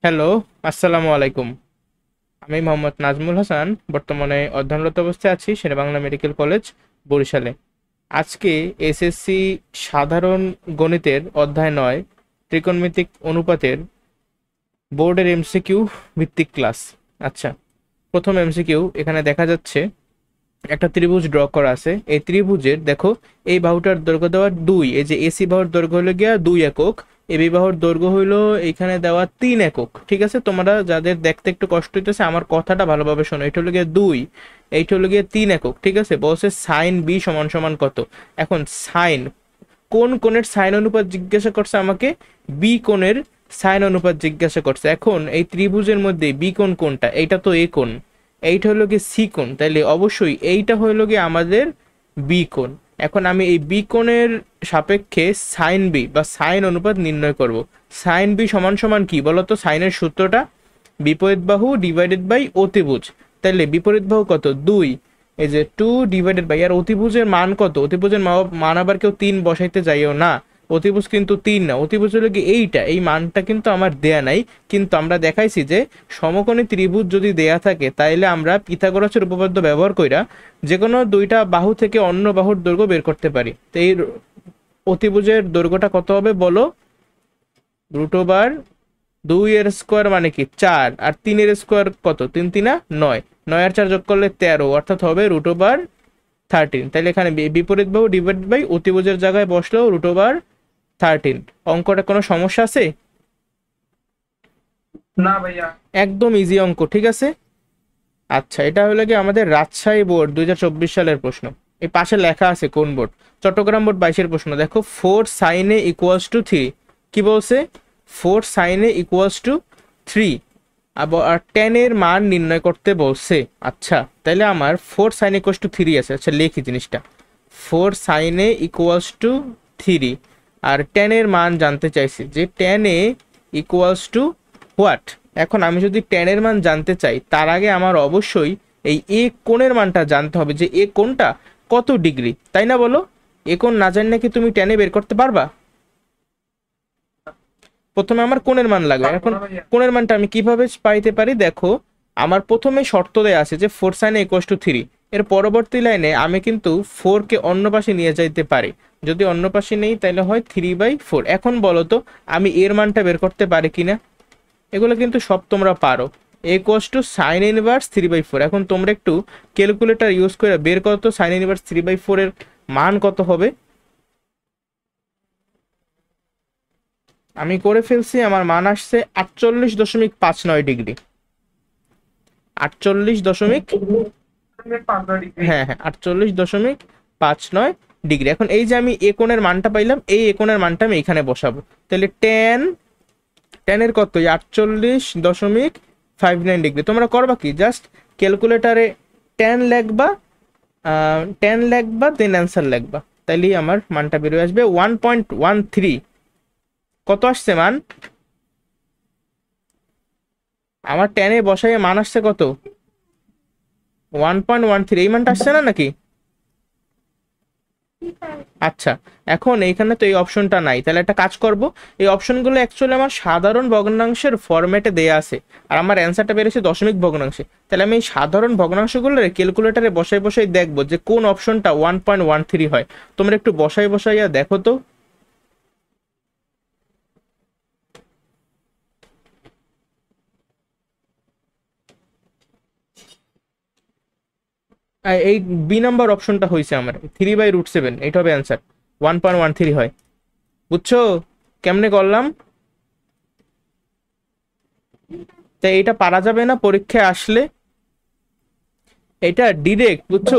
Hello, আসসালামু আলাইকুম। আমি মোহাম্মদ নাজমুল হাসান, বর্তমানে অধ্যয়নরত অবস্থায় আছি শেরেবাংলা মেডিকেল কলেজ, বরিশালে। আজকে এসএসসি সাধারণ গণিতের অধ্যায় ৯ ত্রিকোণমিতিক অনুপাতের বোর্ডের এমসিকিউ ভিত্তিক ক্লাস। আচ্ছা, প্রথম এমসিকিউ এখানে দেখা যাচ্ছে একটা ত্রিভুজ ড্র করা আছে। এই ত্রিভুজের দেখো, এই বাহুটার দৈর্ঘ্য দেওয়া ২, এই যে এসি বাহুর দৈর্ঘ্য হলো গিয়া ২ একক, এবি বাহুর দৈর্ঘ্য হইলো এইখানে দেওয়া ৩ একক। ঠিক আছে, তোমরা যাদের দেখতে একটু কষ্ট হইতেছে আমার কথাটা ভালোভাবে শোনো। এটা হলো গিয়ে ২, এইটা হলো গিয়ে ৩ একক। ঠিক আছে, বলছে সাইন বি সমান সমান কত। এখন সাইন, কোন কোণের সাইন অনুপাত জিজ্ঞাসা করছে আমাকে? বি কোণের সাইন অনুপাত জিজ্ঞাসা করছে। এখন এই ত্রিভুজের মধ্যে বি কোণ কোনটা? এইটা তো এ কোণ, এইটা হলো গিয়ে সি কোণ, তাইলে অবশ্যই এইটা হলো গিয়ে আমাদের বি কোণ। এখন আমি এই বি কোণের সাপেক্ষে সাইন বি বা সাইন অনুপাত নির্ণয় করব। সাইন বি সমান সমান কি বলতো? সাইনের সূত্রটা বিপরীত বাহু ডিভাইডেড বাই অতিভুজ। তাইলে বিপরীত বাহু কত? ২, এই যে 2 ডিভাইডেড বাই, আর অতিভুজের মান কত? অতিভুজের মান আবার কেউ ৩ বসাইতে যাইও না, অতিভুজ কিন্তু ৩ না, অতিভুজ হলো কি এইটা। এই মানটা কিন্তু আমার দেয়া নাই, কিন্তু আমরা দেখাইছি যে সমকোণী ত্রিভুজ যদি দেয়া থাকে তাইলে আমরা পিথাগোরাসের উপপাদ্য ব্যবহার কইরা যে কোনো দুইটা বাহু থেকে অন্য বাহুর দৈর্ঘ্য বের করতে পারি। তো এই অতিভুজের দৈর্ঘ্যটা কত হবে বলো? √, ২ এর স্কোয়ার মানে কি ৪, আর ৩ এর স্কোয়ার কত? ৩ ৩ ৯, ৯ আর ৪ যোগ করলে ১৩, অর্থাৎ হবে √13। তাহলে এখানে বিপরীত বাহু ডিভাইড বাই অতিভুজের জায়গায় বসলেও √13। অঙ্কটা কোনো সমস্যা আছে? না ভাইয়া। একদম ইজি অঙ্ক, ঠিক আছে। আচ্ছা, এটা হলো কি আমাদের রাজশাহী বোর্ড ২০২৪ সালের প্রশ্ন। এই পাশে লেখা আছে কোন বোর্ড? চট্টগ্রাম বোর্ড ২২-এর প্রশ্ন। দেখো, 4 sin A = 3। কি বলছে? 4 sin A = 3, আবার 10 এর মান নির্ণয় করতে বলছে। আচ্ছা, তাহলে আমার 4 sin A = 3 আছে। আচ্ছা, লিখি জিনিসটা। 4 sin A = 3, আর 10 এর মান জানতে চাইছি যে 10A = হোয়াট। এখন আমি যদি 10 এর মান জানতে চাই, তার আগে আমার অবশ্যই এই এ কোণের মানটা জানতে হবে, যে এ কোণটা কত ডিগ্রি, তাই না বলো? এ কোণ না জানলে কি তুমি 10 বের করতে পারবা? প্রথমে আমার কোণের মান লাগবে। পারবো এখন না ভাইয়া। কোণের মানটা আমি কিভাবে পাইতে পারি? দেখো, আমার প্রথমে শর্ত দেয়া আছে যে 4 sin A = 3। এর পরবর্তী লাইনে আমি কিন্তু 4 কে অন্য পাশে নিয়ে যাইতে পারি। যদি অন্য পাশে নেই তাহলে হয় 3/4। এখন বলো তো আমি এর মানটা বের করতে পারি কিনা? এগুলো কিন্তু সব তোমরা পারো। A = sin−1 3/4। এখন তোমরা একটু ক্যালকুলেটর ইউজ করে বের করো তো sin−1 3/4 এর মান কত হবে। আমি করে ফেলছি, আমার মান আসছে 48.59 ডিগ্রি। 48 দশমিক, 5 ডিগ্রি। হ্যাঁ হ্যাঁ, 48.59 ডিগ্রি। এখন এই যে আমি এ কোণের মানটা পাইলাম, এই এ কোণের মানটা আমি এখানে বসাবো। তাহলে টেনের কত? 48.59 ডিগ্রি। তোমরা করবা কি? জাস্ট ক্যালকুলেটারে 10 লিখবা, 10 লিখবা, দেন অ্যান্সার লিখবা, তাইলেই আমার মানটা বেরিয়ে আসবে 1.13। কত আসছে মান? আমার 10-এ বসাই মান আসছে কত? 1.13। এই মানটা আসছে না নাকি? আচ্ছা, এখন এইখানে তো এই অপশনটা নাই, তাহলে একটা কাজ করব। এই অপশনগুলো অ্যাকচুয়ালি আমার সাধারণ ভগ্নাংশের ফরম্যাটে দেয়া আছে, আর আমার অ্যান্সারটা বেরিয়েছে দশমিক ভগ্নাংশে। তাহলে আমি এই সাধারণ ভগ্নাংশগুলো ক্যালকুলেটারে বসাই বসাই দেখবো যে কোন অপশনটা 1.13 হয়। তোমরা একটু বসাই বসাইয়া দেখো তো। এই বি নাম্বার অপশনটা হয়েছে আমার 3/√7, এটা হবে অ্যান্সার। 1.13 হয়, বুঝছো কেমনে করলাম? তাই এটা পারা যাবে না পরীক্ষায় আসলে, এটা ডিরেক্ট, বুঝছো,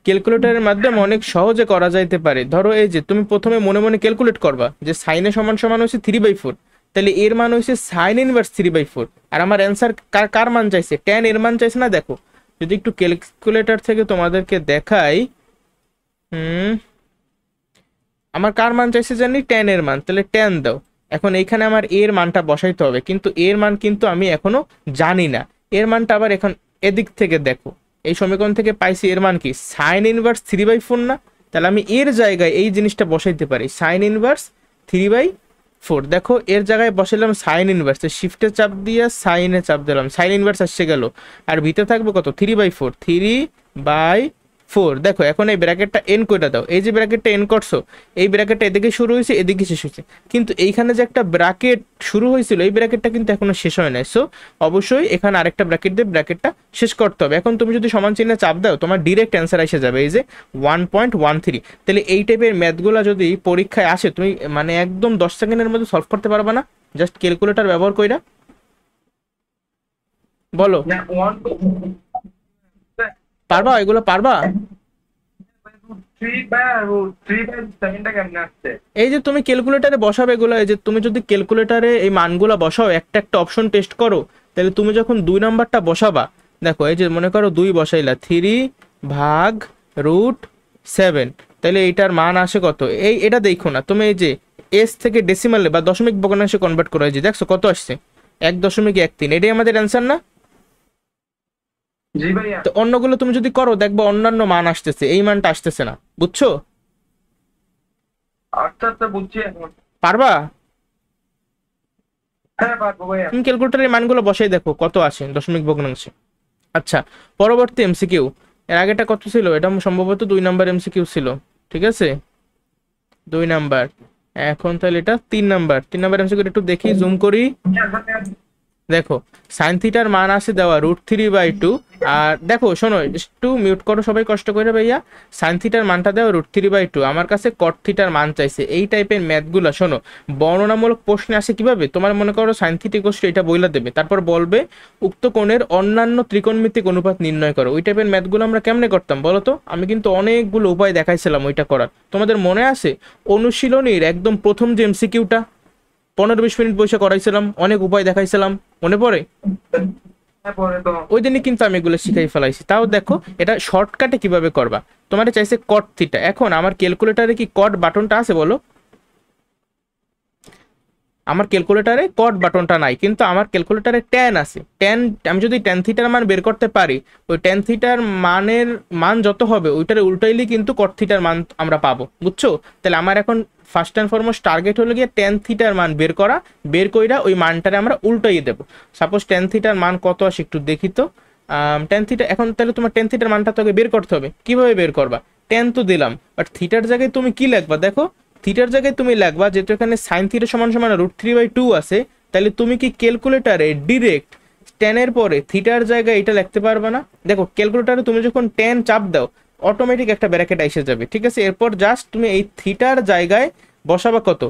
ক্যালকুলেটরের মাধ্যমে অনেক সহজে করা যাইতে পারে। ধরো এই যে তুমি প্রথমে মনে মনে ক্যালকুলেট করবা যে সাইনে সমান সমান হচ্ছে 3/4, তাহলে এর মান হচ্ছে sin−1 3/4। আর আমার অ্যান্সার কার কার মান চাইছে? 10 এর মান চাইছে না। দেখো, যদি একটু ক্যালকুলেটর থেকে তোমাদেরকে দেখাই, হুম, আমার কার মান চাইছে জানি? 10 এর মান, তাহলে 10 দাও। এখন এইখানে আমার এর মানটা বসাইতে হবে, কিন্তু এর মান কিন্তু আমি এখনো জানি না। এর মানটা আবার এখন এদিক থেকে দেখো, এই সমীকরণ থেকে পাইছি এর মান কি sin−1 3/4 না? তাহলে আমি এর জায়গায় এই জিনিসটা বসাইতে পারি, sin−1 3/4। 4। দেখো এর জায়গায় বসালাম সাইন ইনভার্স, শিফটে চাপ দিয়ে সাইনে চাপ দিলাম, সাইন ইনভার্স আসছে গেল। আর ভিতরে থাকবে কত, 3/4, 3/4। দেখো এখন এই ব্র্যাকেটটা এন করে দাও, এই যে ব্র্যাকেটটা এন করছো, এই ব্র্যাকেটটা এদিকে শুরু হয়েছে এদিকে শেষ হয়েছে, কিন্তু এইখানে যে একটা ব্র্যাকেট শুরু হয়েছিল এই ব্র্যাকেটটা কিন্তু এখনো শেষ হয় নাই। সো অবশ্যই এখানে আরেকটা ব্র্যাকেট দিয়ে ব্র্যাকেটটা শেষ করতে হবে। এখন তুমি যদি সমান চিহ্নে চাপ দাও তোমার ডিরেক্ট অ্যান্সার এসে যাবে এই যে 1.13। তাহলে এই টাইপের ম্যাথগুলো যদি পরীক্ষায় আসে তুমি মানে একদম 10 সেকেন্ডের মধ্যে সলভ করতে পারবা না জাস্ট ক্যালকুলেটর ব্যবহার কইরা? বলো পারবা, এগুলো পারবা? এই যে তুমি ক্যালকুলেটারে বসাবে এগুলো, এই যে তুমি যদি ক্যালকুলেটারে এই মানগুলো বসাও একটা একটা অপশন টেস্ট করো, তাহলে তুমি যখন 2 নাম্বারটা বসাবা, দেখো এই যে মনে করো 2 বসাইলা, 3/√7, তাহলে এইটার মান আসে কত? এটা দেখো না তুমি, এই যে এস থেকে ডেসিমালে বা দশমিক ভগ্নাংশে কনভার্ট করা হয়েছে, দেখছো কত আসছে? 1.13। এটাই আমাদের অ্যান্সার না? জি ভাইয়া। তো অন্যগুলো তুমি যদি করো দেখবা অন্যান্য মান আসতেছে, এই মানটা আসতেছে না, বুঝছো? আচ্ছা আচ্ছা, বুঝছি এখন। পারবা? হ্যাঁ পারবো ভাইয়া। তুমি ক্যালকুলেটারের মানগুলো বসাই দেখো কত আসে দশমিক ভগ্নাংশে। আচ্ছা, পরবর্তী এমসিকিউ। এর আগেটা কত ছিল? এটা সম্ভবত 2 নাম্বার এমসিকিউ ছিল, ঠিক আছে? 2 নাম্বার। এখন তাহলে এটা 3 নাম্বার। 3 নাম্বার এমসিকিউ একটু দেখি, জুম করি। দেখো সাইন থিটার মান আছে দেওয়া √3/2। আর দেখো শোনো, একটু মিউট করো সবাই কষ্ট করে ভাইয়া। সাইন থিটার মানটা দেওয়া √3/2, আমার কাছে কট থিটার মান চাইছে। এই টাইপের ম্যাথগুলো শোনো বর্ণনামূলক প্রশ্নে আসে কিভাবে, তোমার মনে করো সাইন থিটা ইকুয়াল টু এটা বইলা দেবে, তারপর বলবে উক্ত কোণের অন্যান্য ত্রিকোণমিতিক অনুপাত নির্ণয় করো। ওই টাইপের ম্যাথগুলো আমরা কেমনে করতাম বলো তো? আমি কিন্তু অনেকগুলো উপায় দেখাইছিলাম ওইটা করার, তোমাদের মনে আছে? অনুশীলনীর একদম প্রথম যে এমসিকিউটা 15-20 মিনিট বসে করাইছিলাম, অনেক উপায় দেখাইছিলাম, মনে পড়ে? হ্যাঁ পরে তো। ওই দিনই কিন্তু আমি এগুলো শিখাই ফেলাইছি। তাও দেখো এটা শর্টকাটে কিভাবে করবা। তোমার চাইছে কট থিটা, এখন আমার ক্যালকুলেটারে কি কট বাটনটা আছে বলো? আমার ক্যালকুলেটারে কট বাটনটা নাই, কিন্তু আমার ক্যালকুলেটারে ট্যান আছে। ট্যান, আমি যদি ট্যান থিটার মান বের করতে পারি, ওই ট্যান থিটার মানের মান যত হবে ওইটারে উল্টাইলে কিন্তু কট থিটার মান আমরা পাবো, বুঝছো? তাহলে আমার এখন ফার্স্ট অ্যান্ড ফরমোস্ট টার্গেট হলো গিয়ে ট্যান থিটার মান বের করা, বের কইরা ওই মানটারে আমরা উল্টাইয়ে দেবো। সাপোজ ট্যান থিটার মান কত আসে একটু দেখি তো। ট্যান থিটা, এখন তাহলে তোমার ট্যান থিটার মানটা তোকে বের করতে হবে। কিভাবে বের করবা? ট্যান তো দিলাম, বাট থিটার জায়গায় তুমি কি লিখবা দেখো। থিটার জায়গায় তুমি লিখবা, যেহেতু এখানে সাইন থিটা সমান সমান √3/2 আছে, তাহলে তুমি কি ক্যালকুলেটারে ডিরেক্ট টেনের পরে থিটার জায়গায় এটা লিখতে পারবে না? দেখো ক্যালকুলেটারে তুমি যখন 10 চাপ দাও অটোমেটিক একটা ব্র্যাকেট এসে যাবে, ঠিক আছে? এরপর জাস্ট তুমি এই থিটার জায়গায় বসাবা কত,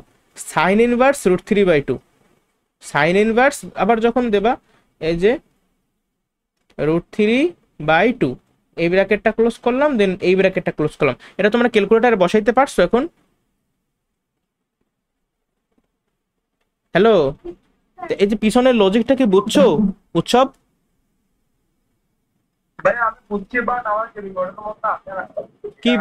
সাইন ইনভার্স √3/2। সাইন ইনভার্স আবার যখন দেবা, এই যে √3/2, এই ব্র্যাকেটটা ক্লোজ করলাম, দেন এই ব্র্যাকেটটা ক্লোজ করলাম। এটা তোমরা ক্যালকুলেটারে বসাইতে পারছো এখন? হ্যালো, এই যে পিছনের লজিকটা কি বুঝছো উৎসব? ভাইয়া আমি বুঝছি, বাট আমার রেকর্ডের মধ্যে আপনারা কি?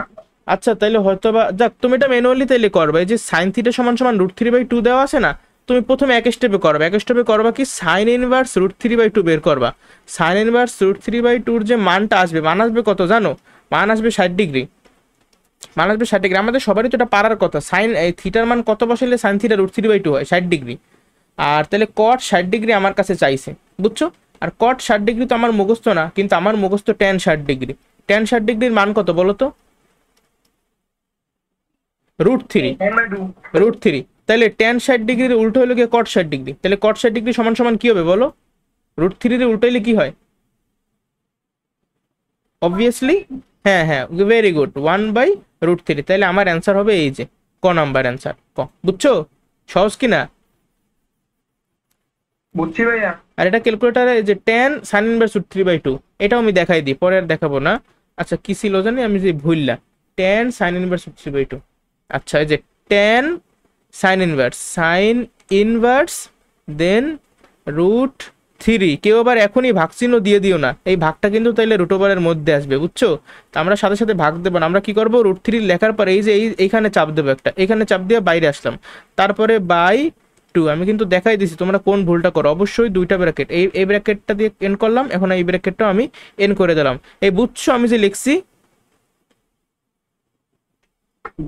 আচ্ছা তাইলে হয়তো বা যাক, তুমি এটা ম্যানুয়ালি তাইলে করবে। এই যে সাইন থিটা সমান সমান √3/2 দেওয়া আছে না, তুমি প্রথমে এক স্টেপে করবে। এক স্টেপে করবা কি, সাইন ইনভার্স √3/2 বের করবা। সাইন ইনভার্স √3/2 যে মানটা আসবে, মান আসবে কত জানো? মান আসবে 60 ডিগ্রি। মান আসবে 60 ডিগ্রি। আমাদের সবারই তো এটা পারার কথা। সাইন এই থিটার মান কত বসাইলে সাইন থিটা √3/2 হয়? 60 ডিগ্রি। আর তাহলে কট 60 ডিগ্রি আমার কাছে চাইছে, বুঝছো? আর কট 60 ডিগ্রি তো আমার মুখস্থ না, কিন্তু আমার মুখস্থ ট্যান 60 ডিগ্রি। ট্যান 60 ডিগ্রির মান কত বলো তো? √3। √3, তাহলে ট্যান 60 ডিগ্রির উল্টো হলো গিয়ে কট 60 ডিগ্রি। তাহলে কট 60 ডিগ্রি সমান সমান কি হবে বলো? √3 উল্টাইলে কি হয়? অবভিয়াসলি, হ্যাঁ হ্যাঁ, ভেরি গুড, 1/√3। তাহলে আমার অ্যান্সার হবে এই যে ক নাম্বার অ্যান্সার, ক। বুঝছো? সহজ কিনা? বুঝছি ভাইয়া। আর এটা ক্যালকুলেটারে যে ট্যান সাইন ইনভার্স √3/2, এটাও আমি দেখাই দিই, পরে আর দেখাবো না। আচ্ছা কি ছিল জানি, আমি যে ভুললাম, ট্যান সাইন ইনভার্স √3/2। আচ্ছা এই যে ট্যান সাইন ইনভার্স দেন √3। কেউ আবার এখনই ভাগ চিহ্ন দিয়ে দিও না, এই ভাগটা কিন্তু তাইলে √এর মধ্যে আসবে, বুঝছো? তো আমরা সাথে সাথে ভাগ দেবো না, আমরা কি করবো, √3 লেখার পরে এই যে এইখানে চাপ দেবো একটা, এখানে চাপ দিয়ে বাইরে আসলাম, তারপরে বাই 2। আমি কিন্তু দেখাই দিছি তোমরা কোন ভুলটা করো। অবশ্যই দুইটা ব্র্যাকেট, এই ব্র্যাকেটটা দিয়ে এন করলাম, এখন এই ব্র্যাকেটটাও আমি এন করে দিলাম। এই বুঝছো আমি যে লিখছি?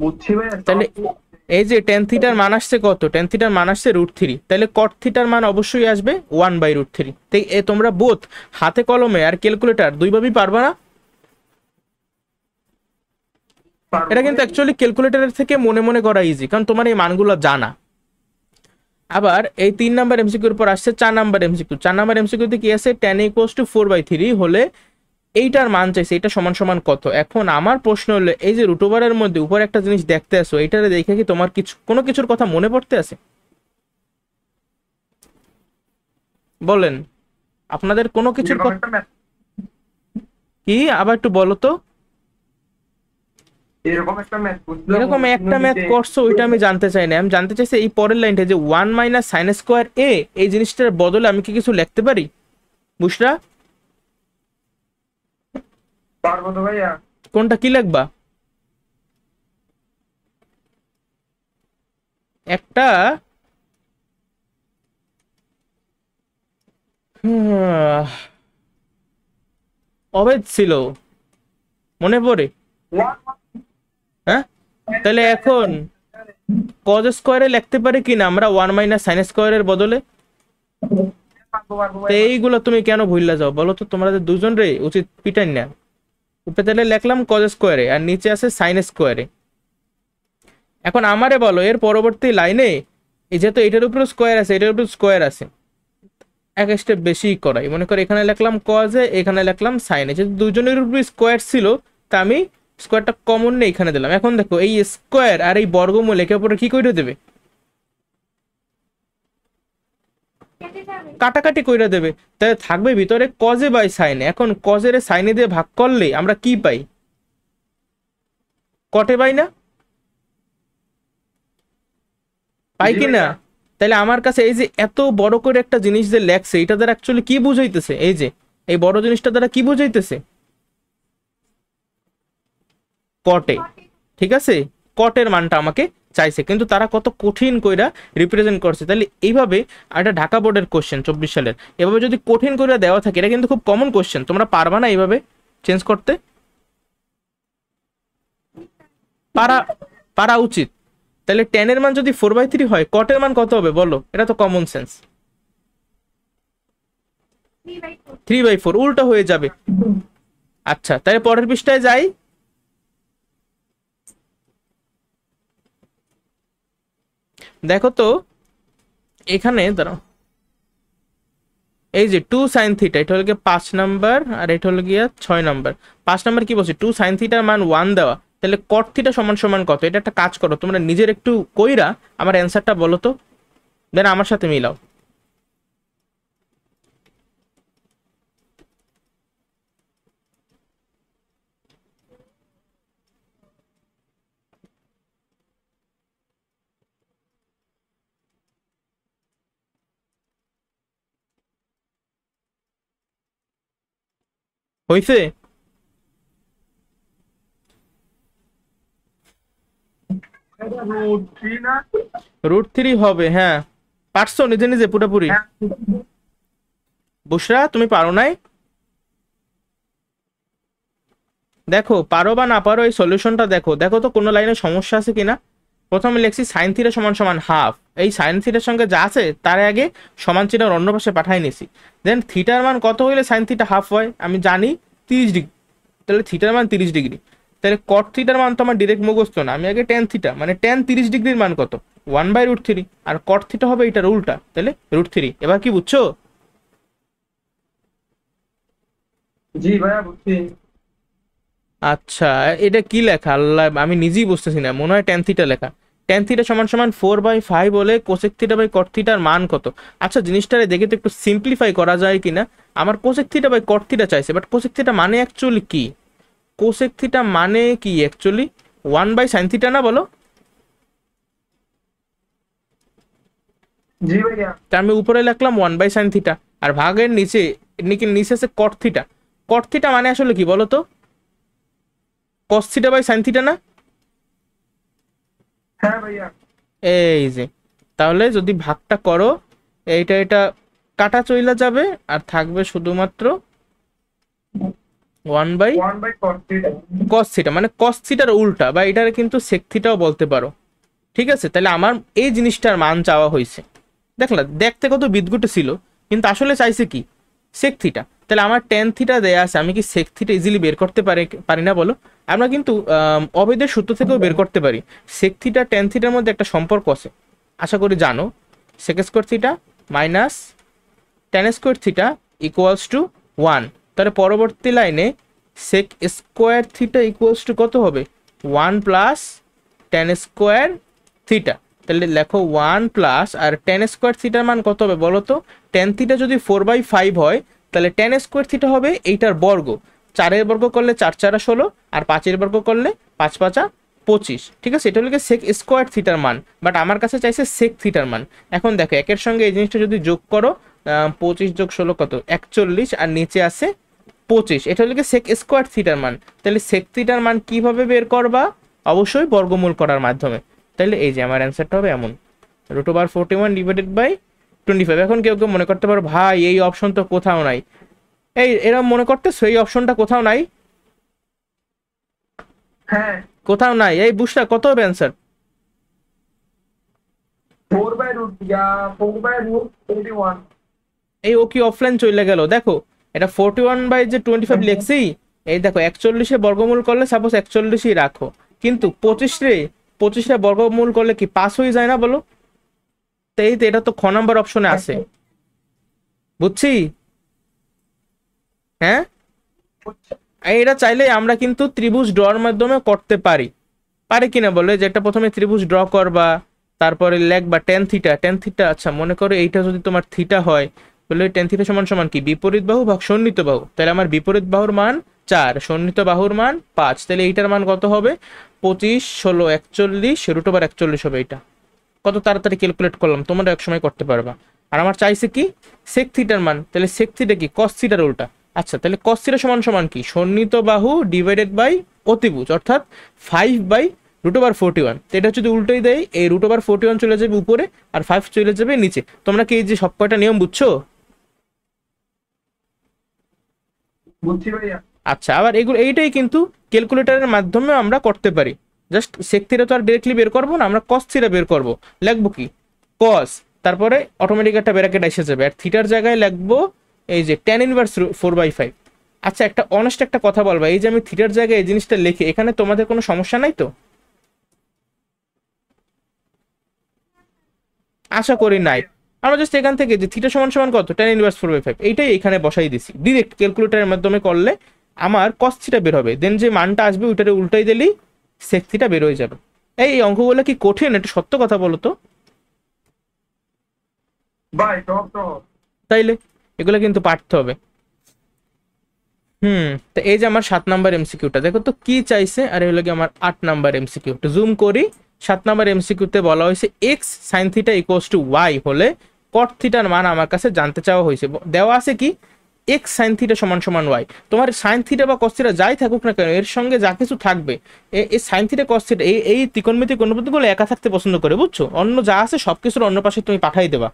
বুঝছি ভাইয়া। তাহলে এই যে টেন থিটার মান আসছে কত, টেন থিটার মান আসছে √3, তাহলে কট থিটার মান অবশ্যই আসবে 1/√3। তাই তোমরা বোথ হাতে কলমে আর ক্যালকুলেটর দুইভাবেই পারবা না। পারবো এটা কিন্তু ভাইয়া। অ্যাকচুয়ালি ক্যালকুলেটরের থেকে মনে মনে করা ইজি, কারণ তোমার এই মানগুলো জানা। আবার এই 3 নাম্বার এমসিকিউর পর আসছে 4 নাম্বার এমসিকিউ। 4 নাম্বার এমসিকিউতে কি আছে, tan = 4/3 হলে এইটার মান চাইছে, এটা সমান সমান কত। এখন আমার প্রশ্ন হলো, এই যে রুট ওভারের মধ্যে উপরে একটা জিনিস দেখতে আসো, এইটারে দেখে কি তোমার কোনো কিছুর কথা মনে পড়তে আছে? বলেন, আপনাদের কোনো কিছুর এরকম কথা একটা ম্যাথ, কি, আবার একটু বলো তো। এরকম একটা ম্যাথ বুঝলাম এরকম একটা ম্যাথ নদীতে। করছো, ওইটা আমি জানতে চাই না। আমি জানতে চাইছি এই পরের লাইনটা, যে 1 - sin² এই জিনিসটার বদলে আমি কি কিছু লিখতে পারি? বুঝরা, পারবো তো ভাইয়া। কোনটা কি লিখবা? একটা অভেদ ছিল, মনে পড়ে? হ্যাঁ, তাহলে এখন cos² লিখতে পারি কি না আমরা 1 - sin² এর বদলে? পারবো পারবো তো ভাইয়া। এইগুলো তুমি কেন ভুললা যাও বলো তো, তোমাদের দুজন রে উচিত পিটাই না। উপরে তাহলে লিখলাম cos² আর নিচে আছে sin²। এখন আমারে বলো, এর পরবর্তী লাইনে এই যেহেতু এটার উপরে স্কোয়ার আছে, এটার উপরে স্কোয়ার আছে, এক স্টেপ বেশি করাই। মনে করো এখানে লিখলাম cos, এখানে লিখলাম sin। যেহেতু দুজনের উপরে স্কোয়ার ছিল, তা আমি স্কোয়ারটা কমন নিয়ে এখানে দিলাম। এখন দেখো এই স্কোয়ার আর এই বর্গমূল একে অপরে কি করে দেবে, কাটাকাটি কইরা দেবে। তাহলে থাকবে ভিতরে cos/sin। এখন cos-এর sin দিয়ে ভাগ করলে আমরা কি পাই, কটে পাই না, পাই জি কি না? ভাইয়া। তাহলে আমার কাছে এই যে এত বড় করে একটা জিনিস যে লেখছে, এটা দ্বারা অ্যাকচুয়ালি কি বুঝাইতেছে, এই যে এই বড় জিনিসটা দ্বারা কি বুঝাইতেছে, কটে। ঠিক আছে, কটের মানটা আমাকে চাইছে, কিন্তু তারা কত কঠিন কইরা রিপ্রেজেন্ট করছে। তাহলে এইভাবে, একটা ঢাকা বোর্ডের কোশ্চেন 24 সালের, এভাবে যদি কঠিন করে দেওয়া থাকে, এটা কিন্তু খুব কমন কোশ্চেন, তোমরা পারবা না এইভাবে চেঞ্জ করতে? পারা, পারা উচিত। তাহলে টেনের মান যদি 4/3 হয়, কটের মান কত হবে বলো, এটা তো কমন সেন্স। 3/4 উল্টো হয়ে যাবে। আচ্ছা, তাহলে পরের পৃষ্ঠায় যাই। দেখো তো এখানে দাঁড়াও, এই যে 2 sin θ, এটা হলো গিয়ে 5 নাম্বার, আর এটা হলো গিয়া 6 নাম্বার। 5 নাম্বার কি বলছে, 2 sin θ মান 1 দেওয়া, তাহলে cot θ সমান সমান কত? এটা একটা কাজ করো, তোমরা নিজের একটু কইরা আমার অ্যান্সারটা বলো তো, দেন আমার সাথে মিলাও। হইছে? √3 না? √3 হবে, হ্যাঁ। পারছো নিজে নিজে পুরোপুরি? হ্যাঁ। বুশরা, তুমি পারো নাই? দেখো পারো বা না পারো, এই সলিউশনটা দেখো, দেখো তো কোনো লাইনে সমস্যা আছে কিনা। প্রথমে লিখছি sin θ সমান সমান হাফ, এই sin θ সঙ্গে যা আছে তার আগে সমান চিহ্নের অন্য পাশে পাঠাই নিছি। দেন থিটার মান কত হইলে sin θ হাফ হয়, আমি জানি 30 ডিগ্রি। তাহলে থিটার মান 30 ডিগ্রি, তাহলে cot থিটার মান তো আমার ডিরেক্ট মুখস্থ না, আমি আগে tan θ মানে tan 30 ডিগ্রির মান কত, 1/√3। আর cot থিটা হবে এটার উল্টা, তাহলে √3। এবার কি বুঝছো? জি ভাইয়া বুঝছি। আচ্ছা, এটা কি লেখা আল্লাহ, আমি নিজেই বুঝতেছি না, মনে হয় tan θ লেখা। tan θ সমান সমান 4/5 বলে cosec θ বাই cot θর মান কত। আচ্ছা, জিনিসটারে দেখে তো একটু সিম্পলিফাই করা যায় কিনা। আমার cosec θ বাই cot θ চাইছে, বাট cosec θ মানে অ্যাকচুয়ালি কি, cosec θ মানে কি অ্যাকচুয়ালি 1/sin θ না বলো? জি ভাইয়া। তা আমি উপরে লিখলাম 1/sin θ, আর ভাগের নিচে, নিচে আছে cot θ। cot θ মানে আসলে কি বলো তো, cos θ বাই sin θ না? হ্যাঁ ভাইয়া। এই যে, তাহলে যদি ভাগটা করো, এইটা এটা কাটা চইলা যাবে, আর থাকবে শুধুমাত্র 1/cos 1/cos θ। θ, মানে cos θর উল্টা, বা এটারে কিন্তু sec θও বলতে পারো। ঠিক আছে, তাহলে আমার এই জিনিসটার মান চাওয়া হয়েছে। দেখলা দেখতে কত বিদঘুটে ছিল, কিন্তু আসলে চাইছে কি সেক থিটা। তাহলে আমার টেন থিটা দেয়া আছে, আমি কি সেক থিটা ইজিলি বের করতে পারি না বলো? আমরা কিন্তু অবেদের সূত্র থেকেও বের করতে পারি। সেক থিটা টেন থিটার মধ্যে একটা সম্পর্ক আছে, আশা করি জানো। Sec square theta minus tan square theta equals to 1। তাহলে পরবর্তী লাইনে sec square theta equals to কত হবে? 1 প্লাস টেন স্কোয়ার থিটা। তাহলে লেখো 1 প্লাস, আর টেন স্কোয়ার থিটার মান কত হবে বলো তো? টেন থিটা যদি 4/5 হয়, তাহলে টেন স্কোয়ার থিটা হবে এইটার বর্গ। 4-এর বর্গ করলে 4×4 = 16, আর 5-এর বর্গ করলে 5×5 = 25। ঠিক আছে, এটা হলো সেক স্কোয়ার থিটার মান, বাট আমার কাছে চাইছে সেক থিটার মান। এখন দেখো একের সঙ্গে এই জিনিসটা যদি যোগ করো, 25 + 16 কত? 41, আর নিচে আছে 25। এটা হলো সেক স্কোয়ার থিটার মান। তাহলে সেক থিটার মান কিভাবে বের করবা? অবশ্যই বর্গমূল করার মাধ্যমে। তাহলে এই যে আমার অ্যান্সারটা হবে এমন, √41 / 25। এখন কেউ কেউ মনে করতে পারো ভাই এই অপশন তো কোথাও নাই। এই এরকম মনে করতেছো এই অপশনটা কোথাও নাই? হ্যাঁ, কোথাও নাই। এই বুঝটা কত হবে অ্যান্সার? 4/√41। এই ও কি অফলাইন চলে গেল? দেখো এটা 41/25 লিখছি। এই দেখো 41-এ বর্গমূল করলে সাপোজ 41ই রাখো, কিন্তু 25 রে বর্গমূল করলে কি 5 হয়ে যায় না বলো? তো এই তো, এটা তো খ নাম্বার অপশনে আছে, বুঝছি? হ্যাঁ, এটা চাইলে আমরা কিন্তু ত্রিভুজ ড্রর মাধ্যমে করতে পারি। পারে কিনা বলে, যে একটা প্রথমে ত্রিভুজ ড্র করবা, তারপরে লেখবা টেন থিটা। আচ্ছা মনে করো এইটা যদি তোমার থিটা হয়, বলে টেন থিটা সমান সমান কি? বিপরীত বাহু ভাগ সন্নিহিত বাহু। তাহলে আমার বিপরীত বাহুর মান 4, সন্নিহিত বাহুর মান 5। তাহলে এইটার মান কত হবে? 25, 16, 41, √41 হবে। এটা কত তাড়াতাড়ি ক্যালকুলেট করলাম, তোমরা এক সময় করতে পারবা। আর আমার চাইছে কি সেক থিটার মান। তাহলে সেক থিটা কি? কস থিটার উল্টা। আচ্ছা তাহলে কস থিটা সমান সমান কি? সন্নিহিত বাহু ডিভাইডেড বাই অতিভুজ, অর্থাৎ 5/√41। তো এটা যদি উল্টোই দেয়, এই √41 চলে যাবে উপরে, আর 5 চলে যাবে নিচে। তোমরা কি এই যে সব কয়টা নিয়ম বুঝছো? বুঝছি ভাইয়া। আচ্ছা, আবার এগুলো এইটাই কিন্তু ক্যালকুলেটরের মাধ্যমে আমরা করতে পারি। জাস্ট সেক থিটা তো আর ডিরেক্টলি বের করবো না, আমরা কস থিটা বের করবো। লিখবো কি? কস, তারপরে অটোমেটিক একটা ব্র্যাকেট এসে যাবে, আর থিটার জায়গায় লিখবো এই যে tan ইনভার্স 4/5। আচ্ছা একটা অনেস্ট একটা কথা বলবা, এই যে আমি থিটার জায়গায় এই জিনিসটা লিখি, এখানে তোমাদের কোনো সমস্যা নাই তো? আশা করি নাই। আমরা জাস্ট এখান থেকে যে থিটা সমান সমান কত, tan ইনভার্স 4/5, এইটাই এখানে বসাই দিছি। ডিরেক্ট ক্যালকুলেটরের মাধ্যমে করলে আমার কস থিটা বের হবে, দেন যে মানটা আসবে ওইটারে উল্টাই দিলেই সেক থিটা বের হয়ে যাবে। এই অঙ্কগুলো কি কঠিন? একটু সত্য কথা বলো তো। ভাই টপ টপ। তাইলে এগুলো কিন্তু পারতে হবে। তো এই যে আমার 7 নাম্বার এমসিকিউটা দেখো তো কি চাইছে, আর এগুলো কি আমার 8 নাম্বার এমসিকিউ। একটু জুম করি। 7 নাম্বার এমসিকিউতে বলা হয়েছে x sine theta equals to y হলে কট থিটার মান আমার কাছে জানতে চাওয়া হয়েছে। দেওয়া আছে কি এক্স সাইন থিটা সমান সমান ওয়াই। তোমার সাইন থিটা বা কস থিটা যাই থাকুক না কেন, এর সঙ্গে যা কিছু থাকবে, এই সাইন থিটা কস থিটা এই ত্রিকোণমিতিক অনুপাতগুলো একা থাকতে পছন্দ করে, বুঝছো? অন্য যা আছে সব কিছুর অন্য পাশে তুমি পাঠাই দেবা।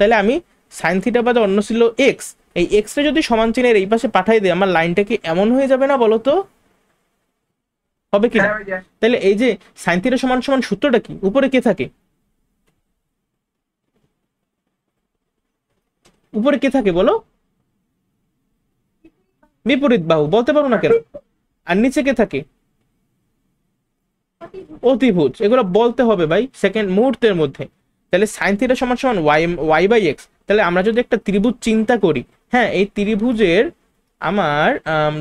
তাহলে আমি সাইন থিটা বাদে অন্য ছিল এক্স, এই এক্স রে যদি সমান চিহ্নের এই পাশে পাঠাই দিই, আমার লাইনটা কি এমন হয়ে যাবে না বলো তো? হবে কি না? হ্যাঁ ভাইয়া। তাহলে এই যে সাইন থিটা সমান সমান সূত্রটা কি? উপরে কে থাকে? উপরে কে থাকে বলো? বিপরীত বাহু। বলতে পারো না কেন? আর নিচে কে থাকে? অতিভুজ। এগুলো বলতে হবে ভাই সেকেন্ড মুহূর্তের মধ্যে। তাহলে সাইন থিটা সমান সমান y/x। তাহলে আমরা যদি একটা ত্রিভুজ চিন্তা করি, হ্যাঁ এই ত্রিভুজের আমার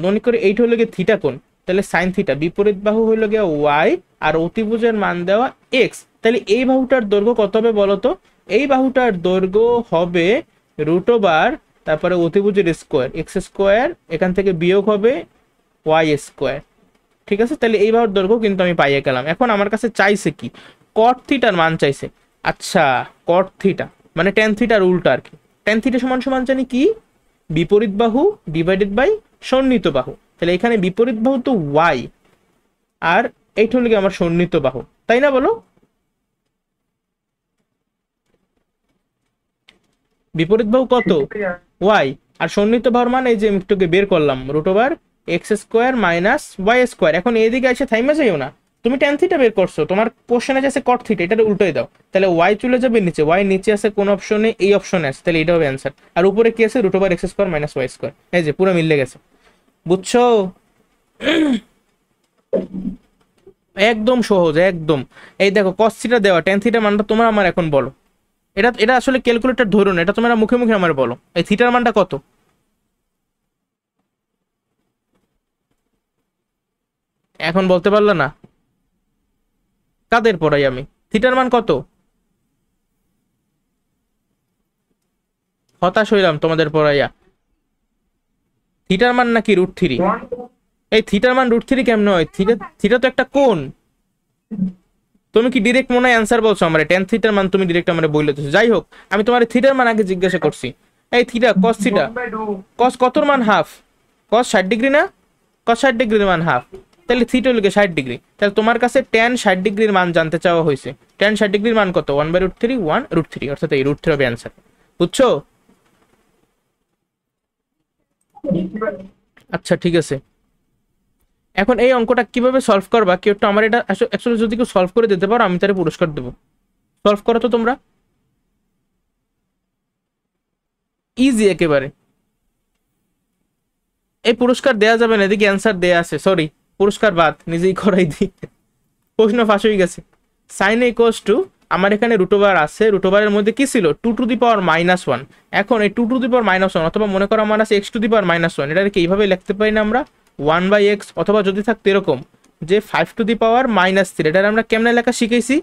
মনে করি এইটা হলো গিয়ে থিটা কোণ, তাহলে সাইন থিটা, বিপরীত বাহু হলো গিয়ে y, আর অতিভুজের মান দেওয়া x। তাহলে এই বাহুটার দৈর্ঘ্য কত হবে বলো তো? এই বাহুটার দৈর্ঘ্য হবে √, তারপরে অতিভুজের স্কোয়ার x², এখান থেকে বিয়োগ হবে y²। ঠিক আছে, তাহলে এই বাহুর দৈর্ঘ্য কিন্তু আমি পাইয়ে গেলাম। এখন আমার কাছে চাইছে কি? কট থিটার মান চাইছে। আচ্ছা কট থিটা মানে ট্যান থিটার উল্টা আর কি। ট্যান থিটা সমান সমান জানি কি? বিপরীত বাহু ডিভাইডেড বাই সন্নিহিত বাহু। তাহলে এখানে বিপরীত বাহু তো ওয়াই, আর এইটা হলো কি আমার সন্নিহিত বাহু, তাই না বলো? বিপরীত বাহু কত? ভাইয়া। ওয়াই, আর সন্নিহিত বাহুর মান এই যে আমি একটুকে বের করলাম, √(x² - y²। এখন এইদিকে এসে থাইমা যাইও না, তুমি ট্যান থিটা বের করছো, তোমার কোশ্চেনে আছে কট থিটা, এটা উল্টোই দাও, তাহলে ওয়াই চলে যাবে নিচে, ওয়াই নিচে আছে কোন অপশনে, এই অপশনে আছে, তাহলে এটা হবে অ্যান্সার। আর উপরে কি আছে, root over x square minus y square. এই যে পুরো মিলে গেছে, বুঝছো? একদম সহজ একদম। এই দেখো কস থিটা দেওয়া, ট্যান থিটার মানটা তোমরা আমার এখন বলো। এটা এটা আসলে ক্যালকুলেটর ধরো না, এটা তোমরা মুখে মুখে আমার বলো, এই থিটার মানটা কত? এখন বলতে পারলো না? কাদের পড়াই আমি? থিটার মান কত? হতাশ হইলাম তোমাদের পড়াইয়া। থিটার মান নাকি √3? 1. এই থিটার মান √3 কেমন হয়? থিটা থিটা তো একটা কোণ। তুমি কি ডিরেক্ট মনে হয় অ্যান্সার বলছো আমার? ট্যান থিটার মান তুমি ডিরেক্ট আমার বইলে দিছো। যাই হোক, আমি তোমার থিটার মান আগে জিজ্ঞাসা করছি। এই থিটা কস থিটা, 1/2. কস কতর মান হাফ? কস 60 ডিগ্রি না? কস 60 ডিগ্রির মান হাফ, তাহলে থিটা হলো 60 ডিগ্রি। তাহলে তোমার কাছে ট্যান 60 ডিগ্রির মান জানতে চাওয়া হয়েছে। ট্যান 60 ডিগ্রির মান কত? 1/√3, 1√3, অর্থাৎ এই √3 হবে অ্যান্সার। বুঝছো? আচ্ছা ঠিক আছে, এখন এই অঙ্কটা কিভাবে সলভ করবা, কেউ একটু আমার এটা অ্যাকচুয়ালি যদি কেউ সলভ করে দিতে পারো আমি তার পুরস্কার দেবো। সলভ করো তো তোমরা, ইজি একেবারে। এই পুরস্কার দেয়া যাবে না, এদিকে অ্যান্সার দেয়া আছে, সরি পুরস্কার বাদ, নিজেই করাই দিই। প্রশ্ন ফাঁস হয়ে গেছে। সাইন ইকুয়ালস টু, আমার এখানে রুট ওভার আছে, রুট ওভারের মধ্যে কি ছিল, 2⁻⁻1। এখন এই 2⁻⁻1 অথবা মনে করো আমার আছে x⁻⁻1, এটাকে এইভাবে লিখতে পারি না আমরা 1/x, অথবা যদি থাকতো এরকম যে 5⁻−3। এটা আমরা কেমনে লেখা শিখেছি,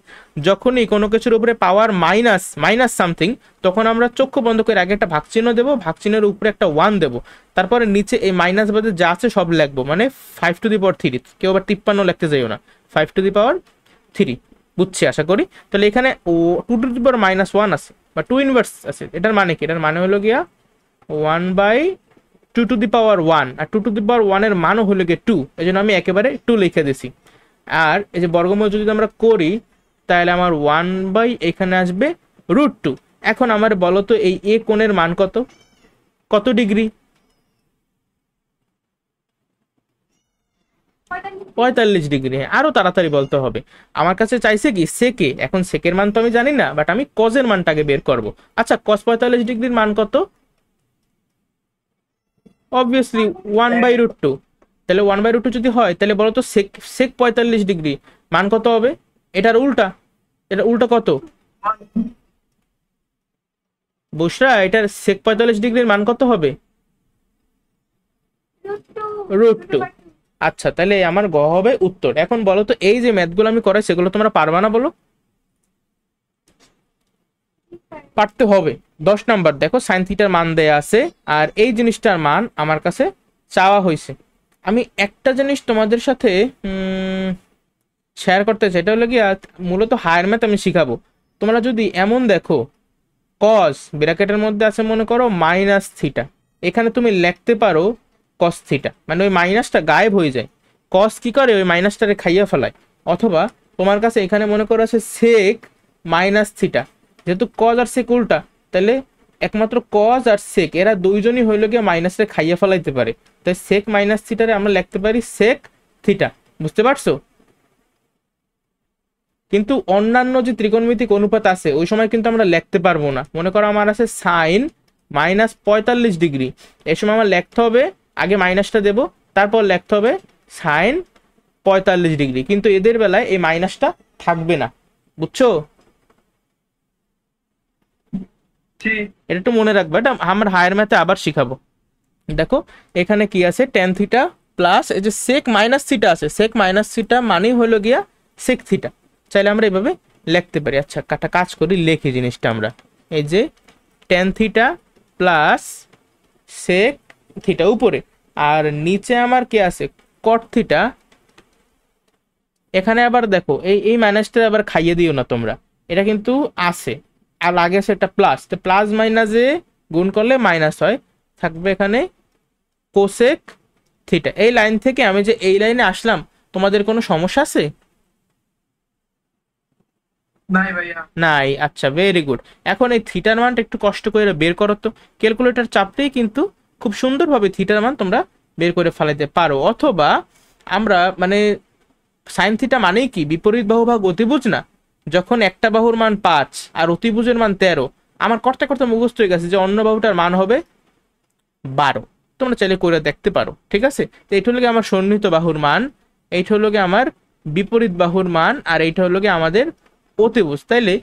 যখনই কোনো কিছুর উপরে পাওয়ার মাইনাস মাইনাস সামথিং, তখন আমরা চক্ষু বন্ধ করে আগে একটা ভাগ চিহ্ন দেবো, ভাগ চিহ্নের উপরে একটা 1 দেবো, তারপরে নিচে এই মাইনাস বাদে যা আছে সব লিখবো, মানে 5⁻3। কেউ আবার 53 লিখতে যাইও না, 5⁻3। বুঝছি আশা করি। তাহলে এখানে ও 2⁻−1 আছে বা 2 ইনভার্স আছে, এটার মানে কি? এটার মানে হলো গিয়া 1/2⁻1, আর 2⁻1 এর মানও হলো গিয়ে 2, এই জন্য আমি একেবারে 2 লিখে দিছি। আর এই যে বর্গমূল যদি আমরা করি, তাহলে আমার 1 এখানে আসবে √2। এখন আমার বলো তো এই এ কোণের মান কত, কত ডিগ্রি? 45 ডিগ্রি। হ্যাঁ, আরো তাড়াতাড়ি বলতে হবে। আমার কাছে চাইছে কি সেকে, এখন সেকের মান তো আমি জানি না, বাট আমি কজের মানটাকে বের করব। আচ্ছা কস 45 ডিগ্রির মান কত? অবভিয়াসলি 1/√2। তাহলে 1/√2 যদি হয়, তাহলে বলো তো সেক সেক 45 ডিগ্রি মান কত হবে? এটার উল্টা, এটা উল্টা কত? বুসরা, এটার সেক 45 ডিগ্রির মান কত হবে? √2। আচ্ছা তাহলে আমার গ হবে উত্তর। এখন বলো তো এই যে ম্যাথগুলো আমি করাই সেগুলো তোমরা পারবা না বলো? পারতে হবে। 10 নাম্বার দেখো, সাইন থিটার মান দেয়া আছে, আর এই জিনিসটার মান আমার কাছে চাওয়া হয়েছে। আমি একটা জিনিস তোমাদের সাথে শেয়ার করতে চাই, এটা হলো কি মূলত হায়ার ম্যাথ আমি শিখাবো। তোমরা যদি এমন দেখো, কস ব্র্যাকেটের মধ্যে আছে মনে করো -θ, এখানে তুমি লিখতে পারো কস থিটা, মানে ওই মাইনাসটা গায়েব হয়ে যায়। কস কি করে, ওই মাইনাসটারে খাইয়া ফেলায়। অথবা তোমার কাছে এখানে মনে করো আছে সেক -θ, যেহেতু কজ আর সেক উল্টা, তাহলে একমাত্র কজ আর সেক এরা দুইজনই হইল গিয়ে মাইনাসে খাইয়া ফেলাইতে পারে, তাই সেক -θ আমরা লিখতে পারি সেক থিটা। বুঝতে পারছো? কিন্তু অন্যান্য যে ত্রিকোণমিতিক অনুপাত আছে ওই সময় কিন্তু আমরা লিখতে পারবো না। মনে করো আমার আছে সাইন -45 ডিগ্রি, এই সময় আমার লিখতে হবে আগে মাইনাসটা দেব, তারপর লিখতে হবে সাইন 45 ডিগ্রি, কিন্তু এদের বেলায় এই মাইনাসটা থাকবে না। বুঝছো? এটা একটু মনে রাখবে, এটা আমার হায়ার ম্যাথে আবার শিখাবো। দেখো এখানে কি আছে, ট্যান থিটা প্লাস এই যে সেক -θ আছে, সেক -θ মানেই হলো গিয়া সেক থিটা। চাইলে আমরা এভাবে লিখতে পারি। আচ্ছা কাটা কাজ করি, লেখি জিনিসটা আমরা, এই যে tan theta plus sec theta উপরে, আর নিচে আমার কি আছে কট থিটা। এখানে আবার দেখো এই এই মাইনাসটা আবার খাইয়ে দিও না তোমরা, এটা কিন্তু আছে, আর আগে আছে একটা প্লাস, তো প্লাস মাইনাসে গুণ করলে মাইনাস হয়, থাকবে এখানে কোসেক থিটা। এই লাইন থেকে আমি যে এই লাইনে আসলাম, তোমাদের কোনো সমস্যা আছে? নাই ভাইয়া, নাই। আচ্ছা ভেরি গুড। এখন এই থিটার মানটা একটু কষ্ট করে বের করো তো, ক্যালকুলেটর চাপতেই কিন্তু খুব সুন্দরভাবে থিটার মান তোমরা বের করে ফেলাইতে পারো। অথবা আমরা মানে সাইন থিটা মানেই কি? বিপরীত বাহু ভাগ অতিভুজ না? যখন একটা বাহুর মান 5 আর অতিভুজের মান 13, আমার করতে করতে মুখস্থ হয়ে গেছে যে অন্য বাহুটার মান হবে 12। তোমরা চাইলে করে দেখতে পারো, ঠিক আছে? তো এইটা হলো গিয়ে আমার সন্নিহিত বাহুর মান, এইটা হলো গিয়ে আমার বিপরীত বাহুর মান, আর এইটা হলো গিয়ে আমাদের অতিভুজ। তাইলে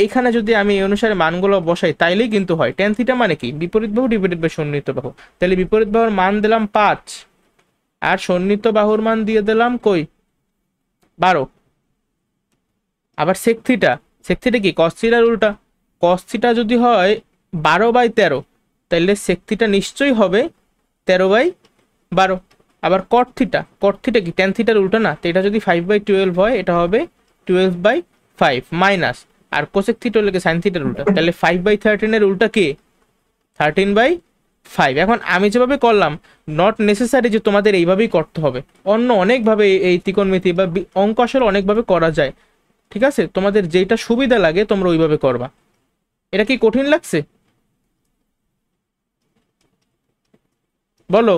এইখানে যদি আমি এই অনুসারে মানগুলো বসাই তাইলেই কিন্তু হয়। টেন থিটা মানে কি? বিপরীত বাহু ডিভাইডেড বাই সন্নিহিত বাহু। তাহলে বিপরীত বাহুর মান দিলাম 5, আর সন্নিহিত বাহুর মান দিয়ে দিলাম কই 12। আবার সেক থিটা, সেক থিটা কি? কস থিটার উল্টা। কস থিটা যদি হয় 12/13, তাহলে সেক থিটা নিশ্চয়ই হবে 13/12। আবার কট থিটা, কট থিটা কি? টেন থিটার উল্টা না? তো এটা যদি 5/12 হয়, এটা হবে 12/5 মাইনাস। আর কোসেক থিটা হলে সাইন থিটার উল্টা, তাহলে 5/13 এর উল্টা কি? 13/5। এখন আমি যেভাবে করলাম, নট নেসেসারি যে তোমাদের এইভাবেই করতে হবে। অন্য অনেকভাবে এই ত্রিকোণমিতি বা অঙ্ক আসলে অনেকভাবে করা যায়, ঠিক আছে? তোমাদের যেটা সুবিধা লাগে তোমরা ওইভাবে করবা। এটা কি কঠিন লাগছে? বলো।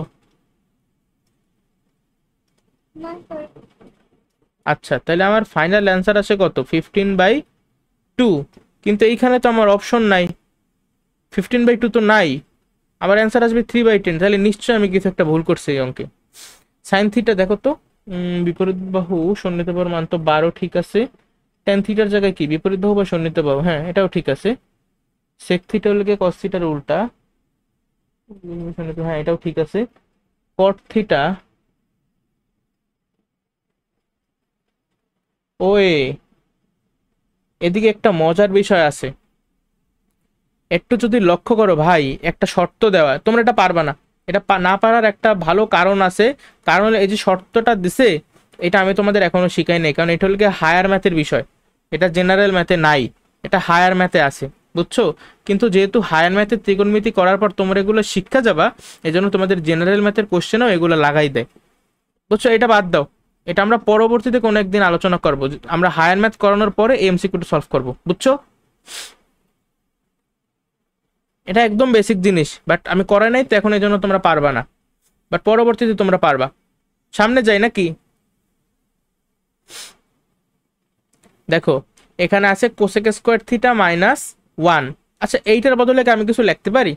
আচ্ছা, তাহলে আমার ফাইনাল অ্যান্সার আছে কত? 15/2। কিন্তু এইখানে তো আমার অপশন নাই, 15/2 তো নাই। আমার অ্যান্সার আসবে 3/10। তাহলে নিশ্চয়ই আমি কিছু একটা ভুল করছি এই অঙ্কে। সাইন থিটা দেখো তো, বিপরীত বাহু সন্নিহিত বাহুর মান তো 12, ঠিক আছে। টেন থিটার জায়গায় কি? বিপরীত বাহু বা সন্নিহিত বাহু, হ্যাঁ এটাও ঠিক আছে। সেক থিটা হলে কস থিটার উল্টা, হ্যাঁ এটাও ঠিক আছে। কট থিটা, ওয়ে, এদিকে একটা মজার বিষয় আছে, একটু যদি লক্ষ্য করো ভাই। একটা শর্ত দেওয়া, তোমরা এটা পারবা না। এটা না পারার একটা ভালো কারণ আছে। কারণ হলো এই যে শর্তটা দিছে, এটা আমি তোমাদের এখনো শিখাই নাই, কারণ এটা হলো হায়ার ম্যাথের বিষয়। এটা জেনারেল ম্যাথে নাই, এটা হায়ার ম্যাথে আছে, বুঝছো? কিন্তু যেহেতু হায়ার ম্যাথের ত্রিকোণমিতি করার পর তোমরা এগুলো শিক্ষা যাবা, এই জন্য তোমাদের জেনারেল ম্যাথের কোশ্চেনও এগুলো লাগাই দেয়, বুঝছো? এটা বাদ দাও, এটা আমরা পরবর্তীতে কোনো একদিন আলোচনা করবো। আমরা হায়ার ম্যাথ করানোর পরে এমসিকিউ সলভ করবো, বুঝছো? এটা একদম বেসিক জিনিস, বাট আমি করাই নাই তো এখন, এই জন্য তোমরা পারবা না। বাট পরবর্তীতে তোমরা পারবা। সামনে যাই নাকি? দেখো, এখানে আছে কোসেক স্কোয়ার থিটা -1। আচ্ছা, এইটার বদলে কি আমি কিছু লিখতে পারি?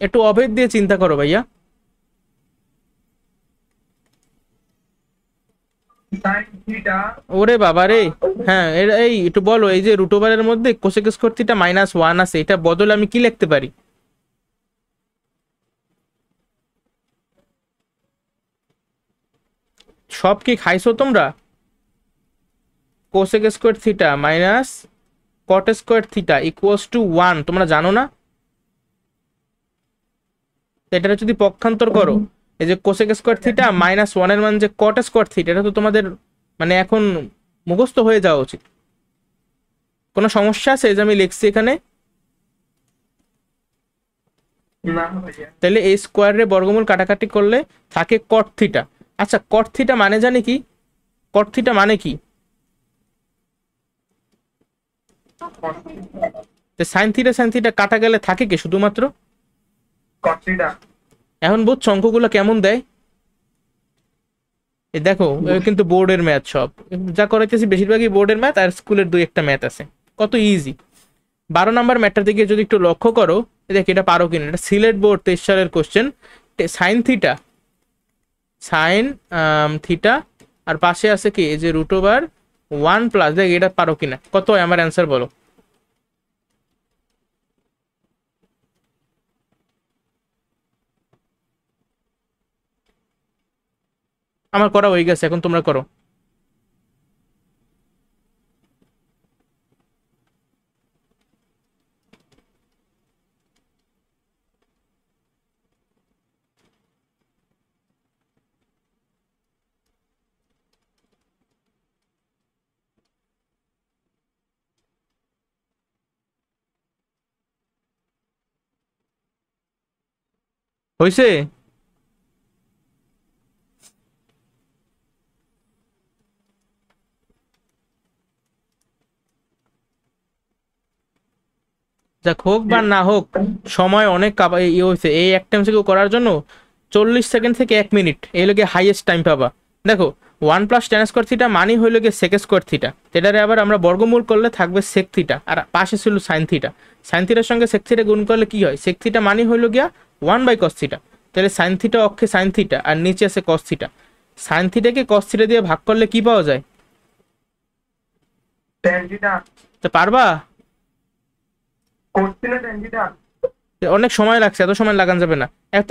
একটু অভেদ দিয়ে চিন্তা করো ভাইয়া। সাইন থিটা ওরে বাবা রে! হ্যাঁ, এই একটু বলো, এই যে রুট ওভারের মধ্যে কোসেক স্কোয়ার থিটা -1 আছে, এটা বদলে আমি কি লিখতে পারি? সব কি খাইছো তোমরা? Cosec square theta minus cot square theta equals to 1, তোমরা জানো না? তো এটা যদি পক্ষান্তর করো, এই যে কোসেক স্কোয়ার থিটা -1 এর মান যে কট স্কোয়ার থিটা, এটা তো তোমাদের মানে এখন মুখস্থ হয়ে যাওয়া উচিত। কোনো সমস্যা আছে এই যে আমি লিখছি এখানে? না ভাইয়া। তাহলে এই স্কোয়ারে বর্গমূল কাটাকাটি করলে থাকে কট থিটা। আচ্ছা, কট থিটা মানে জানি কি? কট থিটা মানে কি? সাইন থিটা কাটা গেলে থাকে কি শুধুমাত্র? কট থিটা এখন বুঝছো অঙ্কগুলো কেমন দেয়? এই দেখো, কিন্তু বোর্ডের ম্যাথ সব যা করাইতেছি বেশিরভাগই বোর্ডের ম্যাথ, আর স্কুলের দুই একটা ম্যাথ আছে। কত ইজি! 12 নম্বর ম্যাথটার দিকে যদি একটু লক্ষ্য করো, দেখ এটা পারো কিনা। এটা সিলেট বোর্ড 23 সালের question. Sine theta, sine theta, আর পাশে আছে কি? এই যে √1+, দেখ এটা পারো কিনা। কত হয় আমার অ্যান্সার বলো? আমার করা হয়ে গেছে, এখন তোমরা করো। হয়েছে? যাক, হোক বা না হোক, সময় অনেক ইয়ে হয়েছে এই একটা এমসিকিউ করার জন্য। 40 সেকেন্ড থেকে 1 মিনিট এই লোকে হাইয়েস্ট টাইম পাবা। দেখো, 1 + tan² থিটা মানি হইল গিয়ে sec² থিটা, এটারে আবার আমরা বর্গমূল করলে থাকবে সেক থিটা, আর পাশে ছিল সাইন থিটা। সাইন থিটার সঙ্গে সেক থিটা গুণ করলে কি হয়, সেক থিটা মানি হইল গিয়া 1/cos থিটা। তাহলে সাইন থিটা অক্ষে সাইন থিটা, আর নিচে আছে কস থিটা। সাইন থিটাকে কস থিটা দিয়ে ভাগ করলে কি পাওয়া যায়? tan theta তো পারবা? cos theta tan theta অনেক সময় লাগছে, এত সময় লাগান যাবে না।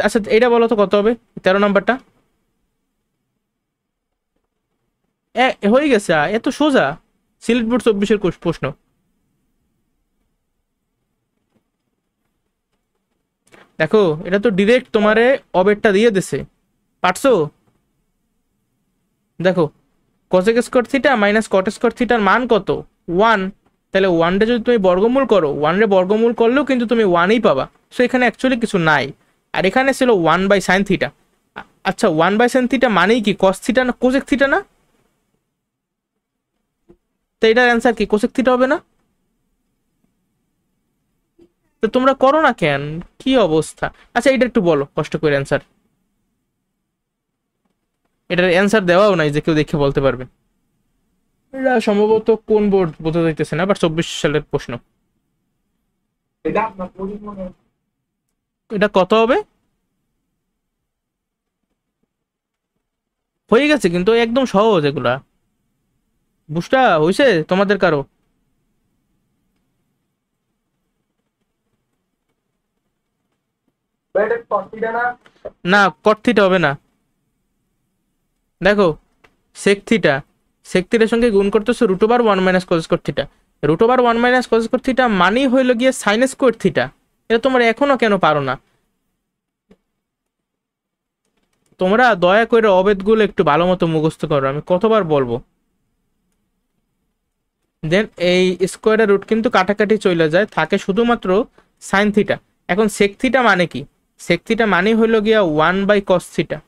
আচ্ছা, এটা বলো তো কত হবে 13 নম্বরটা? হয়ে গেছে, এত সোজা। সিলেট বোর্ড 24-এর প্রশ্ন। দেখো, এটা তো ডিরেক্ট তোমারে অবেরটা দিয়ে দিছে, পারছো? দেখো, cosec² থিটা মাইনাস cot² থিটার মান কত? 1। তাহলে 1 যদি তুমি বর্গমূল করো, 1 বর্গমূল করলেও কিন্তু তুমি 1ই পাবা। সো এখানে অ্যাকচুয়ালি কিছু নাই। আর এখানে ছিল 1/sin থিটা। আচ্ছা, 1/sin থিটা মানেই কি, কস থিটা না কোসেক থিটা না? তো এটার অ্যান্সার কি, কোসেক থিটা হবে না? তো তোমরা করো না কেন, কি অবস্থা? আচ্ছা, এটা একটু বলো কষ্ট করে অ্যান্সার। এটার অ্যান্সার দেওয়াও নাই যে কেউ দেখে বলতে পারবে। এটা সম্ভবত কোন বোর্ড বোঝা যাইতেছে না, বাট 24 সালের প্রশ্ন। এটা আপনার পরিমাণ মনে হয়। এটা কত হবে? হয়ে গেছে কিন্তু, একদম সহজ এগুলা। বুঝটা হয়েছে তোমাদের কারো? ভাই এটা cos theta না না, কট থিটা হবে না। দেখো, সেক থিটা, সেক থিটার সঙ্গে গুণ করতেছো √1 - cos²থিটা। √1 - cos²থিটা মানেই হইল গিয়ে sin²থিটা। এটা তোমরা এখনো কেন পারো না? তোমরা দয়া করে অবেদগুলো একটু ভালো মতো মুখস্থ করো, আমি কতবার বলবো। দেন এই স্কোয়ারের রুট কিন্তু কাটাকাটি চলে যায়, থাকে শুধুমাত্র সাইন থিটা। এখন সেক থিটা মানে কি? সেক থিটা মানে হইল গিয়া 1/cos থিটা,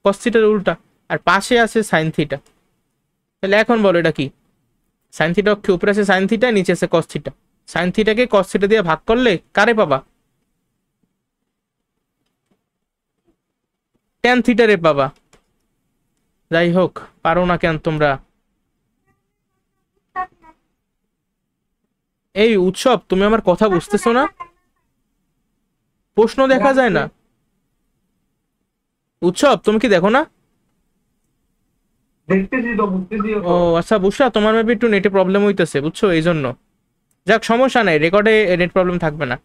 কস থিটার উল্টা, আর পাশে আছে সাইন থিটা। তাহলে এখন বলো এটা কি? সাইন থিটা অক্ষে উপরে আছে সাইন থিটা, নিচে আছে কস থিটা। সাইন থিটাকে কস থিটা দিয়ে ভাগ করলে কারে পাবা? ট্যান থিটারে পাবা। যাই হোক, পারো না কেন তোমরা? এই উৎসব, তুমি আমার কথা বুঝতেছো না? প্রশ্ন দেখা যায় না। উৎসব, তুমি কি দেখো না? দেখতেছি তো, বুঝতেছি ও তো। আচ্ছা, বুঝলা, তোমার মেবি একটু নেটে প্রবলেম হইতেছে, বুঝছো, এই জন্য। যাক, সমস্যা নাই, রেকর্ডে নেট প্রবলেম থাকবে না।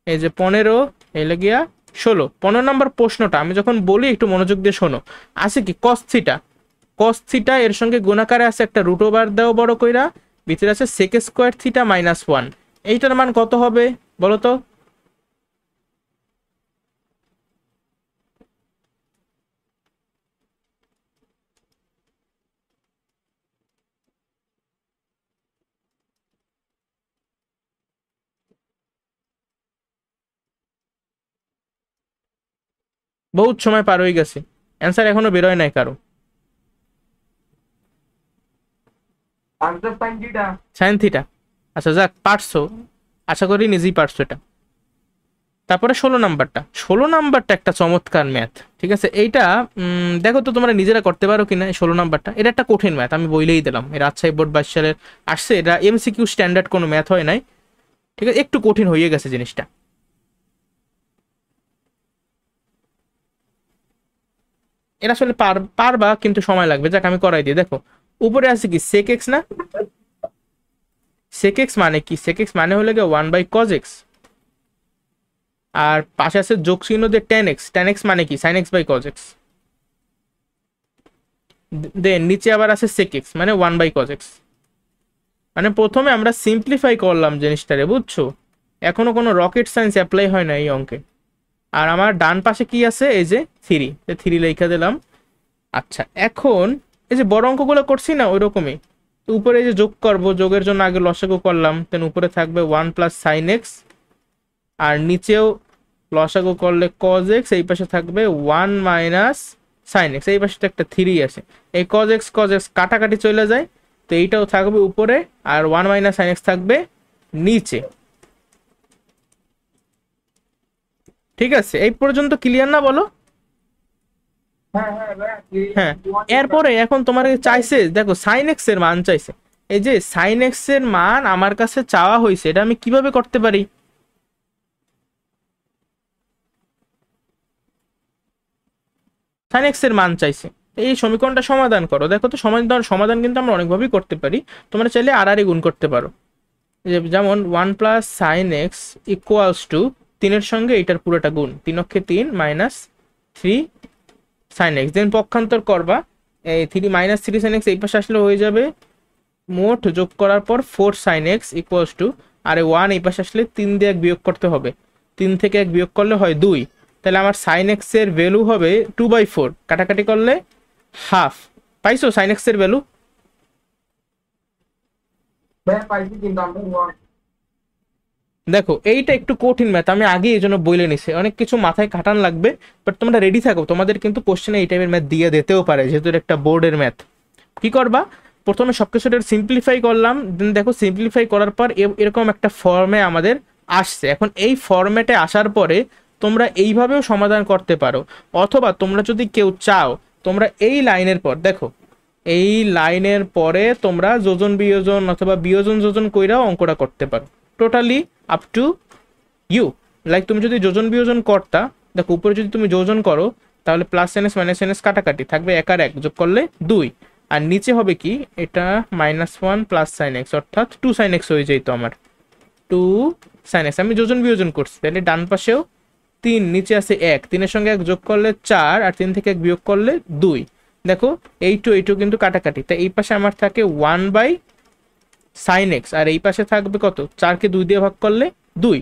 এই যে 15, এলে গিয়া 16, 15 নম্বর প্রশ্নটা আমি যখন বলি একটু মনোযোগ দিয়ে শোনো। আছে কি, কস থিটা। কস থিটা এর সঙ্গে গুণাকারে আছে একটা √ওভার দাও বড় কইরা, ভিতরে আছে sec² থিটা -1। এইটার মান কত হবে বলো তো? বহুত সময় পার হয়ে গেছে, অ্যান্সার এখনো বেরোয় নাই কারো। Answer sin theta sine theta. আচ্ছা যাক, পারছো, আশা করি নিজেই পারছো এটা। তারপরে 16 নাম্বারটা, 16 নাম্বারটা একটা চমৎকার ম্যাথ। ঠিক আছে, এইটা দেখো তো তোমরা নিজেরা করতে পারো কিনা। এই 16 নাম্বারটা, এটা একটা কঠিন ম্যাথ, আমি বইলেই দিলাম। এর রাজশাহী বোর্ড 22 সালের আসছে, এটা এমসিকিউ স্ট্যান্ডার্ড কোনো ম্যাথ হয় নাই। ঠিক আছে, একটু কঠিন হয়ে গেছে জিনিসটা। এটা আসলে পারবা, কিন্তু সময় লাগবে। যাক, আমি করাই দিই। দেখো, উপরে আছে কি, সেক এক্স না? সেক এক্স মানে কি? সেক এক্স মানে হলো গিয়ে 1/cos x। আর পাশে আছে যোগ চিহ্ন দিয়ে tan x। tan x মানে কি, sin x/cos x। দেন নিচে আবার আছে sec x মানে 1/cos x। মানে প্রথমে আমরা সিম্পলিফাই করলাম জিনিসটারে, বুঝছো? এখনো কোনো রকেট সায়েন্স অ্যাপ্লাই হয় না এই অঙ্কে। আর আমার ডান পাশে কি আছে, এই যে 3, 3 লেখা দিলাম। আচ্ছা, এখন এই যে বড় অঙ্কগুলো করছি না, ওই রকমই। তো উপরে এই যে যোগ করব, যোগের জন্য আগে লসাগু করলাম, দেন উপরে থাকবে 1 + sin x, আর নিচেও লসাগু করলে cos x, এই পাশে থাকবে 1 - sin x, এই পাশে তো একটা 3 আছে। এই cos x কাটাকাটি চলে যায়, তো এইটাও থাকবে উপরে, আর 1 - sin x থাকবে নিচে। ঠিক আছে, এই পর্যন্ত ক্লিয়ার না বলো? হ্যাঁ হ্যাঁ ভাই, হ্যাঁ, এরপরে এখন তোমার চাইছে, দেখো সাইন এক্স এর মান চাইছে। এই যে সাইন এক্স এর মান আমার কাছে চাওয়া হয়েছে, এটা আমি কিভাবে করতে পারি? সাইন এক্স এর মান চাইছে, এই সমীকরণটা সমাধান করো। দেখো তো সমাধান সমাধান কিন্তু আমরা অনেকভাবেই করতে পারি। তোমরা চাইলে আর গুণ করতে পারো। যেমন 1 + sin x ইকুয়ালস টু 3-এর সঙ্গে এটার পুরোটা গুণ, 3 × 3 -3 sin x, দেন পক্ষান্তর করবা। এই 3 - 3 sin x এই পাশে আসলে হয়ে যাবে, মোট যোগ করার পর 4 sin x ইকুয়ালস টু, আরে 1 এই পাশে আসলে 3 দিয়ে 1 বিয়োগ করতে হবে, 3 থেকে 1 বিয়োগ করলে হয় 2। তাহলে আমার sin x এর ভ্যালু হবে 2/4, কাটাকাটি করলে হাফ। পাইছো sin x এর ভ্যালু? ভাই পাইছি কিন্তু আমরা দেখো এইটা একটু কঠিন ম্যাথ, আমি আগে এই জন্য বলে নিছি, অনেক কিছু মাথায় খাটান লাগবে। বাট তোমরা রেডি থাকো, তোমাদের কিন্তু কোশ্চেনে এই টাইপের ম্যাথ দিয়ে দিতেও পারে, যেহেতু এটা একটা বোর্ডের ম্যাথ। কি করবা, প্রথমে সবকিছু সিম্পলিফাই করলাম, দেন দেখো সিম্পলিফাই করার পর এরকম একটা ফর্মে আমাদের আসছে। এখন এই ফরম্যাটে আসার পরে তোমরা এইভাবেও সমাধান করতে পারো, অথবা তোমরা যদি কেউ চাও, তোমরা এই লাইনের পর দেখো, এই লাইনের পরে তোমরা যোজন বিয়োজন অথবা বিয়োজন যোজন কইরাও অঙ্কটা করতে পারো, totally up to you. Like তুমি যদি যোজন বিয়োজন করতা, দেখো উপরে যদি তুমি যোজন করো তাহলে +n - -n কাটাকাটি থাকবে, 1 আর 1 যোগ করলে 2, আর নিচে হবে কি, এটা -1 + sin x, অর্থাৎ 2 sin x হয়ে যেত আমার, 2 sin x। আমি যোজন বিয়োজন করছি, তাহলে ডান পাশেও 3, নিচে আছে 1, 3-এর সঙ্গে 1 যোগ করলে 4, আর 3 থেকে 1 বিয়োগ করলে 2। দেখো এইটু কিন্তু কাটাকাটি, তাই এই পাশে আমার থাকে 1/sin x, আর এই পাশে থাকবে কত, 4-কে 2 দিয়ে ভাগ করলে 2।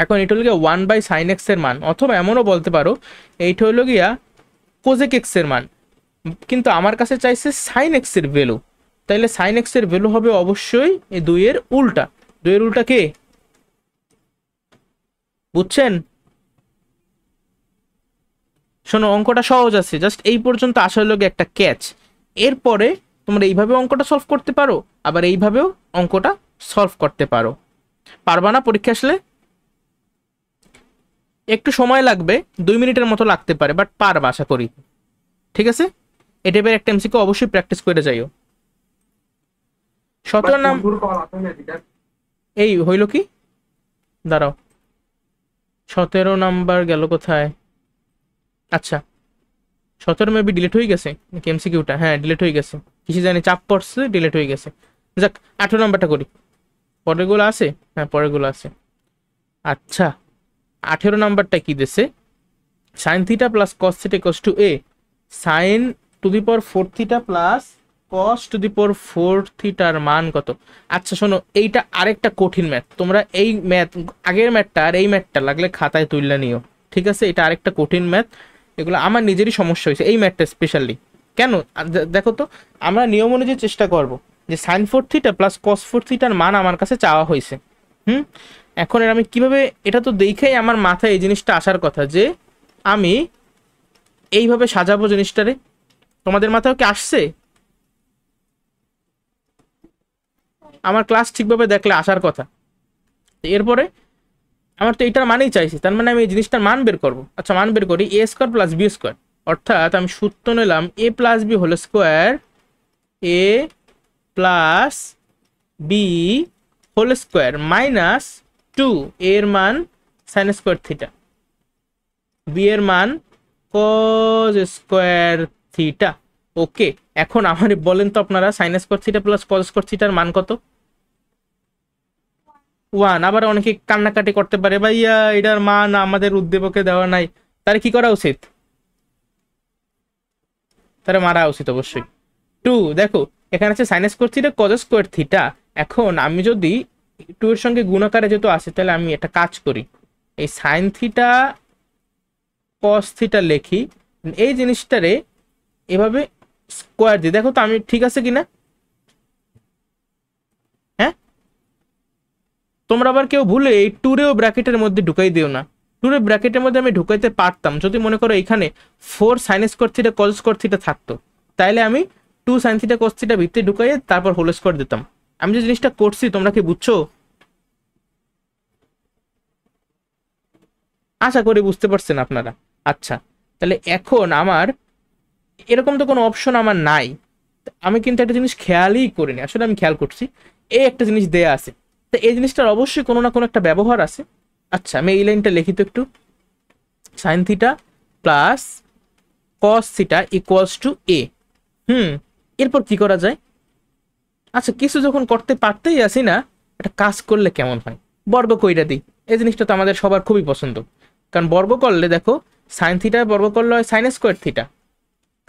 এখন এটা হলো গিয়া 1/sin x এর মান, অথবা এমনও বলতে পারো এইটা হলো গিয়া কোজেক x এর মান, কিন্তু আমার কাছে চাইছে sin x এর ভ্যালু। তাইলে sin x এর ভ্যালু হবে অবশ্যই এই 2 এর উল্টা। 2 এর উল্টা কে, বুঝছেন? শোনো অঙ্কটা সহজ আছে, জাস্ট এই পর্যন্ত আসা হলো গিয়ে একটা ক্যাচ। এরপরে তোমরা এইভাবে অঙ্কটা সলভ করতে পারো, আবার এইভাবেও অঙ্কটা সলভ করতে পারো। পারবা না পরীক্ষা আসলে? একটু সময় লাগবে, 2 মিনিটের মতো লাগতে পারে, বাট পারবা আশা করি। ঠিক আছে, এই টাইপের একটা এমসিকিউ অবশ্যই প্র্যাকটিস করে যাইও। 17 নাম কল আসলে এটা এই হইল কি, দাঁড়াও, 17 নাম্বার গেল কোথায়? আচ্ছা 17 মেবি ডিলিট হয়ে গেছে নাকি এমসিকিউটা? হ্যাঁ ডিলিট হয়ে গেছে, কিছু জানি চাপ পড়ছে, ডিলিট হয়ে গেছে। যাক 18 নাম্বারটা করি, পরেরগুলো আছে, হ্যাঁ পরেরগুলো আছে। আচ্ছা 18 নাম্বারটা কি দিছে, sin θ + cos θ = a, sin to the power 4 θ + cos to the power 4 θ এর মান কত? আচ্ছা শোনো, এইটা আরেকটা কঠিন ম্যাথ, তোমরা এই ম্যাথ, আগের ম্যাথটা আর এই ম্যাথটা লাগলে খাতায় তুললে নিও। ঠিক আছে, এটা আরেকটা কঠিন ম্যাথ, এগুলো আমার নিজেরই সমস্যা হয়েছে এই ম্যাথটা স্পেশালি। কেন দেখো তো, আমরা নিয়ম অনুযায়ী চেষ্টা করব যে sin 4 θ + cos 4 θ এর মান আমার কাছে চাওয়া হয়েছে। এখন এর আমি কিভাবে, এটা তো দেখেই আমার মাথায় এই জিনিসটা আসার কথা যে আমি এইভাবে সাজাবো জিনিসটারে। তোমাদের মাথায় কি আসছে? আমার ক্লাস ঠিকভাবে দেখলে আসার কথা। এরপরে আমার তো এটার মানেই চাইছি, তার মানে আমি এই জিনিসটার মান বের করবো। আচ্ছা মান বের করি, a² + b², অর্থাৎ আমি সূত্র নিলাম a + b whole square, a + b whole square -2, এর মান sin স্কোয়ার θ, b এর মান cos স্কোয়ার θ। ওকে, এখন আমার বলেন তো আপনারা sin স্কোয়ার θ + cos স্কোয়ার θ এর মান কত? 1। আবার অনেকে কান্নাকাটি করতে পারে, ভাইয়া এটার মান আমাদের উদ্দীপকে দেওয়া নাই, তার কি করা উচিত? তারা মারা উচিত অবশ্যই। 2 দেখো এখানে আছে sin স্কোয়ার θ cos স্কোয়ার θ। এখন আমি যদি 2 এর সঙ্গে গুণাকারে যেহেতু আসে, তাহলে আমি একটা কাজ করি, এই sin θ cos θ লিখি, এই জিনিসটারে এভাবে স্কোয়ার দিই। দেখো তো আমি ঠিক আছে কিনা? হ্যাঁ, তোমরা আবার কেউ ভুলে এই 2 ব্র্যাকেটের মধ্যে ঢুকাই দিও না। 2 ব্র্যাকেটের মধ্যে আমি ঢুকাইতে পারতাম যদি মনে করো এখানে 4 sin স্কোয়ার θ cos স্কোয়ার θ থাকতো, তাইলে আমি 2 sin θ cos θ ভিতরে ঢুকাইয়ে তারপর হোল স্কোয়ার দিতাম। আমি যে জিনিসটা করছি তোমরা কি বুঝছো? আশা করি বুঝতে পারছেন আপনারা। আচ্ছা, তাহলে এখন আমার এরকম তো কোনো অপশন আমার নাই, আমি কিন্তু একটা জিনিস খেয়ালই করিনি, আসলে আমি খেয়াল করছি এই একটা জিনিস দেয়া আছে, তো এই জিনিসটার অবশ্যই কোনো না কোনো একটা ব্যবহার আছে। আচ্ছা, আমি এই লাইনটা লিখি তো একটু, sine theta plus cos theta equals to a. এরপর কি করা যায়? আচ্ছা, কিছু যখন করতে পারতেই আসি না, একটা কাজ করলে কেমন হয়, বর্গ কইরা দিই। এই জিনিসটা তো আমাদের সবার খুবই পছন্দ, কারণ বর্গ করলে দেখো সাইন থিটার বর্গ করলে হয় সাইন স্কোয়ার থিটা,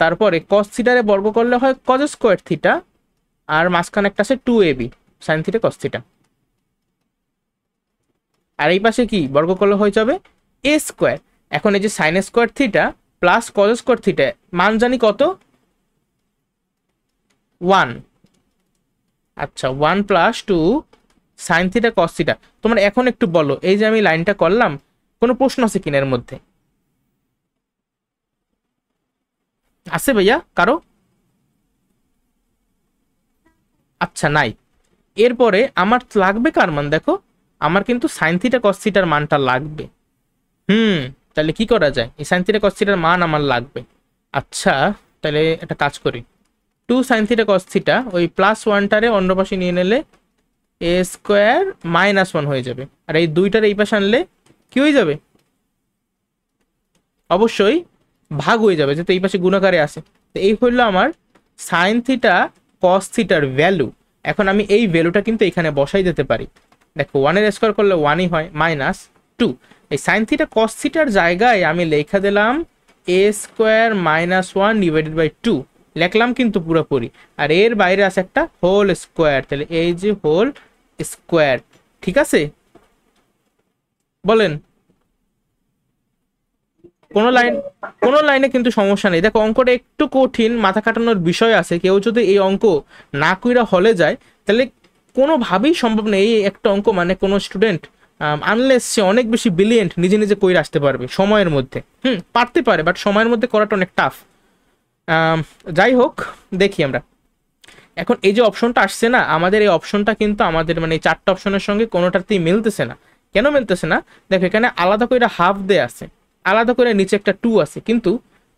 তারপরে কস থিটারে বর্গ করলে হয় কজ স্কোয়ার থিটা, আর মাঝখানে একটা আছে 2ab sine theta cos theta, আর এই পাশে কি বর্গ করলে হয়ে যাবে এ স্কোয়ার। এখন এই যে sign square theta plus cos square theta মান জানি কত, 1। আচ্ছা, 1 plus 2 sign theta cos theta. তোমরা এখন একটু বলো, এই যে আমি লাইনটা করলাম, কোনো প্রশ্ন আছে কিনা এর মধ্যে? আছে ভাইয়া কারো? আচ্ছা, নাই। এরপরে আমার লাগবে কার মান দেখো, আমার কিন্তু সাইন থিটা কস থিটার মানটা লাগবে। তাহলে কি করা যায়, এই সাইন থিটা কস থিটার মান আমার লাগবে। আচ্ছা, তাহলে একটা কাজ করি, 2 সাইন থিটা কস থিটা ওই প্লাস ওয়ানটারে অন্য পাশে নিয়ে নিলে এ স্কোয়ার মাইনাস 1 হয়ে যাবে, আর এই দুইটার এই পাশে আনলে কি হয়ে যাবে, অবশ্যই ভাগ হয়ে যাবে, যেহেতু এই পাশে গুণাকারে আছে। তো এই হলো আমার সাইন থিটা কস থিটার ভ্যালু। এখন আমি এই ভ্যালুটা কিন্তু এখানে বসাই দিতে পারি। দেখো 1 এর স্কোয়ার করলে 1ই হয়, মাইনাস 2। এই সাইন থিটা কস থিটার জায়গায় আমি লেখা দিলাম এ স্কোয়ার মাইনাস 1 ডিভাইডেড বাই 2 লিখলাম কিন্তু পুরোপুরি, আর এর বাইরে আছে একটা হোল স্কোয়ার, তাহলে এই যে হোল স্কোয়ার। ঠিক আছে, বলেন? কোনো লাইনে কিন্তু সমস্যা নেই। দেখো অঙ্কটা একটু কঠিন, মাথা কাটানোর বিষয় আছে, কেউ যদি এই অঙ্ক না কইরা হলে যায় তাহলে কোনোভাবেই সম্ভব নেই এই একটা অঙ্ক মানে কোনো স্টুডেন্ট, আনলেস সে অনেক বেশি ব্রিলিয়েন্ট, নিজে নিজে কইরা আসতে পারবে সময়ের মধ্যে। পারতে পারে, বাট সময়ের মধ্যে করাটা অনেক টাফ। যাই হোক, দেখি আমরা এখন এই যে অপশনটা আসছে না, আমাদের এই অপশনটা কিন্তু আমাদের মানে এই 4টা অপশনের সঙ্গে কোনোটাতেই মিলতেছে না। কেন মিলতেছে না? দেখো এখানে আলাদা করে হাফ দেয়া আছে, আলাদা করে নিচে একটা 2 আছে, কিন্তু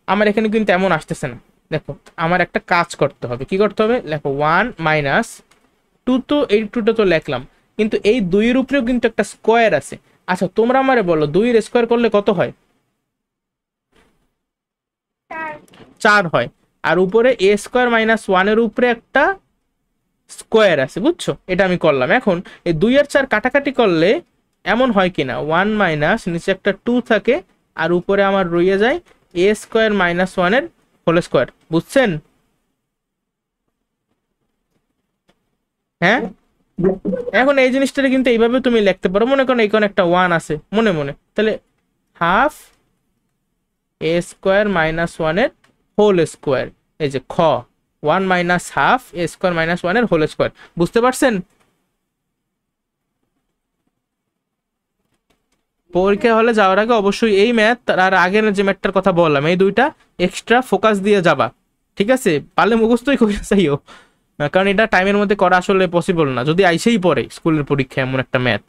আমার এখানে কিন্তু এমন আসতেছে না। দেখো আমার একটা কাজ করতে হবে, কি করতে হবে, দেখো 1 মাইনাস 2, তো এই 2টা তো লিখলাম, কিন্তু এই 2 এর উপরেও কিন্তু একটা স্কোয়ার আছে। আচ্ছা, তোমরা আমারে বলো 2 এর স্কোয়ার করলে কত হয়? 4 হয়। আর উপরে এ স্কোয়ার মাইনাস 1 এর উপরে একটা স্কোয়ার আছে, বুঝছো? এটা আমি করলাম। এখন এই 2 আর 4 কাটাকাটি করলে এমন হয় কিনা, 1 মাইনাস নিচে একটা 2 থাকে, আর উপরে আমার রয়ে যায় এ স্কোয়ার মাইনাস 1 এর হোল স্কোয়ার। বুঝছেন? হ্যাঁ, এখন এই জিনিসটা কিন্তু এইভাবে তুমি লিখতে পারো, মনে করো এইখানে একটা 1 আছে মনে মনে, তাহলে হাফ এ স্কোয়ার মাইনাস 1 এর হোল স্কোয়ার, এই যে খ 1 মাইনাস হাফ এ স্কোয়ার মাইনাস 1 এর হোল স্কোয়ার। বুঝতে পারছেন? পরীক্ষা হলে যাওয়ার আগে অবশ্যই এই ম্যাথ আর আগের যে ম্যাথটার কথা বললাম এই দুইটা এক্সট্রা ফোকাস দিয়ে যাবা। ঠিক আছে, পারলে মুখস্থই করে চাইও, কারণ এটা টাইমের মধ্যে করা আসলে পসিবল না, যদি আইসেই পড়ে স্কুলের পরীক্ষা এমন একটা ম্যাথ।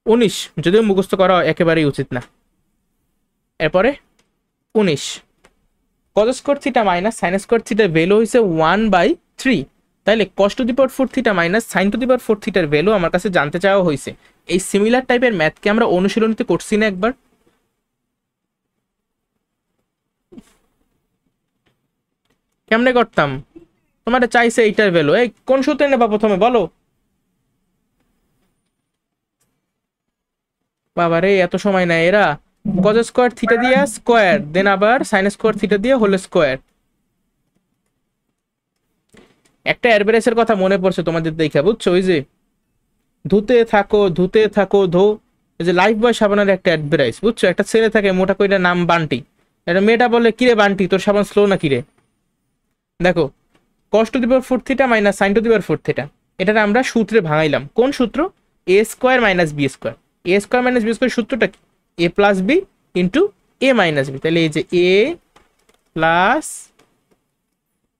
19 যদিও মুখস্থ করা একেবারেই উচিত না। এরপরে 19 cos square theta minus sine square থিটার ভ্যালু হয়েছে 1/3, তাইলে cos to the power 4 theta minus sine to the power 4 থিটার ভ্যালু আমার কাছে জানতে চাওয়া হয়েছে। এই সিমিলার টাইপের ম্যাথকে আমরা অনুশীলনীতে করছি না একবার? কেমনে করতাম? তোমার চাইছে এইটার ভ্যালু, এই কোন সূত্রে নেবা প্রথমে বলো? বাবারে এত সময় নেয় এরা। কজ স্কোয়ার থিটা দিয়ে স্কোয়ার, দেন আবার সাইন স্কোয়ার থিটা দিয়ে হোল স্কোয়ার। একটা অ্যাডভারেসের কথা মনে পড়ছে তোমাদের দেখা, বুঝছো? ওই যে ধুতে থাকো ধো, এই যে লাইফ বয় সাবানের একটা অ্যাডভার্টাইজ, বুঝছো? একটা ছেলে থাকে মোটা কইরা নাম বান্টি, একটা মেয়েটা বলে কিরে বান্টি তোর সাবান স্লো না কিরে। দেখো cos to the power 4 theta minus sine to the power 4 theta, এটা আমরা সূত্রে ভাঙাইলাম। কোন সূত্র? A square minus b square. A square minus b square সূত্রটা কি? A plus B into a minus b. তাহলে এই যে a plus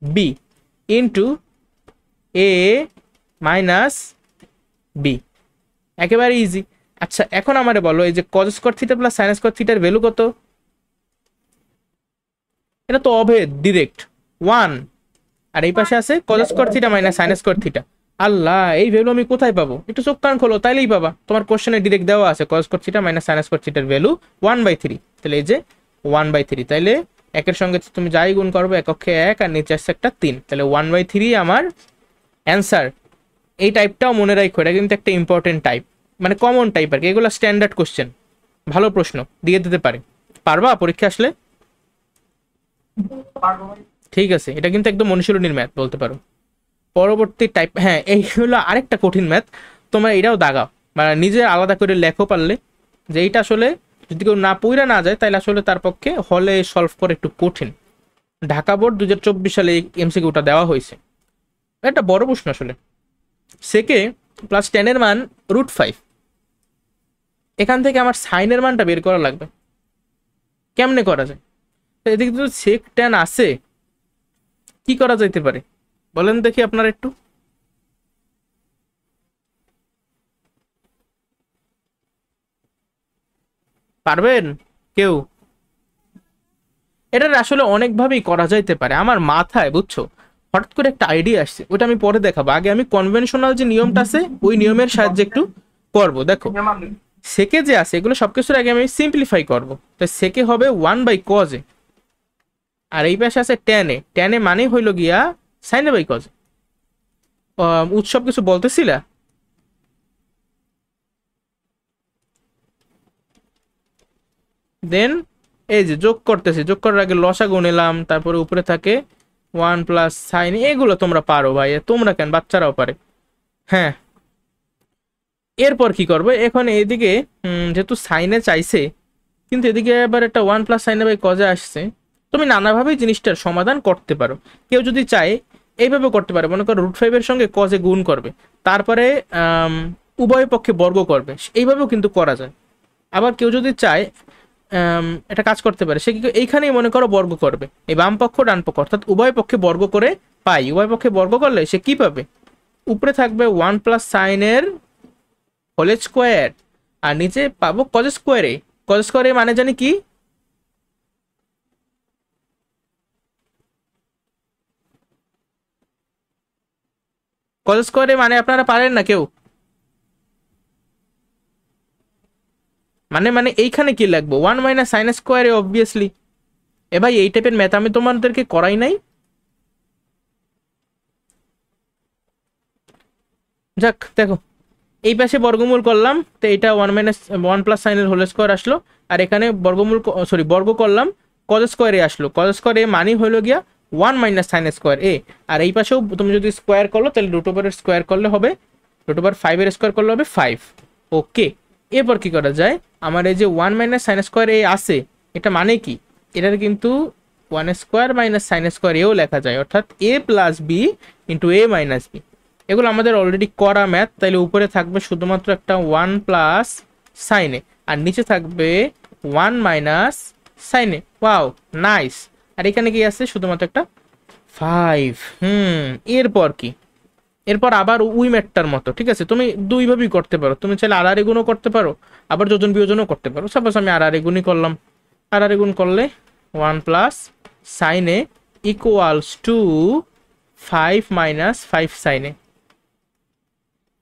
B into a minus b, একেবারে ইজি। আচ্ছা এখন আমারে বলো এই যে cos square theta plus sine square থিটার ভ্যালু কত? এটা তো অভেদ ডিরেক্ট 1, আর এই পাশে আছে cos square theta minus sine square theta. আল্লাহ, এই ভ্যালু আমি কোথায় পাবো? একটু চোখ কান খোলো, তাইলেই পাবা। তোমার কোশ্চেনে ডিরেক্ট দেওয়া আছে cos square theta minus sine square থিটার ভ্যালু 1/3। তাহলে এই যে 1/3, তাইলে একের সঙ্গে তুমি যাই গুণ করবো এককে 1 আর নিচে আসছে একটা 3, তাহলে 1/3 আমার অ্যান্সার। এই টাইপটাও মনে রাখো, এটা কিন্তু একটা ইম্পর্টেন্ট টাইপ, মানে কমন টাইপ আর কি। এগুলো স্ট্যান্ডার্ড কোশ্চেন, ভালো প্রশ্ন দিয়ে দিতে পারে। পারবা পরীক্ষা আসলে? পারবো ভাই। ঠিক আছে, এটা কিন্তু একদম অনুশীলনীর ম্যাথ বলতে পারো। পরবর্তী টাইপ, হ্যাঁ এই হলো আরেকটা কঠিন ম্যাথ। তোমরা এটাও দাগাও, মানে নিজে আলাদা করে লেখো পারলে, যে এইটা আসলে যদি কেউ না পইরা না যায় তাহলে আসলে তার পক্ষে হলে সলভ করে একটু কঠিন। ঢাকা বোর্ড 2024 সালে এই এমসিকিউটা দেওয়া হয়েছে। একটা বড় প্রশ্ন আসলে। সেকে প্লাস 10 এর মান √5, এখান থেকে আমার সাইনের মানটা বের করা লাগবে। কেমনে করা যায়? তো এদিকে তো সেক 10 আছে, কি করা যাইতে পারে বলেন দেখি আপনারা একটু। পারবেন কেউ? এটা আসলে অনেকভাবেই করা যাইতে পারে আমার মাথায়, বুঝছো, হঠাৎ করে একটা আইডিয়া আসছে, ওটা আমি পরে দেখাবো। আগে আমি কনভেনশনাল যে নিয়মটা আছে ওই নিয়মের সাহায্যে একটু করব। দেখো সেকে যে আছে এগুলো সবকিছুর আগে আমি সিম্পলিফাই করব। তো সেকে হবে 1/cos এ, আর এই পাশে আছে tan এ মানে হইল গিয়া sin এ বাই cos এ। উৎসব কিছু বলতেছিলা? দেন এই যে যোগ করতেছি, যোগ করার আগে লসাগু নিলাম, তারপরে উপরে থাকে 1 প্লাস সাইন। এগুলো তোমরা পারো ভাই, তোমরা কেন, বাচ্চারাও পারে। হ্যাঁ, এরপর কি করবো এখন এইদিকে, যেহেতু সাইনে চাইছে কিন্তু এদিকে আবার একটা 1 প্লাস সাইনে বাই কজে আসছে, তুমি নানাভাবেই জিনিসটার সমাধান করতে পারো। কেউ যদি চায় এইভাবে করতে পারে, মনে করো √5 এর সঙ্গে কজে গুণ করবে, তারপরে উভয় পক্ষে বর্গ করবে, এইভাবেও কিন্তু করা যায়। আবার কেউ যদি চায় একটা কাজ করতে পারে, সে কি এইখানেই মনে করো বর্গ করবে, এই বাম পক্ষ ডান পক্ষ অর্থাৎ উভয় পক্ষে বর্গ করে পাই। উভয় পক্ষে বর্গ করলে সে কি পাবে? উপরে থাকবে 1 প্লাস সাইনের হোল স্কোয়ার, আর নিচে পাবো কজ স্কোয়ারে। কজ স্কোয়ারে মানে জানি কি? কজ স্কোয়ারে মানে আপনারা পারেন না কেউ? মানে মানে এইখানে কি লাগবো? 1 মাইনাস সাইন স্কোয়ারে অবভিয়াসলি। এ ভাই এই টাইপের ম্যাথ আমি তোমাদেরকে করাই নাই? যাক দেখো, এই পাশে বর্গমূল করলাম, তো এটা 1 প্লাস সাইনের হোল স্কোয়ার আসলো, আর এখানে বর্গমূল সরি বর্গ করলাম, কজ স্কোয়ারে আসলো। কজ স্কোয়ারে মানি হলো গিয়া 1 মাইনাস সাইন স্কোয়ার এ। আর এই পাশেও তুমি যদি স্কোয়ার করলো তাহলে √5 স্কোয়ার করলে হবে, √5 এর স্কোয়ার করলে হবে 5। ওকে, এরপর কি করা যায়? আমার এই যে 1 মাইনাস সাইন স্কোয়ার এ আছে, এটা মানে কি? এটার কিন্তু 1 স্কোয়ার মাইনাস সাইন স্কোয়ার এও লেখা যায়, অর্থাৎ a plus B into a minus B. এগুলো আমাদের অলরেডি করা ম্যাথ। তাইলে উপরে থাকবে শুধুমাত্র একটা 1 প্লাস সাইনে, আর নিচে থাকবে 1 মাইনাস সাইনে। Wow nice. আর এখানে কি আছে? শুধুমাত্র একটা 5। এরপর কি? এরপর আবার ওই ম্যাথটার মতো, ঠিক আছে, তুমি দুইভাবেই করতে পারো। তুমি চাইলে আর গুণও করতে পারো, আবার যোজন বিয়োজনও করতে পারো। সাপোজ আমি আর গুণই করলাম, আর গুণ করলে 1 প্লাস সাইনে ইকুয়ালস টু 5 মাইনাস 5 সাইনে।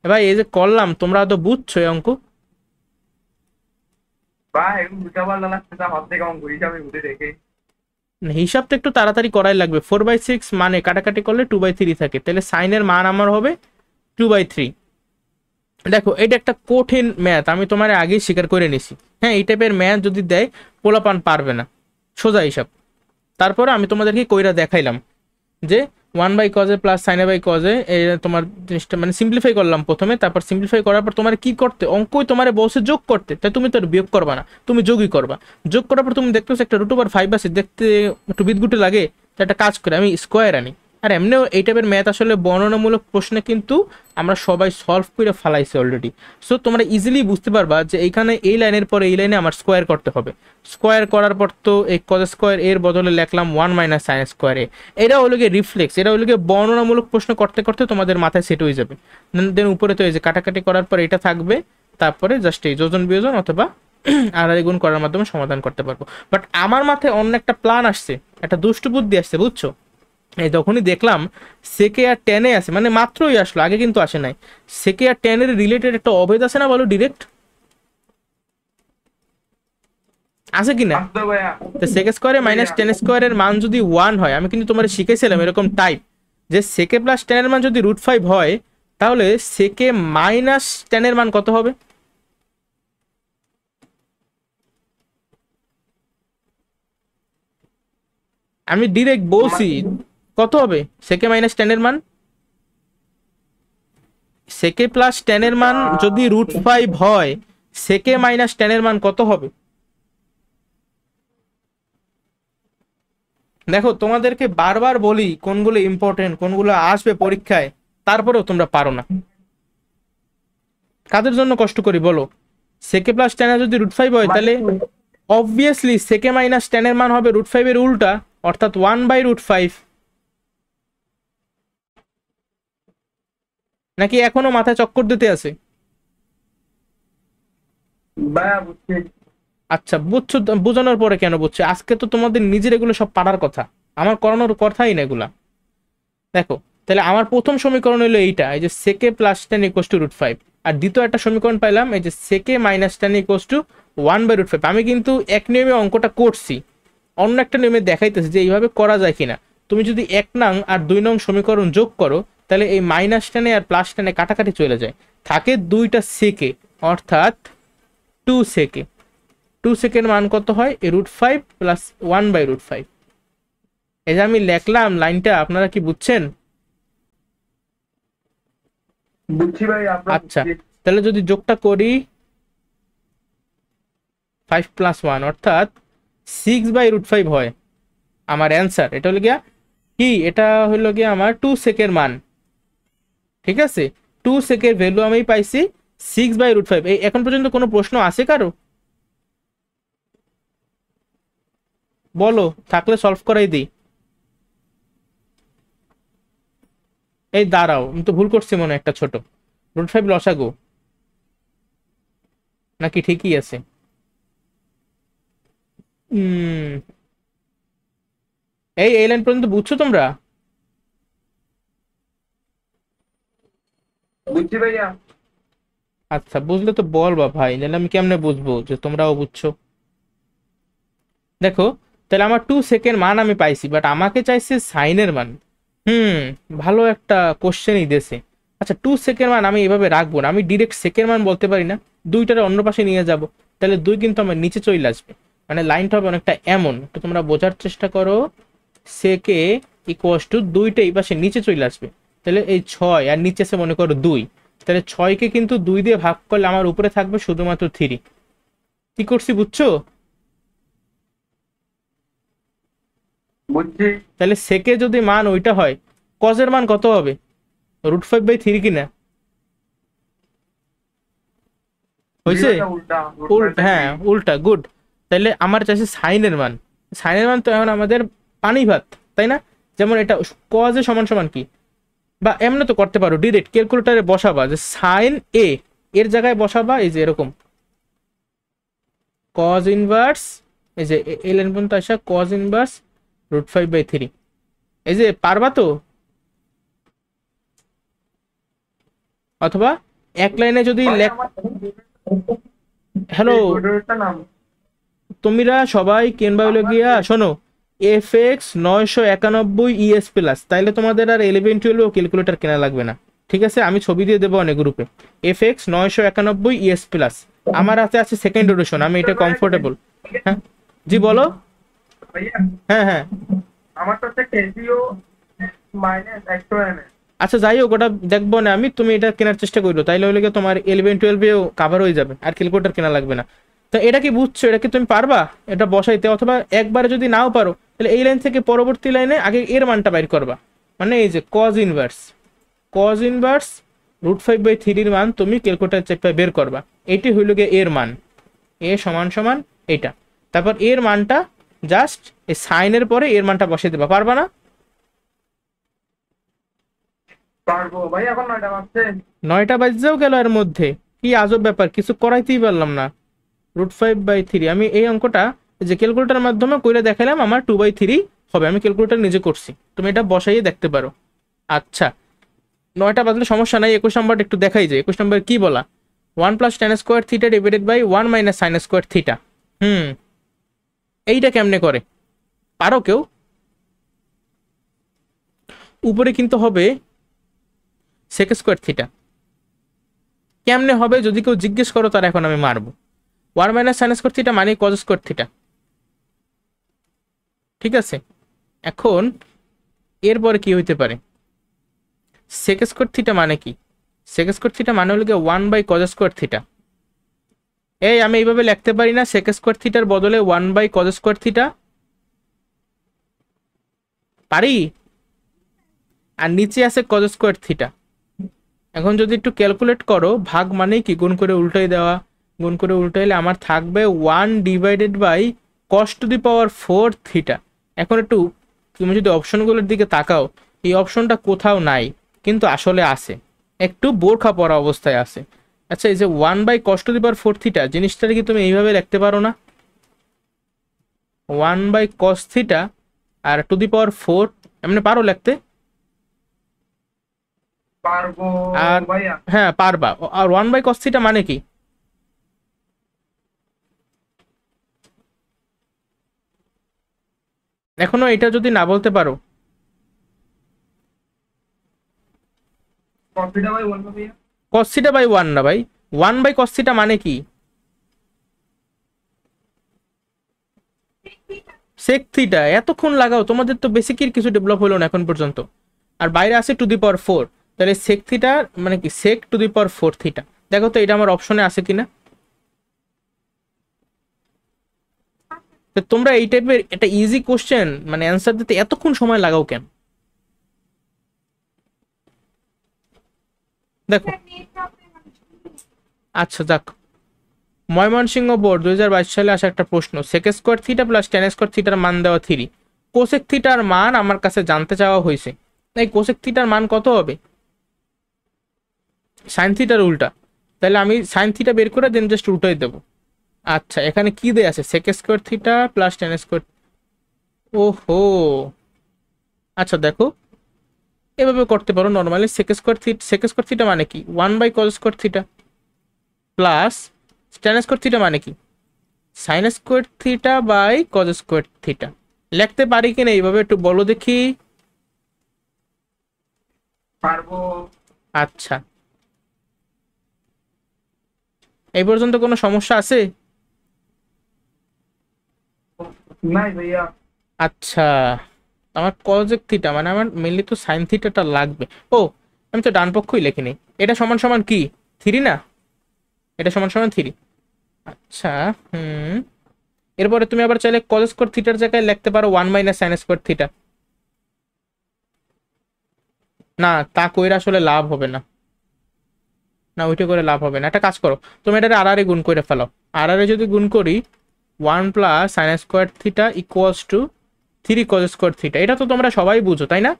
ভাই এই যে করলাম, তোমরা তো বুঝছো এই অঙ্ক? ভাই এখন বুঝতে পারলাম না, সেটা হাত থেকে অঙ্ক হিসাবে বুঝে দেখে। হিসাব তো একটু তাড়াতাড়ি করাই লাগবে। 4/6 মানে কাটাকাটি করলে 2/3 থাকে, তাহলে সাইনের মান আমার হবে 2/3। দেখো এটা একটা কঠিন ম্যাথ, আমি তোমার আগেই স্বীকার করে নিছি। হ্যাঁ, এই টাইপের ম্যাথ যদি দেয় পোলাপান পারবে না, সোজা হিসাব। তারপরে আমি তোমাদেরকে কইরা দেখাইলাম যে 1/cos প্লাস সাইন বাই কজে তোমার জিনিসটা মানে সিম্পলিফাই করলাম প্রথমে, তারপর সিম্পলিফাই করার পর তোমার কি করতে, অঙ্কই তোমার বসে যোগ করতে, তাই তুমি তো আর বিয়োগ করবা না, তুমি যোগই করবা। যোগ করার পর তুমি দেখতেছো একটা √5 আছে, দেখতে একটু বিদগুটে লাগে, তো একটা কাজ করে আমি স্কোয়ার আনি। আর এমনিও এই টাইপের ম্যাথ আসলে বর্ণনামূলক প্রশ্নে কিন্তু আমরা সবাই সলভ করে ফেলাইছি অলরেডি। সো তোমরা ইজিলি বুঝতে পারবা যে এইখানে এই লাইনের পরে এই লাইনে আমার স্কোয়ার করতে হবে। স্কোয়ার করার পর তো এই কজ স্কোয়ার এর বদলে লিখলাম 1 মাইনাস সাইন স্কোয়ার এ। এটা হলো গিয়ে রিফ্লেক্স, এটা হলো গিয়ে বর্ণনামূলক প্রশ্ন করতে করতে তোমাদের মাথায় সেট হয়ে যাবে। দেন উপরে তো এই যে কাটাকাটি করার পর এটা থাকবে তারপরে জাস্ট এই যোজন বিয়োজন অথবা আড়াআড়ি গুণ করার মাধ্যমে সমাধান করতে পারবো। বাট আমার মাথায় অন্য একটা প্ল্যান আসছে, একটা দুষ্টু বুদ্ধি আসছে, বুঝছো? এই যখনই দেখলাম সেকে আর টেনে আছে, মানে মাত্রই আসলো, আগে কিন্তু আসে নাই, সেকে আর টেনের রিলেটেড একটা অভেদ আছে না, বলো ডিরেক্ট আছে কি না? আসতো ভাইয়া। তো সেকে স্কোয়ারে মাইনাস টেন স্কোয়ারের মান যদি 1 হয়, আমি কিন্তু তোমার শিখেছিলাম এরকম টাইপ, যে সেকে প্লাস টেনের মান যদি √5 হয়, তাহলে সেকে মাইনাস টেনের মান কত হবে? আমি ডিরেক্ট বলছি, কত হবে সেকে মাইনাস টেনের মান? সেকে প্লাস টেনের মান যদি √5 হয়, সেকে মাইনাস টেনের মান কত হবে? দেখো তোমাদেরকে বারবার বলি কোনগুলো ইম্পর্টেন্ট, কোনগুলো আসবে পরীক্ষায়, তারপরেও তোমরা পারো না। কাদের জন্য কষ্ট করি বলো? সেকে প্লাস টেন যদি √5 হয়, তাহলে অবভিয়াসলি সেকে মাইনাস টেনের মান হবে √5 এর উল্টা, অর্থাৎ 1/√5। নাকি এখনো মাথায় চক্কর দিতে আছে? ভাইয়া বুঝছি। আচ্ছা বুঝছো, বোঝানোর পরে কেন বুঝছো? আজকে তো তোমাদের নিজের এগুলো সব পারার কথা, আমার করানোর কথাই না এগুলা। দেখো, তাহলে আমার প্রথম সমীকরণ হলো এইটা, এই যে সেকে প্লাস টেন ইকোয়াস টু √5, আর দ্বিতীয় একটা সমীকরণ পাইলাম এই যে সেকে মাইনাস টেন ইকোয়াস টু 1/√5। আমি কিন্তু এক নিয়মে অঙ্কটা করছি, অন্য একটা নিয়মে দেখাইতেছি যে এইভাবে করা যায় কিনা। তুমি যদি 1 নং আর 2 নং সমীকরণ যোগ করো, তাহলে এই মাইনাস টেনে আর প্লাস টেনে কাটাকাটি চলে যায়, থাকে দুইটা সেকে, অর্থাৎ 2 সেকে। 2 সেকের মান কত হয়? √5 প্লাস 1/√5। এই যে আমি লেখলাম লাইনটা, আপনারা কি বুঝছেন? বুঝছি ভাই, আপনার আচ্ছা, বুঝছি। তাহলে যদি যোগটা করি 5 প্লাস 1 অর্থাৎ 6/√5 হয় আমার অ্যান্সার। এটা হলো গিয়া কি, এটা হলো গিয়া আমার 2 সেকের মান, ঠিক আছে? 2 সেকের ভ্যালু আমি পাইছি 6/√5। এই এখন পর্যন্ত কোনো প্রশ্ন আছে কারো? বলো, থাকলে সলভ করাই দিই। এই দাঁড়াও, আমি তো ভুল করছি মনে হয় একটা ছোট। √5 লসাগু নাকি ঠিকই আছে? হুম, এই লাইন পর্যন্ত বুঝছো তোমরা? বুঝছি ভাইয়া। আচ্ছা বুঝলে তো বলবা ভাই, নাহলে আমি কেমনে বুঝবো যে তোমরাও বুঝছো? দেখো, তাহলে আমার 2 সেকেন্ড মান আমি পাইছি, বাট আমাকে চাইছে সাইনের মান। হুম, ভালো একটা কোশ্চেনই দিয়েছে। আচ্ছা 2 সেকেন্ড মান আমি এভাবে রাখবো না, আমি ডিরেক্ট সেকেন্ড মান বলতে পারি না, দুইটারে অন্য পাশে নিয়ে যাব, তাহলে 2 কিন্তু আমার নিচে চলে আসবে। মানে লাইনটা হবে অনেকটা এমন, তো তোমরা বোঝার চেষ্টা করো। সেকে ইকুয়াস টু দুইটা এই পাশে নিচে চলে আসবে, তাহলে এই 6 আর নিচে আছে মনে করো 2, তাহলে 6কে কিন্তু 2 দিয়ে ভাগ করলে আমার উপরে থাকবে শুধুমাত্র 3। কি করছি বুঝছো? বুঝছি। তাহলে সেকে যদি মান ওইটা হয়, কজের মান কত হবে? √5/3 কিনা? হয়েছে? জিরোটা উল্টা, √5/3। হ্যাঁ উল্টা, গুড। তাহলে আমার চাইছে সাইনের মান। সাইনের মান তো এখন আমাদের পানি ভাত, তাই না? যেমন এটা কজে সমান সমান কি, বা এমনি তো করতে পারো, ডিরেক্ট ক্যালকুলেটারে বসাবা যে সাইন এ এর জায়গায় বসাবা এই যে এরকম কজ ইনভার্স, এই যে এল এন পর্যন্ত আসা কজ ইনভার্স √5/3। এই যে পারবা তো? অথবা এক লাইনে যদি ভাই লেখ, আমার হ্যালো, এই ভিডিওটার নাম। তোমরা সবাই কিনবা হলো আমার গিয়া শোনো, FX 991 ES প্লাস, তাইলে তোমাদের আর 11-12 ক্যালকুলেটর কেনা লাগবে না। ঠিক আছে, আমি ছবি দিয়ে দেবো অনেক গ্রুপে। FX 991 ES প্লাস আমার হাতে আছে সেকেন্ড এডিশন, আমি এটা কমফোর্টেবল। হ্যাঁ, জি বলো। ভাইয়া হ্যাঁ হ্যাঁ, আমারটা হচ্ছে ক্যাসিও -100 mAh। আচ্ছা যাই হোক, ওটা দেখবো না আমি, তুমি এটা কেনার চেষ্টা করো, তাইলে হলে গিয়ে তোমার 11-12-এও কাভার হয়ে যাবে, আর ক্যালকুলেটর কেনা লাগবে না। তা এটা কি বুঝছো? এটা কি তুমি পারবা এটা বসাইতে? অথবা একবারে যদি নাও পারো, তাহলে এই লাইন থেকে পরবর্তী লাইনে আগে এর মানটা বাইর করবা। মানে এই যে কজ ইনভার্স √5/3 মান তুমি ক্যালকুলেটর চেপে বের করবা। এটি হইল গিয়ে এর মান, এ সমান সমান এটা। তারপর এর মানটা জাস্ট এই সাইনের পরে এর মানটা বসিয়ে দেবা, পারবা না? পারবো ভাই, এখন 9টা বাজছে। 9টা বাজতেও গেল এর মধ্যে। কি আজব ব্যাপার, কিছু করাইতেই পারলাম না। √5/3, আমি এই অঙ্কটা যে ক্যালকুলেটারের মাধ্যমে কইরা দেখালাম, আমার 2/3 হবে। আমি ক্যালকুলেটার নিজে করছি, তুমি এটা বসাইয়ে দেখতে পারো। আচ্ছা, 9টা বাজলে সমস্যা নাই। 21 নম্বরটা একটু দেখাই যায়। 21 নম্বর কি বলা, 1 + tan² theta divided by 1 - sin² theta. এইটা কেমনে করে, পারো কেউ? উপরে কিন্তু হবে sec² থিটা। কেমনে হবে যদি কেউ জিজ্ঞেস করো, তার এখন আমি মারবো। 1 - sin² থিটা মানে cos² থিটা। ঠিক আছে, এখন এরপরে কি হইতে পারে, sec² থিটা মানে কি? sec² থিটা মানে হলো 1/cos² থিটা। এই আমি এইভাবে লিখতে পারি না sec² থিটার বদলে 1/cos² থিটা? পারি। আর নিচে আছে cos² থিটা। এখন যদি একটু ক্যালকুলেট করো, ভাগ মানে কি গুণ করে উল্টাই দেওয়া, গুণ করে উল্টাইলে আমার থাকবে 1/cos⁴ থিটা। এখন একটু তুমি যদি অপশনগুলোর দিকে তাকাও, এই অপশনটা কোথাও নাই, কিন্তু আসলে আছে, একটু বোরখা পরা অবস্থায় আছে। আচ্ছা, এই যে 1/cos⁴ থিটা জিনিসটা কি তুমি এইভাবে লিখতে পারো না? 1/cos থিটা আর ⁴ এমনি পারো লিখতে? পারবো আর ভাইয়া। হ্যাঁ পারবা। আর 1/cos থিটা মানে কি? এখনো এটা যদি না বলতে পারো, কপিটা ভাই বলবো ভাইয়া। cos থিটা বাই 1 না ভাই, 1/cos থিটা মানে কি? sec theta. এতক্ষণ লাগাও, তোমাদের তো বেসিকের কিছু ডেভেলপ হলো না এখন পর্যন্ত। আর বাইরে আছে ⁴ তাহলে sec থিটা মানে কি sec⁴ থিটা। দেখো তো এটা আমার অপশনে আছে কিনা। তো তোমরা এই টাইপের একটা ইজি কোশ্চেন মানে অ্যান্সার দিতে এতক্ষণ সময় লাগাও কেন? দেখো, আচ্ছা যাক, ময়মনসিংহ বোর্ড 2022 সালে আসা একটা প্রশ্ন, sec² থিটা প্লাস tan² থিটার মান দেওয়া 3, কোসেক থিটার মান আমার কাছে জানতে চাওয়া হয়েছে। এই কোসেক থিটার মান কত হবে? সাইন থিটার উল্টা। তাহলে আমি সাইন থিটা বের করে দেন জাস্ট উল্টাই দেবো। আচ্ছা, এখানে কি দেয়া আছে, sec² থিটা প্লাস tan²। ওহো, আচ্ছা দেখো, এভাবে করতে পারো নর্মালি। sec² থিটা মানে কি 1/cos² theta plus tan² theta মানে কি sin² theta by cos² theta. লিখতে পারি কিনা এইভাবে একটু বলো দেখি। পারবো। আচ্ছা, এই পর্যন্ত কোনো সমস্যা আছে? নাই ভাইয়া। আচ্ছা, আমার cosec থিটা মানে আমার মেনলি তো সাইন থিটাটা লাগবে। ও, আমি তো ডান পক্ষই লিখিনি। এটা সমান সমান কি 3 না? এটা সমান সমান 3। আচ্ছা, এরপরে তুমি আবার চাইলে cos² থিটার জায়গায় লিখতে পারো 1 - sin² থিটা। না, তা কইরা আসলে লাভ হবে না। না, ওইটা করে লাভ হবে না। একটা কাজ করো, তুমি এটা আর গুণ করে ফেলো। আর যদি গুণ করি 1 + sin² theta equals two 3 cos² theta. এটা তো তোমরা সবাই বুঝো তাই না?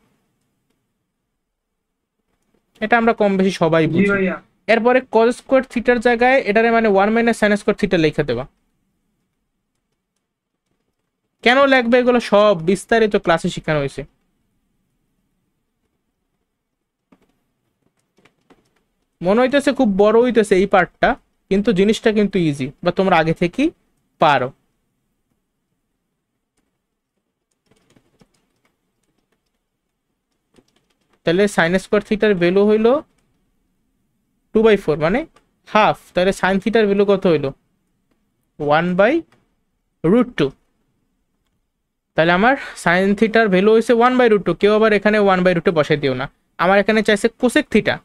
এটা আমরা কম বেশি সবাই জি বুঝি। ভাইয়া। এরপরে cos² থিটার জায়গায় এটারে মানে 1 - sin² থিটা লিখে দেবা। কেন লাগবে এগুলো সব বিস্তারিত ক্লাসে শেখানো হয়েছে। মনে হইতেছে খুব বড় হইতেছে এই পার্টটা, কিন্তু জিনিসটা কিন্তু ইজি, বা তোমরা আগে থেকেই পারো। তাহলে sin² থিটার ভ্যালু হইলো 2/4 মানে হাফ। তাহলে সাইন থিটার ভ্যালু কত হইলো 1/√2। তাহলে আমার সাইন থিটার ভ্যালু হয়েছে 1/√2। কেউ আবার এখানে 1/√2 বসাই দিও না। আমার এখানে চাইছে কোসেক থিটা।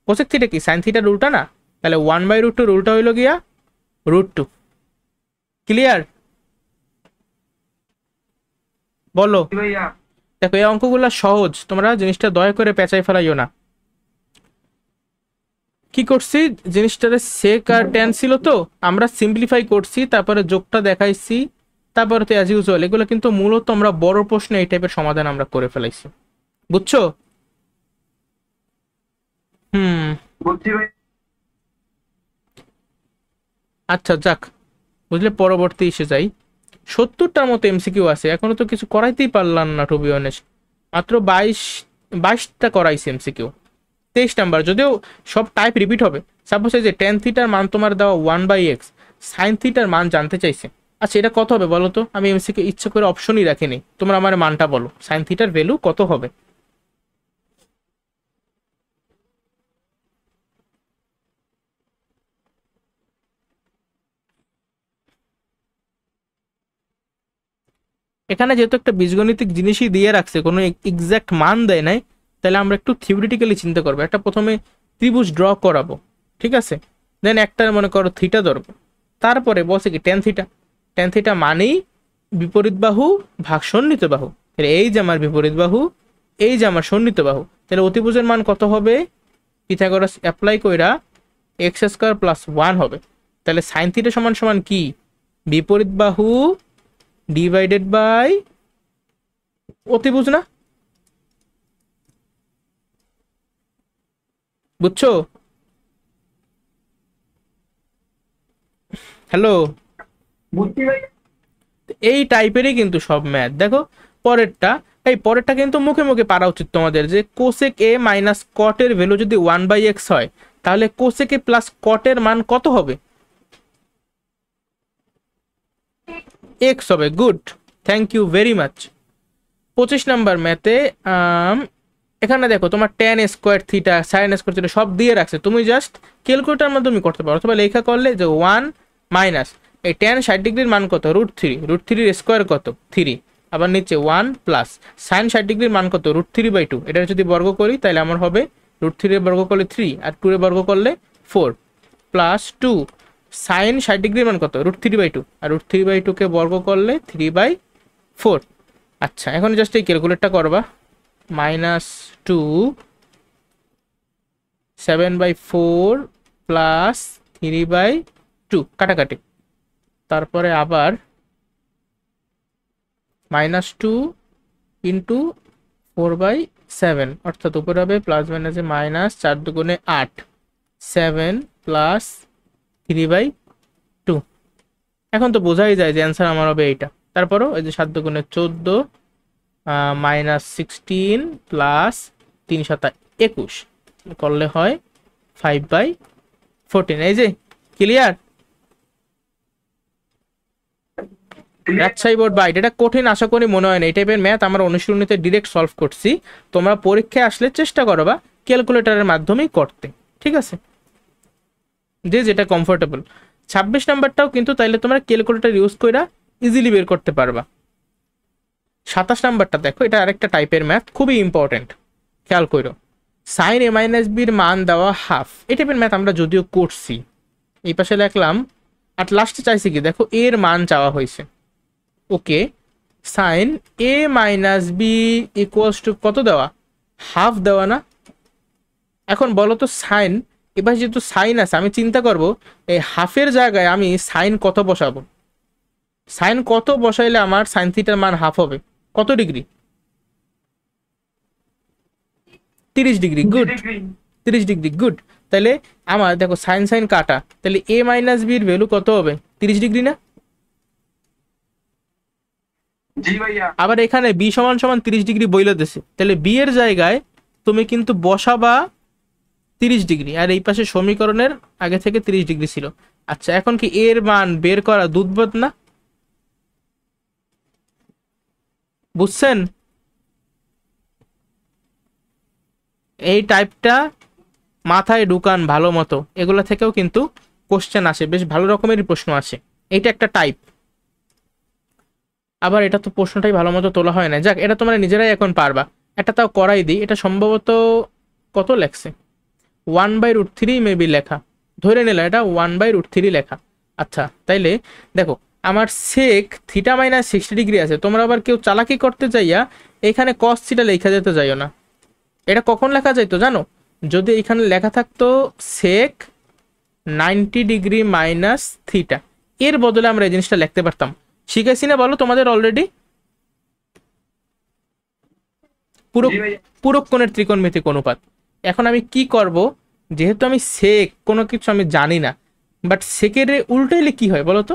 কোসেক থিটা কি সাইন থিটার উল্টা না? তাহলে 1/√2 উল্টা হইলো গিয়া √2। ক্লিয়ার? বলো। জি ভাইয়া। দেখো, এই অঙ্কগুলো সহজ, তোমরা জিনিসটা দয়া করে পেঁচাই ফেলাইও না। কি করছি, জিনিসটারে সেক আর ট্যান ছিল তো, আমরা সিম্পলিফাই করছি, তারপরে যোগটা দেখাইছি, তারপরে তো অ্যাজ ইউজুয়াল এগুলো কিন্তু মূলত আমরা বড় প্রশ্নে এই টাইপের সমাধান আমরা করে ফেলাইছি। বুঝছো? হুম। বুঝছি ভাই। আচ্ছা যাক, বুঝলে পরবর্তী এসে যাই। 70টার মতো এমসিকিউ আছে, এখনো তো কিছু করাইতেই পারলাম না টু বি অনেস্ট। মাত্র 22টা করাইছি এমসিকিউ। 23 নাম্বার, যদিও সব টাইপ রিপিট হবে। সাপোজ এই যে টেন থিটার মান তোমার দেওয়া 1/x, সাইন থিটার মান জানতে চাইছে। আচ্ছা এটা কত হবে বলো তো? আমি এমসিকিউ ইচ্ছা করে অপশনই রাখিনি, তোমরা আমার মানটা বলো, সাইন থিটার ভ্যালু কত হবে? এখানে যেহেতু একটা বীজগণিতিক জিনিসই দিয়ে রাখছে, কোনো এক্সাক্ট মান দেয় নাই, তাহলে আমরা একটু থিওরিটিক্যালি চিন্তা করবো। একটা প্রথমে ত্রিভুজ ড্র করাবো, ঠিক আছে? দেন একটা মনে করো থিটা ধরবো, তারপরে বলছে কি টেন থিটা। টেন থিটা মানেই বিপরীত বাহু ভাগ সন্নিহিত বাহু। তাহলে এই যে আমার বিপরীত বাহু, এই যে আমার সন্নিহিত বাহু, তাহলে অতিভুজের মান কত হবে? পিথাগোরাস অ্যাপ্লাই কইরা x² + 1 হবে। তাহলে সাইন থিটা সমান সমান কি? বিপরীত বাহু ডিভাইডেড বাই অতিভুজ না? বুঝছো? হ্যালো? বুঝছি ভাই। এই টাইপেরই কিন্তু সব ম্যাথ। দেখো পরেরটা, এই পরেরটা কিন্তু মুখে মুখে পারা উচিত তোমাদের, যে কোসেক এ মাইনাস কটের ভ্যালু যদি 1/x হয়, তাহলে কোসেক এ প্লাস কটের মান কত হবে? এক্স হবে। Good, thank you very much. 25 number ম্যাথে এখানে দেখো তোমার tan square theta, sine square theta সব দিয়ে রাখছে, তুমি জাস্ট ক্যালকুলেটার মাধ্যমে করতে পারো, অথবা লেখা করলে যে 1 মাইনাস এই ট্যান 60 ডিগ্রির মান কত? √3, √3 স্কোয়ার কত? 3, আবার নিচে 1 প্লাস সাইন 60 ডিগ্রির মান কত? √3/2। এটা যদি বর্গ করি তাহলে আমার হবে √3 এর বর্গ করলে 3 আর 2 এর বর্গ করলে 4 প্লাস 2 সাইন 60 ডিগ্রির মান কত? √3/2 আর √3/2 কে বর্গ করলে 3/4। আচ্ছা এখন জাস্ট এই ক্যালকুলেটটা করবা, -2 7/4 প্লাস 3/2 কাটাকাটি, তারপরে আবার -2 ইন্টু 4/7, অর্থাৎ উপরে হবে প্লাস মাইনাসে মাইনাস 4×8, 7 প্লাস 3/2। এখন তো বোঝাই যায় যে অ্যান্সার আমার হবে এইটা। তারপরও এই যে 7×14 -16 প্লাস 3×7 = 21 করলে হয় 5/14। এই যে ক্লিয়ার? রাজশাহী বোর্ড বাইট, এটা কঠিন আশা করি মনে হয় না। এই টাইপের ম্যাথ আমরা অনুশীলনীতে ডিরেক্ট সলভ করছি, তোমরা পরীক্ষায় আসলে চেষ্টা করো বা ক্যালকুলেটরের মাধ্যমেই করতে, ঠিক আছে? যে যেটা কমফোর্টেবল। 26 নাম্বারটাও কিন্তু তাইলে তোমরা ক্যালকুলেটর ইউজ করে ইজিলি বের করতে পারবা। 27 নাম্বারটা দেখো, এটা আরেকটা টাইপের ম্যাথ, খুবই ইম্পর্টেন্ট, খেয়াল করো। সাইন a - bর মান দেওয়া হাফ, এই টাইপের ম্যাথ আমরা যদিও করছি, এই পাশে লিখলাম। আর লাস্টে চাইছি কি দেখো, এর মান চাওয়া হয়েছে। ওকে, সাইন a - b = কত দেওয়া? হাফ দেওয়া না? এখন বলো তো সাইন, এবার যেহেতু সাইন আছে, আমি চিন্তা করব এই হাফের জায়গায় আমি সাইন কত বসাবো। সাইন কত বসাইলে আমার সাইন থিটার মান হাফ হবে? কত degree? 30 degree. Good, 30 degree. Good. তাহলে আমার দেখো সাইন সাইন কাটা, তাহলে a - b এর ভ্যালু কত হবে? 30 ডিগ্রি না? জি ভাইয়া। আবার এখানে বি সমান সমান 30 ডিগ্রি বইলে দিছে, তাহলে বি এর জায়গায় তুমি কিন্তু বসাবা 30 ডিগ্রি, আর এই পাশে সমীকরণের আগে থেকে 30 ডিগ্রি ছিল। আচ্ছা এখন কি এর মান বের করা দুধবোধ না? বুঝছেন? এই টাইপটা মাথায় ঢুকান ভালো মতো, এগুলা থেকেও কিন্তু কোশ্চেন আসে, বেশ ভালো রকমেরই প্রশ্ন আসে। এইটা একটা টাইপ। আবার এটা তো প্রশ্নটাই ভালো মতো তোলা হয় না, যাক এটা তোমরা নিজেরাই এখন পারবা। এটা তাও করাই দিই, এটা সম্ভবত কত লেখছে, 1/√3 মেবি লেখা, ধরে নিলাম এটা 1/√3 লেখা। আচ্ছা তাইলে দেখো আমার সেক থিটা -60 ডিগ্রি আছে, তোমরা আবার কেউ চালাকি করতে যাইয়া এখানে কস থিটা লেখা যেতে যাইও না। এটা কখন লেখা যাইতো জানো? যদি এখানে লেখা থাকতো সেক 90 ডিগ্রি মাইনাস থিটা, এর বদলে আমরা এই জিনিসটা লিখতে পারতাম। শিখেছি না বলো তোমাদের অলরেডি? পুরো জি ভাইয়া। পুরো কোণের ত্রিকোণমিতিক অনুপাত। এখন আমি কি করব, যেহেতু আমি সেক কোনো কিছু আমি জানি না, বাট সেকের উল্টাইলে কি হয় বলো তো?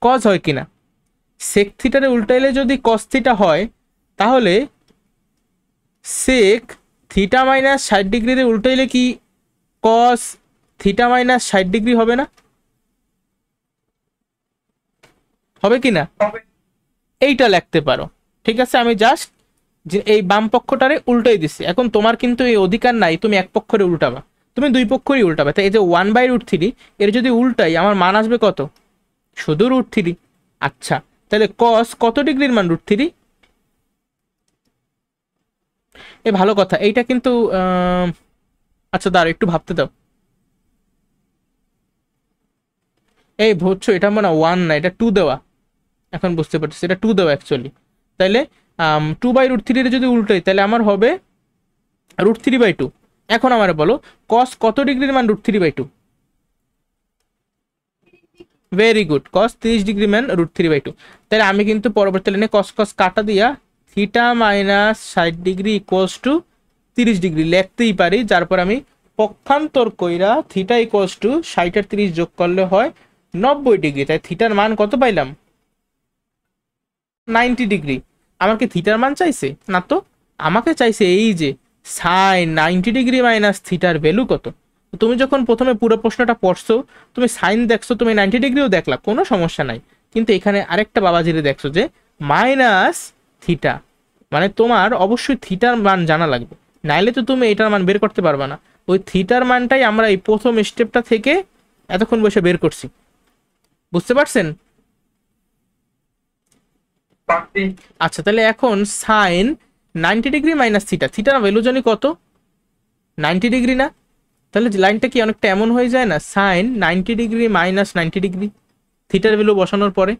কজ হয় কিনা? সেক থিটারে উল্টাইলে যদি কস থিটা হয়, তাহলে সেক থিটা মাইনাস 60 ডিগ্রিতে উল্টাইলে কি কস থিটা মাইনাস 60 ডিগ্রি হবে না? হবে কি না? হবে। এইটা লিখতে পারো। ঠিক আছে, আমি জাস্ট যে এই বাম পক্ষটারে উল্টাই দিছি। এখন তোমার কিন্তু এই অধিকার নাই তুমি এক পক্ষরে উল্টাবা, তুমি দুই পক্ষরই উল্টাবে। তাই এই যে 1/√3 এর যদি উল্টাই আমার মান আসবে কত? শুধু √3। আচ্ছা, তাহলে কস কত ডিগ্রির মান? √3। এ ভালো কথা, এইটা কিন্তু আচ্ছা দাঁড়াও একটু ভাবতে দাও। এই বুঝছো, এটা মানে 1 না, এটা 2 দেওয়া। এখন বুঝতে পারছি, এটা 2 দেওয়া অ্যাকচুয়ালি। তাইলে 2/√3 যদি উল্টাই তাহলে আমার হবে √3/2। এখন আমার বলো কস কত ডিগ্রির মান √3/2? ভেরি গুড, কস 30 ডিগ্রি মান √3/2। তাহলে আমি কিন্তু পরবর্তী লাইনে কস কস কাটা দিয়া theta minus 60 degree equals to 30 degree লিখতেই পারি। যারপর আমি পক্ষান্তর কইরা থিটা ইকুয়ালস টু 60 আর 30 যোগ করলে হয় 90 ডিগ্রি। তাই থিটার মান কত পাইলাম? 90 ডিগ্রি। আমার কি থিটার মান চাইছে? না তো, আমাকে চাইছে এই যে সাইন 90 ডিগ্রি মাইনাস থিটার ভ্যালু কত। তুমি যখন প্রথমে পুরো প্রশ্নটা পড়ছো, তুমি সাইন দেখছো, তুমি 90 ডিগ্রিও দেখলা, কোনো সমস্যা নাই। কিন্তু এখানে আরেকটা বাবাজিরে দেখছো যে মাইনাস থিটা, মানে তোমার অবশ্যই থিটার মান জানা লাগবে, নাইলে তো তুমি এটার মান বের করতে পারবা না। ওই থিটার মানটাই আমরা এই প্রথম স্টেপটা থেকে এতক্ষণ বসে বের করছি। বুঝতে পারছেন? পারছি। আচ্ছা, তাহলে এখন সাইন 90 ডিগ্রি মাইনাস থিটা, থিটার ভ্যালু জানি কত? 90 ডিগ্রি না? তাহলে লাইনটা কি অনেকটা এমন হয়ে যায় না, সাইন 90 ডিগ্রি মাইনাস 90 ডিগ্রি থিটার ভ্যালু বসানোর পরে?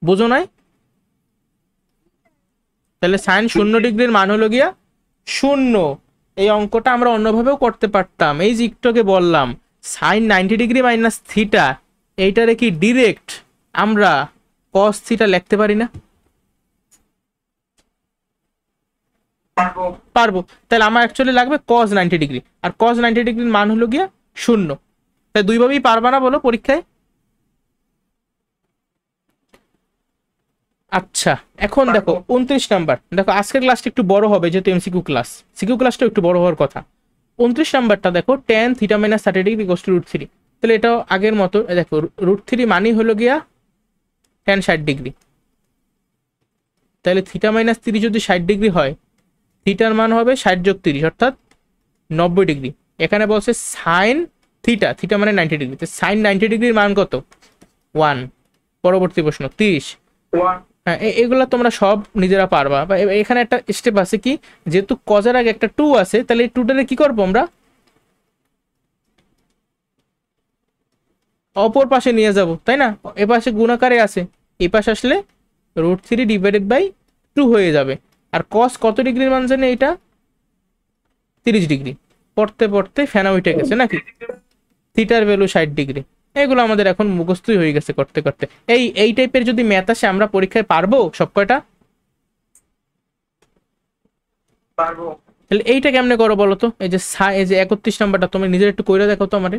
বোঝো নাই? তাহলে সাইন 0 ডিগ্রির মান হলো গিয়া 0। এই অঙ্কটা আমরা অন্যভাবেও করতে পারতাম। এই যে একটুকে বললাম সাইন 90 ডিগ্রি মাইনাস থিটা, এইটারে কি ডিরেক্ট আমরা কস থিটা লিখতে পারি না? পারবো। পারবো। তাহলে আমার অ্যাকচুয়ালি লাগবে cos 90 ডিগ্রি, আর cos 90 ডিগ্রির মান হলো গিয়া 0। তাই দুইভাবেই পারবা না বলো পরীক্ষায়? আচ্ছা, এখন দেখো 29 নাম্বার। দেখো আজকের ক্লাসটা একটু বড় হবে যেহেতু এমসিকিউ ক্লাস, সিকিউ ক্লাসটা একটু বড় হওয়ার কথা। 29 নাম্বারটা দেখো, tan theta minus 30 degree equals to √3। তাহলে এটাও আগের মতো, দেখো √3 মানই হলো গিয়া tan 60 ডিগ্রি। তাহলে থিটা মাইনাস 30 যদি 60 ডিগ্রি হয়, থিটার মান হবে 60 যোগ 30 অর্থাৎ 90 ডিগ্রি। এখানে বলছে সাইন থিটা, থিটা মানে 90 ডিগ্রি, তো সাইন 90 ডিগ্রির মান কত? 1। পরবর্তী প্রশ্ন 30। ওয়ান। হ্যাঁ, এগুলা তোমরা সব নিজেরা পারবা। বা এখানে একটা স্টেপ আছে কি, যেহেতু কজের আগে একটা 2 আছে, তাহলে এই 2টারে কি করবো আমরা? অপর পাশে নিয়ে যাব, তাই না? এ পাশে গুণাকারে আছে, এই পাশে আসলে √3 ডিভাইডেড বাই 2 হয়ে যাবে। আর কস কত ডিগ্রির মান জানে এটা? 30 ডিগ্রি। পড়তে পড়তে ফেনা উঠে গেছে নাকি? থিটার ভ্যালু 60 ডিগ্রি। এগুলো আমাদের এখন মুখস্থই হয়ে গেছে করতে করতে। এই টাইপের যদি ম্যাথ আসে আমরা পরীক্ষায় পারবো সব কয়টা? পারবো। তাহলে এইটা কেমনে করো বলো তো? এই যে 31 নাম্বারটা তুমি নিজের একটু কইরা দেখো তো আমারে।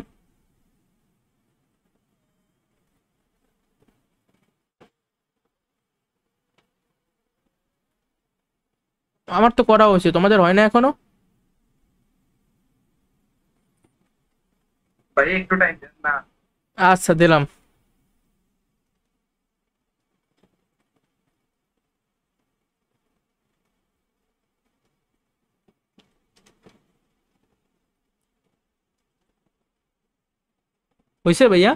আমার তো করা হয়েছে, তোমাদের হয় না এখনো? ভাই একটু টাইম দেন না। আচ্ছা দিলাম। হয়েছে ভাইয়া?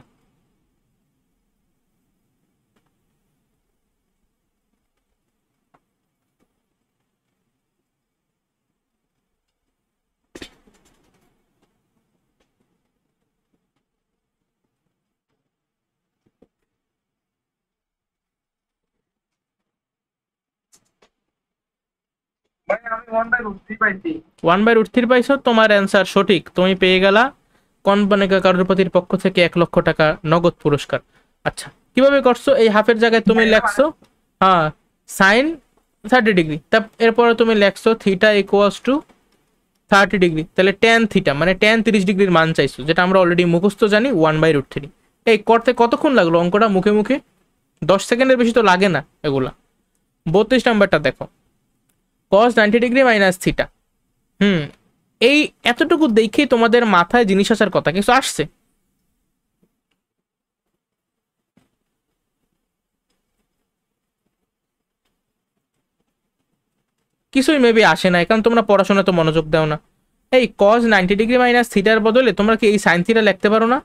ভাই আমি 1/√3 পাইছি। 1/√3 পাইছো, তোমার অ্যান্সার সঠিক। তুমি পেয়ে গেলা কনবানেকা কারুরপতির পক্ষ থেকে 1 লক্ষ টাকা নগদ পুরস্কার। আচ্ছা, কিভাবে করছো? এই হাফের জায়গায় তুমি লেখছো সাইন 30 ডিগ্রি, তা এরপরে তুমি লেখছো থিটা ইকুয়ালস টু 30 ডিগ্রি, তাহলে ট্যান থিটা মানে ট্যান 30 ডিগ্রির মান চাইছো, যেটা আমরা অলরেডি মুখস্থ জানি 1/√3। এই করতে কতক্ষণ লাগলো অঙ্কটা মুখে মুখে? 10 সেকেন্ডের বেশি তো লাগে না এগুলা। 32 নাম্বারটা দেখো, cos 90 ডিগ্রি মাইনাস থিটা। এই এতটুকু দেখেই তোমাদের মাথায় জিনিস আসার কথা, কিছু আসছে? কিছুই মেবি আসে না, কারণ তোমরা পড়াশোনা তো মনোযোগ দাও না। এই cos 90 ডিগ্রি মাইনাস থিটার বদলে তোমরা কি এই সাইন থিটা লিখতে পারো না?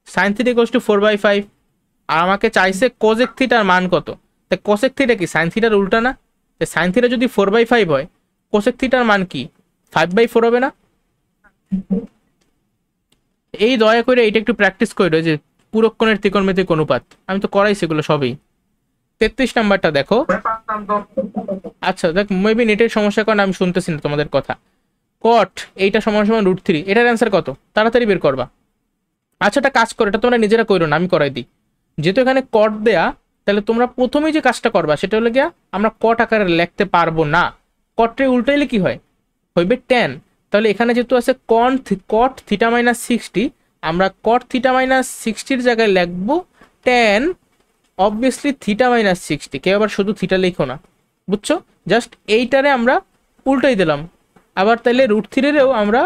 সাইন থিটা ইকুয়ালস টু 4/5, আর আমাকে চাইছে কোসেক থিটার মান কত। তাই কোসেক থিটা কি সাইন থিটার উল্টা না? সাইন থিটা যদি 4/5 হয়, কোসেক থিটার মান কি 5/4 হবে না? এই দয়া করে এটা একটু প্র্যাকটিস করো, যে পুরক্ষণের ত্রিকোণমিতিক অনুপাত আমি তো করাইছি এগুলো সবই। 33 নাম্বারটা দেখো। পারতাম তো। আচ্ছা দেখ, মেবি নেটের সমস্যার কারণে আমি শুনতেছি না তোমাদের কথা। কট এইটা সমান সমান √3, এটার অ্যান্সার কত তাড়াতাড়ি বের করবা। আচ্ছা একটা কাজ করো, এটা তোমরা নিজেরা করো না, আমি করাই দিই। যেহেতু এখানে কট দেয়া, তাহলে তোমরা প্রথমেই যে কাজটা করবা সেটা হলো গিয়া, আমরা কট আকারে লিখতে পারবো না, কটে উল্টাইলে কি হয়, হইবে ট্যান। তাহলে এখানে যেহেতু আছে কট থিটা মাইনাস 60, আমরা কট থিটা মাইনাস 60-র জায়গায় লিখবো ট্যান অবভিয়াসলি থিটা মাইনাস 60। কেউ আবার শুধু থিটা লিখো না, বুঝছো? জাস্ট এইটারে আমরা উল্টাই দিলাম। আবার তাহলে √3-রেও আমরা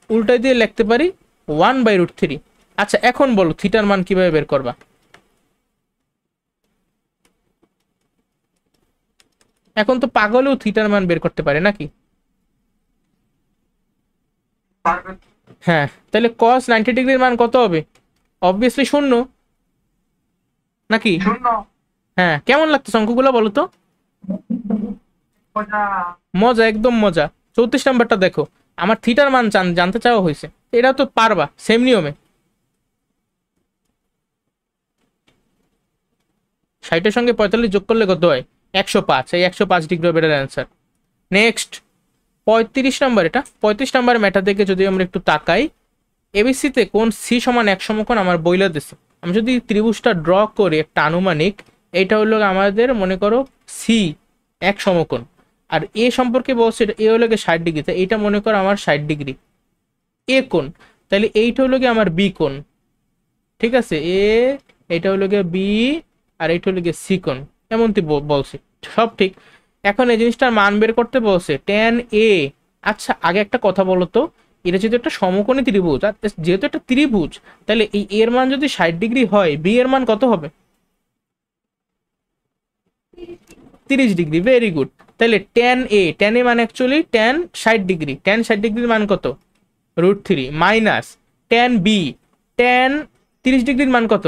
উল্টাই দিয়ে লিখতে পারি 1/√3। আচ্ছা এখন বলো থিটার মান কিভাবে বের করবা? এখন তো পাগলেও থিটার মান বের করতে পারে নাকি? পারবে। হ্যাঁ, তাহলে cos 90 ডিগ্রির মান কত হবে? অবভিয়াসলি 0 নাকি? শূন্য। হ্যাঁ, কেমন লাগতেছে অঙ্কগুলো বলো তো? মজা। মজা, একদম মজা। 34 নাম্বারটা দেখো, আমার থিটার মান জানতে চাওয়া হয়েছে, এটা তো পারবা সেম নিয়মে। 60-এর সঙ্গে 45 যোগ করলে কত হয়? 105। এই 105 ডিগ্রি হবে এটার অ্যান্সার। নেক্সট 35 নাম্বার, এটা 35 নাম্বার ম্যাটার থেকে যদি আমরা একটু তাকাই, এবিসিতে কোন সি সমান 1 সমকোণ আমার বইলা দিছে। আমি যদি ত্রিভুজটা ড্র করি একটা আনুমানিক, এইটা হলো আমাদের মনে করো সি 1 সমকোণ, আর এ সম্পর্কে বলছে এ হলো 60 ডিগ্রি, তাই এইটা মনে করো আমার 60 ডিগ্রি এ কোণ, তাহলে এইটা হলো গিয়ে আমার বি কোণ। ঠিক আছে, এইটা হলো গিয়ে বি, আর এইটা হলো গিয়ে সি কোণ, এমনটি বলছি সব ঠিক। এখন এই জিনিসটার মান বের করতে বলছে ট্যান এ। আচ্ছা আগে একটা কথা বলো তো, এটা যেহেতু একটা সমকোণী ত্রিভুজ, আর যেহেতু একটা ত্রিভুজ, তাহলে এই এর মান যদি 60 ডিগ্রি হয়, বি এর মান কত হবে? 30 ডিগ্রি। Very good. তাহলে ট্যান এ মানে অ্যাকচুয়ালি ট্যান 60 ডিগ্রি, ট্যান 60 ডিগ্রির মান কত? √3 মাইনাস ট্যান বি, ট্যান 30 ডিগ্রির মান কত?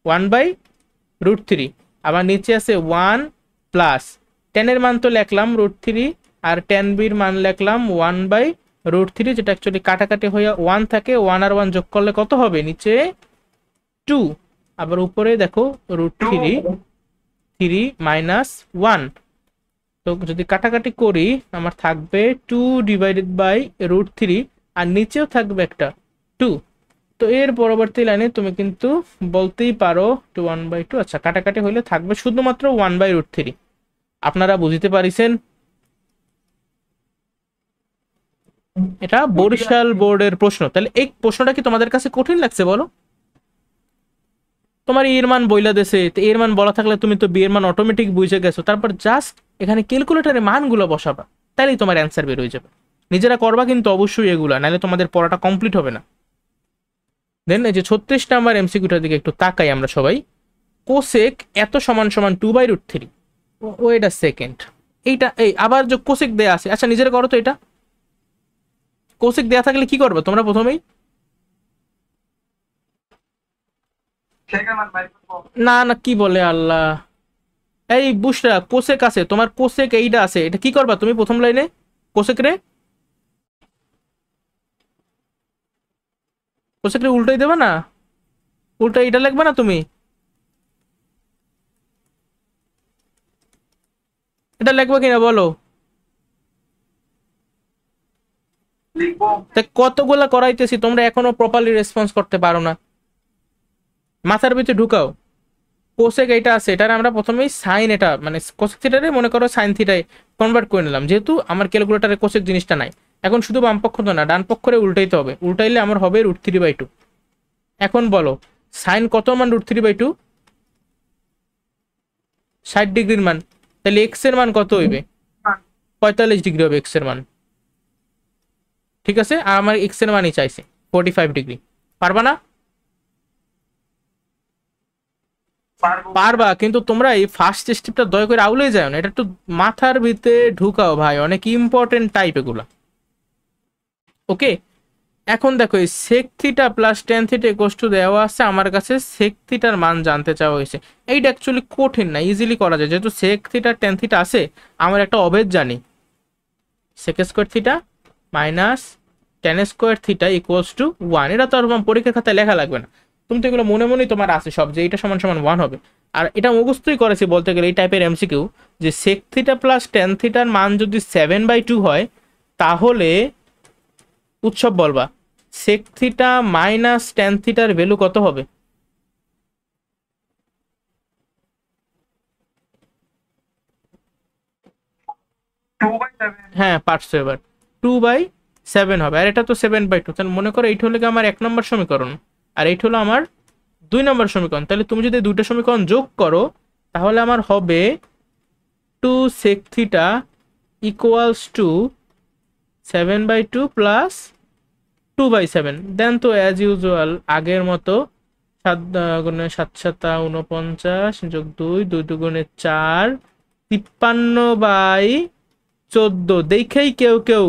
1/√3। আবার নিচে আছে 1 প্লাস ট্যানের মান তো লিখলাম √3, আর ট্যান বির মান লিখলাম 1/√3, যেটা অ্যাকচুয়ালি কাটাকাটি হয়ে 1 থাকে, 1 আর 1 যোগ করলে কত হবে? নিচে 2, আবার উপরে দেখো √3 3 মাইনাস 1। তো যদি কাটাকাটি করি আমার থাকবে 2/√3, আর নিচেও থাকবে একটা 2। তো এর পরবর্তী লাইনে তুমি কিন্তু বলতেই পারো 1/2। আচ্ছা কাটাকাটি হইলে থাকবে শুধুমাত্র 1/√3। আপনারা বুঝতে পারিছেন? এটা বরিশাল বোর্ডের প্রশ্ন। তাহলে এই প্রশ্নটা কি তোমাদের কাছে কঠিন লাগছে বলো? তোমার এর মান বইলা দেছে, তো এর মান বলা থাকলে তুমি তো বি এর মান অটোমেটিক বুঝে গেছো, তারপর জাস্ট এখানে ক্যালকুলেটরে মানগুলো বসাবা, তাহলেই তোমার অ্যান্সার বের হয়ে যাবে। নিজেরা করবা কিন্তু অবশ্যই এগুলা, নাহলে তোমাদের পড়াটা কমপ্লিট হবে না। দেন এই যে 36 নাম্বার এমসিকিউটার দিকে একটু তাকাই আমরা সবাই। কোসেক এত সমান সমান 2/√3। ওয়েট আ সেকেন্ড, এইটা এই আবার যে কোসেক দেয়া আছে, আচ্ছা নিজেরা করো তো এটা। কোসেক দেয়া থাকলে কি করবে তোমরা প্রথমেই? সেখানে ভাই করবো। না না, কি বলে আল্লাহ, এই বুশরা কোসেক আছে তোমার, কোসেক এইটা আছে, এটা কি করবা তুমি প্রথম লাইনে? কোসেক রে, কোসেক রে উল্টাই দেবে না? উল্টা এটা লিখবে না তুমি? এটা লিখবে কিনা বলো? লিখবো। তাই কতগুলা করাইতেছি তোমরা এখনো প্রপারলি রেসপন্স করতে পারো না। মাথার ভিতরে ঢুকাও। কোসেক এটা আছে, এটার আমরা প্রথমেই সাইন, এটা মানে কোসেক থিটারে মনে করো সাইন থিটায় কনভার্ট করে নিলাম, যেহেতু আমার ক্যালকুলেটারে কোসেক জিনিসটা নাই। এখন শুধু বাম পক্ষ তো না, ডান পক্ষরে উল্টাইতে হবে, উল্টাইলে আমার হবে √3/2। এখন বলো সাইন কত মান √3/2? 60 ডিগ্রির মান। তাহলে এক্স এর মান কত হইবে? 45 ডিগ্রি হবে এক্স এর মান। ঠিক আছে, আর আমার এক্স এর মানই চাইছে 45 ডিগ্রি। পারবা না? পারবো। পারবা, কিন্তু তোমরা এই ফার্স্ট স্টেপটা দয়া করে আউলে যাও না, এটা একটু মাথার ভিতরে ঢুকাও ভাই, অনেক ইম্পর্টেন্ট টাইপ এগুলা। ওকে, এখন দেখো এই sec theta plus tan theta equals to দেওয়া আছে আমার কাছে, সেক থিটার মান জানতে চাওয়া হয়েছে। এইটা অ্যাকচুয়ালি কঠিন না, ইজিলি করা যায়, যেহেতু সেক থিটা টেন থিটা আছে। আমার একটা অভেদ জানি, sec square theta minus tan square theta equals to 1। এটা তো আর তোমার পরীক্ষার খাতায় লেখা লাগবে না, তুমি তো এগুলো মনে মনেই তোমার আছে সব, যে এটা সমান সমান 1 হবে। আর এটা মুখস্থই করেছি বলতে গেলে এই টাইপের এমসিকিউ, যে সেক থিটা প্লাস টেন থিটার মান যদি 7/2 হয়, তাহলে উৎসব বলবা সেক থিটা মাইনাস টেন থিটার ভ্যালু কত হবে? 2/7। হ্যাঁ পারছো এবার, 2/7 হবে, আর এটা তো 7/2। তাহলে মনে করো এইটা হলো আমার 1 নম্বর সমীকরণ, আর এইটা হলো আমার 2 নম্বর সমীকরণ। তাহলে তুমি যদি দুইটা সমীকরণ যোগ করো, তাহলে আমার হবে 2 sec theta equals to 7/2 plus 2/7। Then তো অ্যাজ ইউজুয়াল আগের মতো 7 × 7 = 49 যোগ 2, 2 × 4, 53/14। দেখেই কেউ কেউ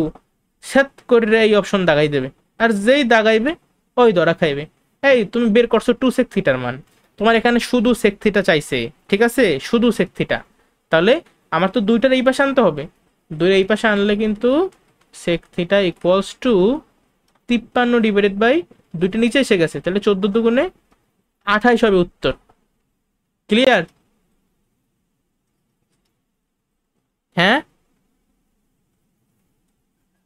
সেট করে এই অপশন দাগাই দেবে, আর যেই দাগাইবে ওই ধরা খাইবে। এই তুমি বের করছো 2 সেক থিটার মান, তোমার এখানে শুধু সেক থিটা চাইছে, ঠিক আছে, শুধু সেক থিটা। তাহলে আমার তো দুইটার এই পাশে আনতে হবে, দুইটার এই পাশে আনলে কিন্তু সেক থিটা ইকুয়ালস টু 53 / দুইটা নিচে এসে গেছে, তাহলে 14 দুগুণে 28 হবে উত্তর। ক্লিয়ার? হ্যাঁ,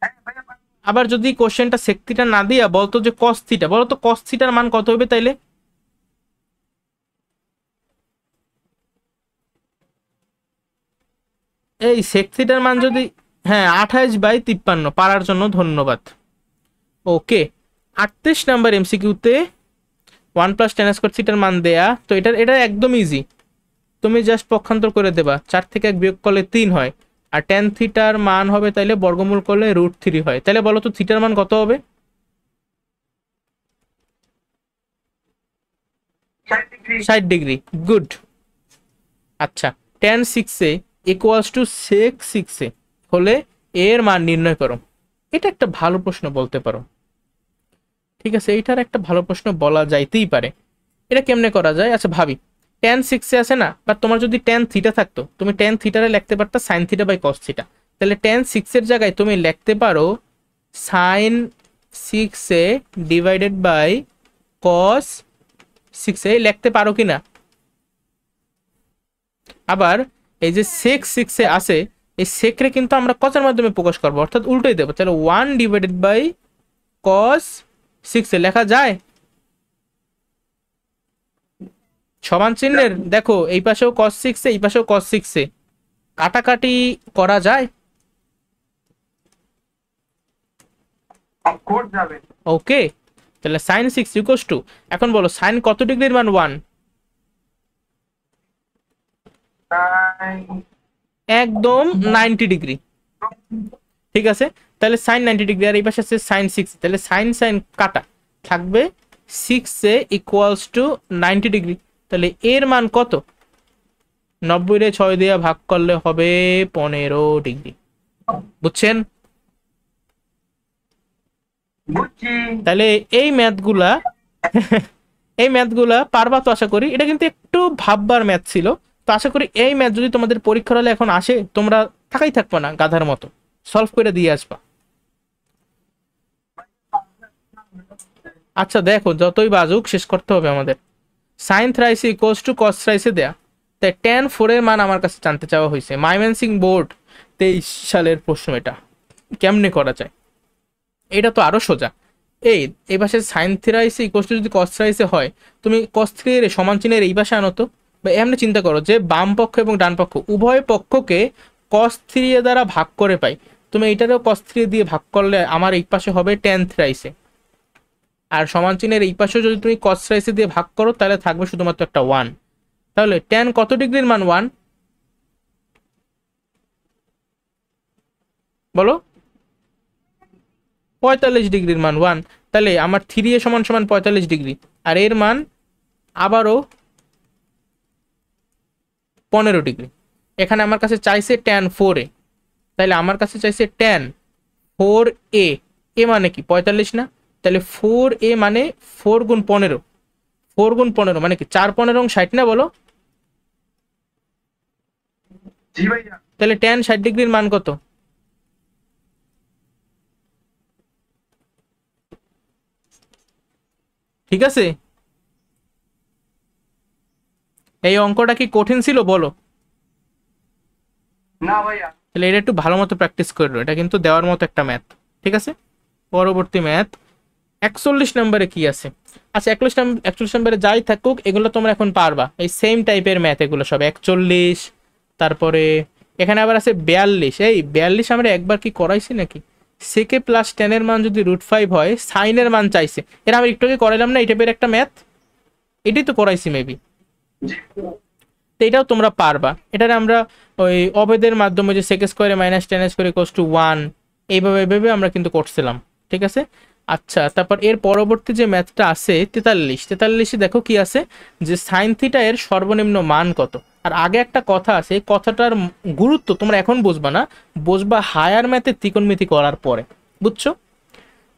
হ্যাঁ ভাইয়া পারবো। আবার যদি কোশ্চেনটা সেক থিটা না দিয়া বলতো যে কস থিটা, বলো তো কস থিটার মান কত হবে তাইলে? এই সেক থিটার মান যদি, হ্যাঁ 28/53। পারার জন্য ধন্যবাদ। ওকে, 38 নম্বর এমসিকিউতে 1 + tan² থিটার মান দেয়া, তো এটা এটা একদম ইজি, তুমি জাস্ট পক্ষান্তর করে দেবা, 4 থেকে 1 বিয়োগ করলে 3 হয়, আর ট্যান থিটার মান হবে তাইলে বর্গমূল করলে √3 হয়। তাহলে বলো তো থিটার মান কত হবে? 60 ডিগ্রি। 60 degree, good. আচ্ছা, tan 6a equals to sec 6a হলে এর মান নির্ণয় করো। এটা একটা ভালো প্রশ্ন বলতে পারো, ঠিক আছে, এইটার একটা ভালো প্রশ্ন বলা যাইতেই পারে। এটা কেমনে করা যায়? আচ্ছা ভাবি, tan 6a আছে না, বা তোমার যদি tan থিটা থাকতো, তুমি tan থিটারে লিখতে পারতা sin θ/cos θ। তাহলে tan 6 এর জায়গায় তুমি লিখতে পারো sin 6a divided by cos 6a, লিখতে পারো কি না? আবার এই যে sec 6a আছে, এই সেকরে কিন্তু আমরা কসের মাধ্যমে প্রকাশ করবো, অর্থাৎ উল্টোই দেবো। তাহলে 1/cos 6a লেখা যায় সমান চিহ্নের, দেখো এই পাশেও cos 6a, এই পাশেও cos 6a, কাটাকাটি করা যায়। অফকোর্স যাবে। ওকে, তাহলে sin 6 ইকুয়ালস টু, এখন বলো সাইন কত ডিগ্রির মান 1? তাই একদম 90 ডিগ্রি। ঠিক আছে, তাহলে সাইন 90 ডিগ্রি, আর এই পাশে আছে সাইন 6, তাহলে সাইন সাইন কাটা থাকবে 6a ইকুয়ালস টু 90 ডিগ্রি। তাহলে এর মান কত? 90 রে 6 দিয়ে ভাগ করলে হবে 15 ডিগ্রি। বুঝছেন? বুঝছি। তাহলে এই ম্যাথগুলা এই ম্যাথগুলা পারবা তো আশা করি। এটা কিন্তু একটু ভাববার ম্যাথ ছিল, তো আশা করি এই ম্যাথ যদি তোমাদের পরীক্ষার হলে এখন আসে, তোমরা থাকাই থাকবা না গাধার মতো, সলভ করে দিয়ে আসবা। আচ্ছা দেখো, যতই বাজুক শেষ করতে হবে আমাদের। সাইন থ্রাইসে ইকুয়ালস টু কস থ্রাইসে দেয়া, তাই tan 4 এর মান আমার কাছে জানতে চাওয়া হয়েছে। মাইমেনসিং বোর্ড 23 সালের প্রশ্ন। এটা কেমনে করা যায়? এটা তো আরো সোজা। এই পাশে সাইন থ্রাইসে ইকুয়ালস টু যদি কস থ্রাইসে হয়, তুমি কস 3 এর সমান চিহ্নের এই পাশে আনো তো, বা এমনি চিন্তা করো যে বাম পক্ষ এবং ডান পক্ষ উভয় পক্ষকে cos 3 দ্বারা ভাগ করে পাই। তুমি এটারও cos 3 দিয়ে ভাগ করলে আমার এই পাশে হবে tan থ্রাইসে, আর সমান চিহ্নের এই পাশেও যদি তুমি cos থ্রাইসে দিয়ে ভাগ করো তাহলে থাকবে শুধুমাত্র একটা 1। তাহলে tan কত ডিগ্রির মান 1 বলো? 45 ডিগ্রির মান 1। তাহলে আমার 3a সমান সমান 45 ডিগ্রি, আর এর মান আবারও 15 ডিগ্রি। এখানে আমার কাছে চাইছে tan 4a, তাহলে আমার কাছে চাইছে tan 4a, এ মানে কি 45 না? তাহলে 4a মানে 4 গুণ 15, 4 গুণ 15 মানে কি 4 15 60 না বলো? জি ভাইয়া। তাহলে tan 60 ডিগ্রির মান কত? ঠিক আছে, এই অঙ্কটা কি কঠিন ছিল বলো? না ভাইয়া। তাহলে এটা একটু ভালো মতো প্র্যাকটিস করো, এটা কিন্তু দেওয়ার মতো একটা ম্যাথ। ঠিক আছে, পরবর্তী ম্যাথ 41 নম্বরে কি আছে? আচ্ছা 41 নম্বরে যাই থাকুক এগুলো তোমরা এখন পারবা, এই সেম টাইপের ম্যাথ এগুলো সব। 41, তারপরে এখানে আবার আছে 42। এই 42 আমরা একবার কি করাইছি নাকি? সেকে প্লাস টেনের মান যদি √5 হয়, সাইনের মান চাইছে। এরা আমি একটু আগে করাইলাম না এই টাইপের একটা ম্যাথ, এটাই তো করাইছি মেবি। তো এটাও তোমরা পারবা। এটারে আমরা ওই অবেদের মাধ্যমে যে সেক স্কোয়ারে minus tan square equals to 1 এইভাবে আমরা কিন্তু করছিলাম। ঠিক আছে, আচ্ছা তারপর এর পরবর্তী যে ম্যাথটা আছে 43 দেখো কি আছে, যে সাইন থিটা এর সর্বনিম্ন মান কত। আর আগে একটা কথা আছে, এই কথাটার গুরুত্ব তোমরা এখন বুঝবা না, বুঝবা হায়ার ম্যাথে ত্রিকোণমিতি করার পরে, বুঝছো?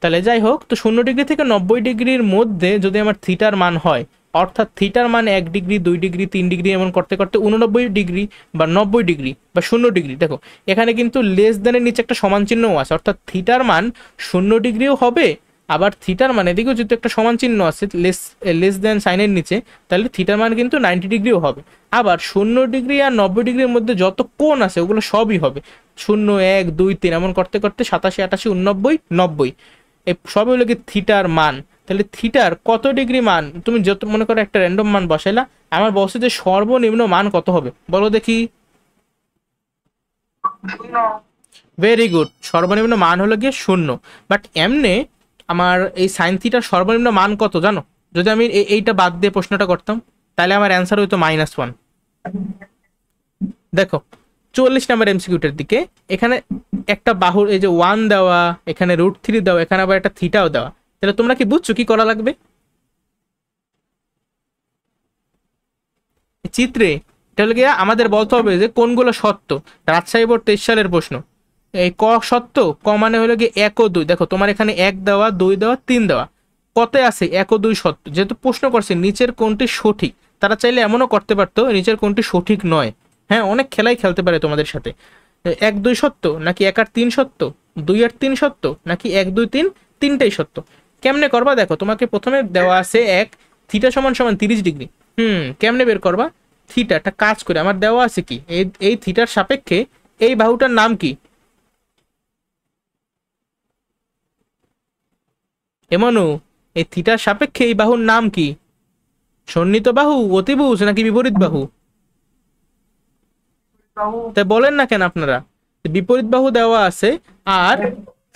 তাহলে যাই হোক, তো 0 ডিগ্রি থেকে 90 ডিগ্রির মধ্যে যদি আমার থিটার মান হয়, অর্থাৎ থিটার মান 1 ডিগ্রি 2 ডিগ্রি 3 ডিগ্রি এমন করতে করতে 89 ডিগ্রি বা 90 ডিগ্রি বা 0 ডিগ্রি, দেখো এখানে কিন্তু লেস দেনের নিচে একটা সমান চিহ্নও আছে, অর্থাৎ থিটার মান 0 ডিগ্রিও হবে, আবার থিটার মান এদিকেও যদি একটা সমান চিহ্ন আছে লেস দেন সাইনের নিচে, তাহলে থিটার মান কিন্তু 90 ডিগ্রিও হবে। আবার 0 ডিগ্রি আর 90 ডিগ্রির মধ্যে যত কোণ আছে ওগুলো সবই হবে 0 1 2 3 এমন করতে করতে 87 88 89 90, এই সবই হলো কি থিটার মান। তাহলে থিটার কত ডিগ্রি মান, তুমি যত মনে করো একটা র্যান্ডম মান বসাইলা, আমার বলছে যে সর্বনিম্ন মান কত হবে বলো দেখি? শূন্য। ভেরি গুড, সর্বনিম্ন মান হলো গিয়ে 0। বাট এমনে আমার এই সাইন থিটার সর্বনিম্ন মান কত জানো? যদি আমি এইটা বাদ দিয়ে প্রশ্নটা করতাম তাহলে আমার অ্যান্সার হইতো -1। দেখো 44 নাম্বার এমসিকিউটার দিকে, এখানে একটা বাহুর এই যে 1 দেওয়া, এখানে √3 দেওয়া, এখানে আবার একটা থিটাও দেওয়া। তাহলে তোমরা কি বুঝছো কি করা লাগবে চিত্রে? এটা হলো গিয়ে আমাদের বলতে হবে যে কোনগুলো সত্য। রাজশাহী বোর্ড 23 সালের প্রশ্ন। এই ক সত্য, ক মানে হলো গিয়ে 1 ও 2, দেখো তোমার এখানে 1 দেওয়া 2 দেওয়া 3 দেওয়া, কত আছে 1 ও 2 সত্য। যেহেতু প্রশ্ন করছে নিচের কোনটি সঠিক, তারা চাইলে এমনও করতে পারতো নিচের কোনটি সঠিক নয়। হ্যাঁ, অনেক খেলাই খেলতে পারে তোমাদের সাথে। 1 2 সত্য নাকি 1 আর 3 সত্য, 2 আর 3 সত্য নাকি 1 2 3 তিনটাই সত্য। কেমনে করবা দেখো, তোমাকে প্রথমে দেওয়া আছে 1 থিটা সমান সমান 30 ডিগ্রি। কেমনে বের করবা? থিটা একটা কাজ করে, আমার দেওয়া আছে কি এই থিটার সাপেক্ষে এই বাহুটার নাম কি? এমনু, এই থিটার সাপেক্ষে এই বাহুর নাম কি? সন্নিহিত বাহু, অতিভুজ নাকি বিপরীত বাহু? বাবু। তাই বলেন না কেন আপনারা? বিপরীত বাহু দেওয়া আছে আর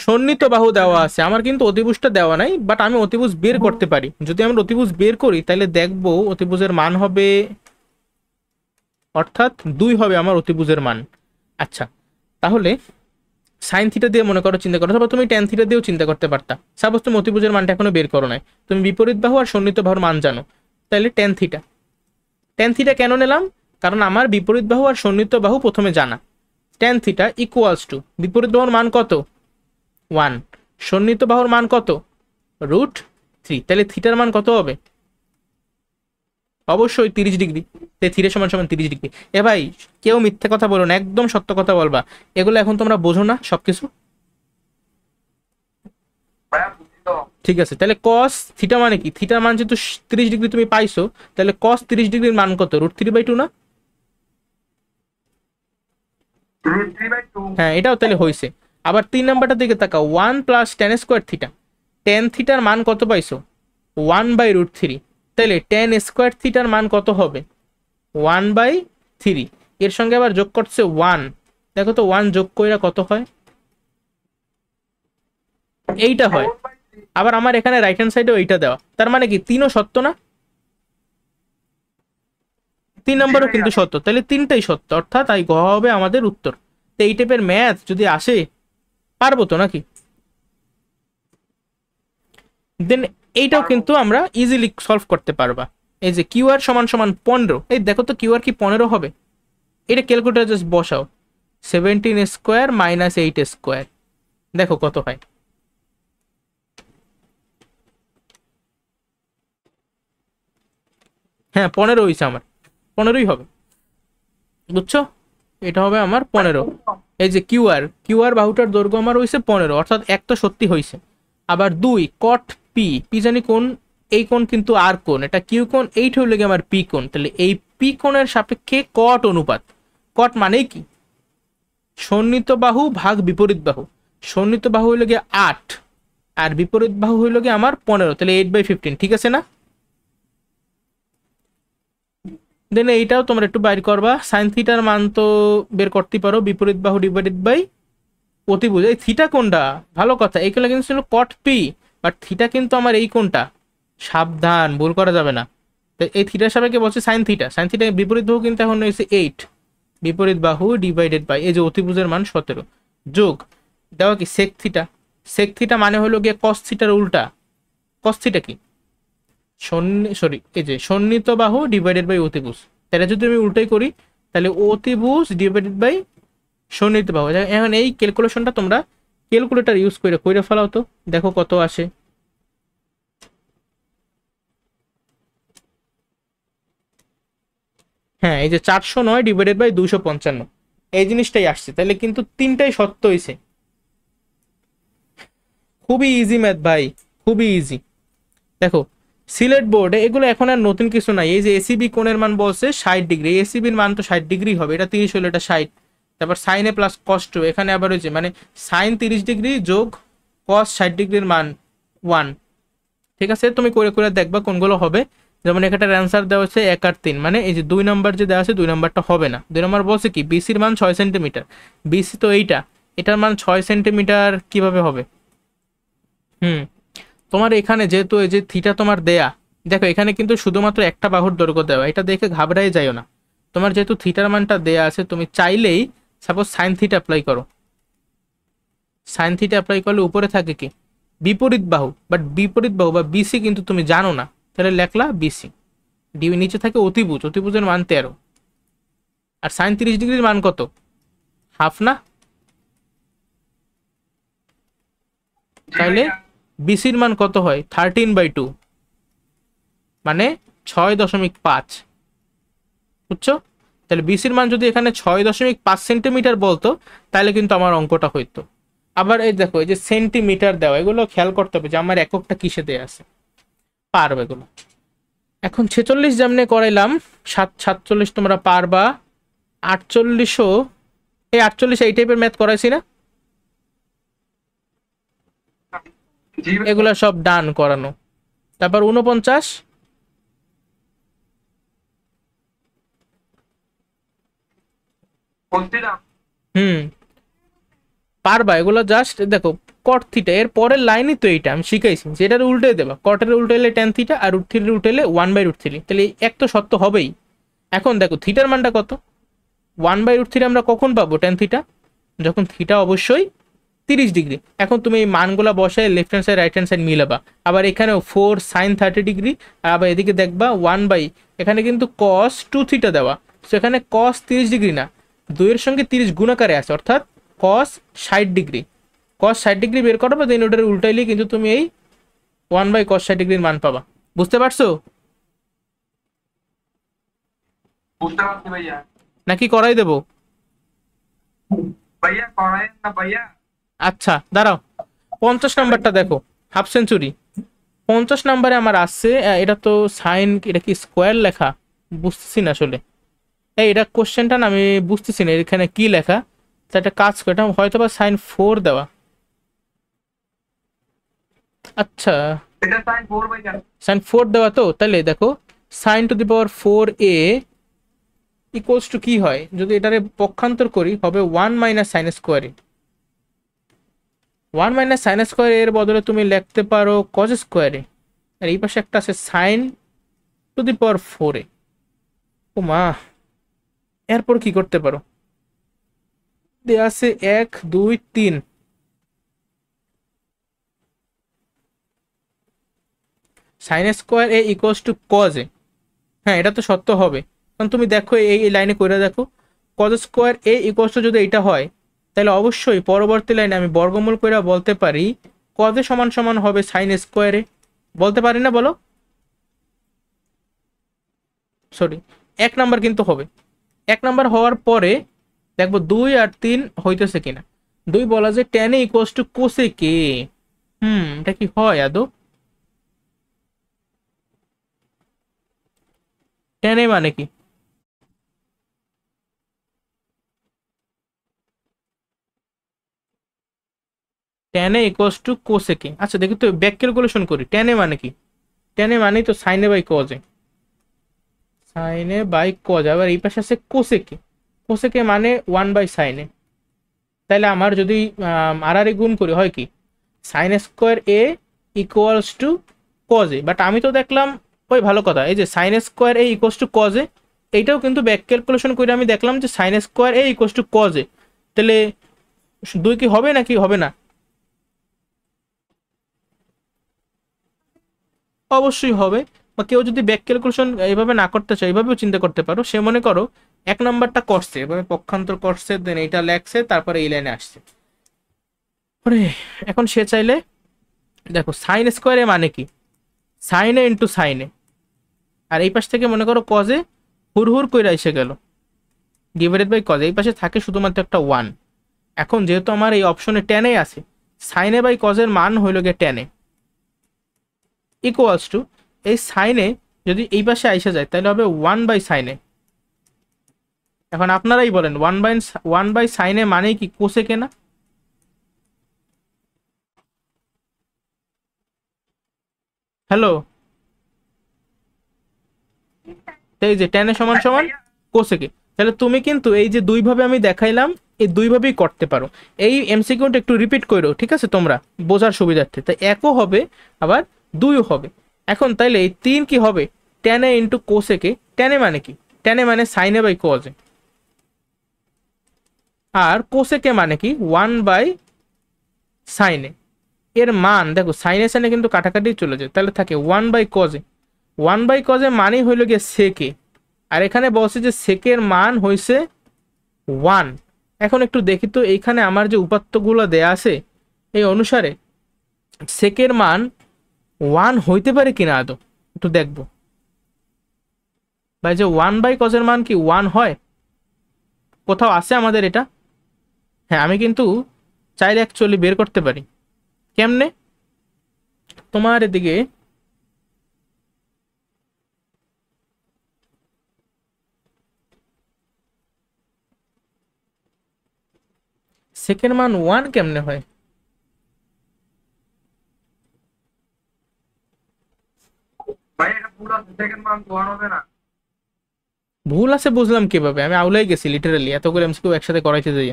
সন্নিহিত বাহু দেওয়া আছে, আমার কিন্তু অতিভুজটা দেওয়া নাই, বাট আমি অতিভুজ বের করতে পারি। যদি আমরা অতিভুজ বের করি তাহলে দেখবো অতিভুজের মান হবে, অর্থাৎ 2 হবে আমার অতিভুজের মান। আচ্ছা তাহলে সাইন থিটা দিয়ে মনে করো চিন্তা করো, অথবা তুমি ট্যান থিটা দিয়েও চিন্তা করতে পারতা। সাপোজ তুমি অতিভুজের মানটা এখনো বের করো নাই, তুমি বিপরীত বাহু আর সন্নিহিত বাহুর মান জানো, তাহলে ট্যান থিটা। ট্যান থিটা কেন নিলাম? কারণ আমার বিপরীত বাহু আর সন্নিহিত বাহু প্রথমে জানা। ট্যান থিটা ইকুয়ালস টু বিপরীত বাহুর মান কত 1, সন্নিহিত বাহুর মান কত √3, তাহলে থিটার মান কত হবে? অবশ্যই 30 ডিগ্রি। থিটা সমান সমান 30 ডিগ্রি। এ ভাই কেউ মিথ্যে কথা বলো না, একদম সত্য কথা বলবা। এগুলো এখন তোমরা বোঝো না সবকিছু? ভাইয়া বুঝি তো। ঠিক আছে, তাহলে cos থিটা মানে কি? থিটার মান যেহেতু 30 ডিগ্রি তুমি পাইছো, তাহলে cos 30 ডিগ্রির মান কত √3/2 না? √3/2। হ্যাঁ, এটাও তাহলে হয়েছে। আবার 3 নাম্বারটার দিকে তাকাও, 1 + tan স্কোয়ার থিটা। tan থিটার মান কত পাইছো? 1/√3। তাহলে tan স্কোয়ার থিটার মান কত হবে? 1/3, এর সঙ্গে আবার যোগ করছে 1। দেখো তো 1 যোগ কইরা কত হয়, এইটা হয়। আবার আমার এখানে রাইট হ্যান্ড সাইডেও এইটা দেওয়া, তার মানে কি 3ও সত্য না? 3 জি নম্বরও ভাইয়া। কিন্তু সত্য, তাহলে 3টাই সত্য, অর্থাৎ এই গ হবে আমাদের উত্তর। তো এই টাইপের ম্যাথ যদি আসে পারবো তো নাকি? দেন এইটাও পারবো। কিন্তু আমরা ইজিলি সলভ করতে পারবা। এই যে কিউ আর সমান সমান 15, এই দেখো তো কিউ আর কি 15 হবে? এটা ক্যালকুলেটার জাস্ট বসাও, 17² মাইনাস 8², দেখো কত হয়। হ্যাঁ 15 হয়েছে আমার, 15ই হবে, বুঝছো? এটা হবে আমার 15। এই যে কিউ আর বাহুটার দৈর্ঘ্য আমার হয়েছে 15, অর্থাৎ এক তো সত্যি হয়েছে। আবার 2 কট পি, পি জানি কোন, এই কোণ কিন্তু আর কোণ, এটা কিউ কোণ, এইটা হইলে গিয়ে আমার পি কোণ, তাহলে এই পি কোণের সাপেক্ষে কট অনুপাত। কট মানে কি? সন্নিহিত বাহু ভাগ বিপরীত বাহু। সন্নিহিত বাহু হইলে গিয়ে 8, আর বিপরীত বাহু হইল গিয়ে আমার 15, তাহলে 8/15, ঠিক আছে না? দেন এইটাও তোমরা একটু বাইর করবা, সাইন থিটার মান তো বের করতে পারো, বিপরীত বাহু ডিভাইডেড বাই অতিভুজ। এই থিটা কোনটা, ভালো কথা, এইগুলো কিন্তু ছিল কট পি, বাট থিটা কিন্তু আমার এই কোনটা, সাবধান ভুল করা যাবে না। তো এই থিটার সাপেক্ষে বলছে সাইন থিটা, সাইন থিটা বিপরীত বাহু কিন্তু এখন হয়েছে 8, বিপরীত বাহু ডিভাইডেড বাই এই যে অতিভুজের মান 17, যোগ দেওয়া কি সেক থিটা। সেক থিটা মানে হলো গিয়ে কস থিটার উল্টা। কস থিটা কি, সরি এই যে সন্নিহিত বাহু ডিভাইডেড বাই অতিভুজ, তাহলে যদি আমি উল্টাই করি তাহলে অতিভুজ ডিভাইডেড বাই সন্নিহিত বাহু। এখন এই ক্যালকুলেশনটা তোমরা ক্যালকুলেটর ইউজ করে কইরে ফেলাও তো, দেখো কত আসে। হ্যাঁ এই যে 409 ডিভাইডেড বাই 255, এই জিনিসটাই আসছে, তাহলে কিন্তু তিনটাই সত্য হয়েছে। খুবই ইজি ম্যাথ ভাই, খুবই ইজি। দেখো সিলেট বোর্ডে এগুলো এখন আর নতুন কিছু নাই, এই যে এসিবি কোণের মান বলছে 60 ডিগ্রি, এসিবির মান তো 60 ডিগ্রি হবে, এটা 30 হলো, এটা 60। তারপর সাইনে প্লাস কস 2, এখানে আবার হয়েছে মানে সাইন 30 ডিগ্রি যোগ কস 60 ডিগ্রির মান 1। ঠিক আছে, তুমি করে করে দেখবা কোনগুলো হবে। যেমন এখানটার অ্যান্সার দেওয়া হচ্ছে 1 আর 3, মানে এই যে 2 নাম্বার যে দেওয়া আছে 2 নাম্বারটা হবে না। 2 নাম্বার বলছে কি বিসির মান 6 সেন্টিমিটার, বিসি তো এইটা, এটার মান 6 সেন্টিমিটার কিভাবে হবে? হুম, তোমার এখানে যেহেতু এই যে থিটা তোমার দেয়া, দেখো এখানে কিন্তু শুধুমাত্র একটা বাহুর দৈর্ঘ্য দেওয়া, এটা দেখে ঘাবড়াই যাইও না। তোমার যেহেতু থিটার মানটা দেয়া আছে, তুমি চাইলেই সাপোজ সাইন থিটা অ্যাপ্লাই করো, সাইন থিটা অ্যাপ্লাই করলে উপরে থাকে কি বিপরীত বাহু, বাট বিপরীত বাহু বা বিসি কিন্তু তুমি জানো না, তাহলে লেখলা বিসি। ডি নিচে থাকে অতিভুজ, অতিভুজের মান 13, আর সাইন 30 ডিগ্রির মান কত, হাফ না? জি তাহলে ভাইয়া। বিসির মান কত হয় 13/2, মানে 6.5, বুঝছো? তাহলে বিসির মান যদি এখানে 6.5 সেন্টিমিটার বলতো, তাহলে কিন্তু আমার অঙ্কটা হইতো। আবার এই দেখো এই যে সেন্টিমিটার দেওয়া, এগুলো খেয়াল করতে হবে যে আমার এককটা কিসে দেয়া আছে, পারবে এগুলো। এখন 46 যেমনে করাইলাম, 47 তোমরা পারবা। 48ও, এই 48 এই টাইপের ম্যাথ করাইছি না, জি ভাইয়া। এগুলা সব ডান করানো। তারপর 49, বলছিলাম। হুম পারবা এগুলো, জাস্ট দেখো কট থিটা এর পরের লাইনই তো এইটা আমি শিখাইছি, যেটার উল্টে দেবা, কটের উল্টাইলে ট্যান থিটা আর রুট থ্রির উল্টাইলে 1/√3, তাহলে এই এক তো সত্য হবেই। এখন দেখো থিটার মানটা কত, 1/√3 আমরা কখন পাবো ট্যান থিটা, যখন থিটা অবশ্যই 30 ডিগ্রি। এখন তুমি এই মানগুলা বসায় left hand side right hand side মিলাবা, আবার এখানেও 4 সাইন 30 ডিগ্রি, আর আবার এদিকে দেখবা 1 বাই, এখানে কিন্তু কস 2 থিটা দেওয়া, সেখানে কস 30 ডিগ্রি না, 2 এর সঙ্গে 30 গুণাকারে আছে, অর্থাৎ কস 60 ডিগ্রি। কস 60 ডিগ্রি বের করো বা দেন ওটার উল্টাইলে কিন্তু তুমি এই 1/cos 60 ডিগ্রির মান পাবা। বুঝতে পারছো বুঝতে পারছি ভাইয়া। নাকি করাই দেবো? ভাইয়া করায়েন না ভাইয়া। আচ্ছা দাঁড়াও, 50 নাম্বারটা দেখো, হাফ সেঞ্চুরি। 50 নাম্বারে আমার আসছে এটা তো সাইন, এটা কি স্কোয়ার লেখা, বুঝতেছি না আসলে। এই এটা কোশ্চেনটা না আমি বুঝতেছি না এখানে কি লেখা, তা একটা কাজ করে, এটা হয়তো বা sin 4 দেওয়া। আচ্ছা এটা sin 4 ভাইয়া। sin 4 দেওয়া, তো তাহলে দেখো sin to the power 4a equals to কি হয়, যদি এটারে পক্ষান্তর করি হবে 1 মাইনাস সাইন স্কোয়ারে। 1 মাইনাস সাইন স্কোয়ারে এর বদলে তুমি লিখতে পারো কজ স্কোয়ারে, আর এই পাশে একটা আছে সাইন টু দি পাওয়ার 4 এ। ও মা, এরপর কি করতে পারো, দেয়া আছে 1 2 3, sine square A equals to cause এ। হ্যাঁ, এটা তো সত্য হবে, কারণ তুমি দেখো এই লাইনে করে দেখো, cos square A equals to যদি এটা হয়, তাহলে অবশ্যই পরবর্তী লাইনে আমি বর্গমূল করে বলতে পারি কজে সমান সমান হবে সাইন স্কোয়ারে। বলতে পারি না বলো? সরি, 1 নাম্বার কিন্তু হবে। 1 নাম্বার হওয়ার পরে দেখবো 2 আর 3 হইতেছে কিনা। 2 বলা যায় ten A equals to cosec. এটা কি হয় আদৌ? টেন এ মানে কি? Ten A equals to cosec. আচ্ছা দেখি তো, ব্যাক ক্যালকুলেশন করি। টেন এ মানে কি? টেন এ মানে তো সাইনে বাই কজে, সাইনে বাই কজ। আবার এই পাশে আছে কোসেকে, কোসেকে মানে 1/সাইনে। তাহলে আমার যদি আর গুণ করি হয় কি, sine square A equals to cause A. But আমি তো দেখলাম, ওই ভালো কথা, এই যে sine square A equals to cause এ, এইটাও কিন্তু ব্যাক ক্যালকুলেশন করে আমি দেখলাম যে sine square A equals to cause এ। তাহলে 2 কি হবে নাকি হবে না? অবশ্যই হবে। বা কেউ যদি ব্যাক ক্যালকুলেশন এইভাবে না করতে চায়, এইভাবেও চিন্তা করতে পারো। সে মনে করো 1 নাম্বারটা করছে, এভাবে পক্ষান্তর করছে, দেন এইটা লেখছে, তারপরে এই লাইনে আসছে। ওরে, এখন সে চাইলে দেখো সাইন স্কোয়ারে মানে কি, সাইনে ইন্টু সাইনে, আর এই পাশ থেকে মনে করো কজে হুর হুর কইরা এসে গেল ডিভাইডেড বাই কজে, এই পাশে থাকে শুধুমাত্র একটা 1। এখন যেহেতু আমার এই অপশনে টেনে আছে, সাইনে বাই কজের মান হইল গিয়ে টেনে ইকুয়ালস টু, এই সাইনে যদি এই পাশে আইসা যায় তাহলে হবে 1/সাইনে। এখন আপনারাই বলেন 1/সাইনে মানে কি কোসেকে না? হ্যালো, এই যে টেনে সমান হ্যাঁ সমান ভাইয়া। কোসেকে। তাহলে তুমি কিন্তু এই যে দুইভাবে আমি দেখাইলাম, এই দুইভাবেই করতে পারো। এই এমসিকিউটা একটু রিপিট করো, ঠিক আছে, তোমরা বোঝার সুবিধার্থে। তাই 1ও হবে, আবার 2ও হবে। এখন তাইলে এই 3 কি হবে, টেনে ইন্টু কোসেকে। টেনে মানে কি, টেনে মানে সাইনে বাই কজে, আর কোসেকে মানে কি 1/সাইনে। এর মান দেখো, সাইনে সাইনে কিন্তু কাটাকাটি চলে যায়, তাহলে থাকে 1/কজে। 1/কজে মানেই হইল গিয়ে সেকে, আর এখানে বলছে যে সেকের মান হইছে 1। এখন একটু দেখি তো, এইখানে আমার যে উপাত্তগুলো দেয়া আছে এই অনুসারে সেকের মান 1 হইতে পারে কিনা আদৌ, একটু দেখবো। ভাই, যে 1/কজের মান কি 1 হয়? কোথাও আছে আমাদের এটা? হ্যাঁ, আমি কিন্তু চাইলে অ্যাকচুয়ালি বের করতে পারি। কেমনে? তোমার এদিকে সেকের মান 1 কেমনে হয়? ভাই এটা পুরো সেকেন্ড মান তো ওয়ান হবে না। ভুল আছে বুঝলাম কিভাবে, আমি আউলাই গেছি লিটারালি, এতগুলো এমসিকিউ একসাথে করাইতে যাই।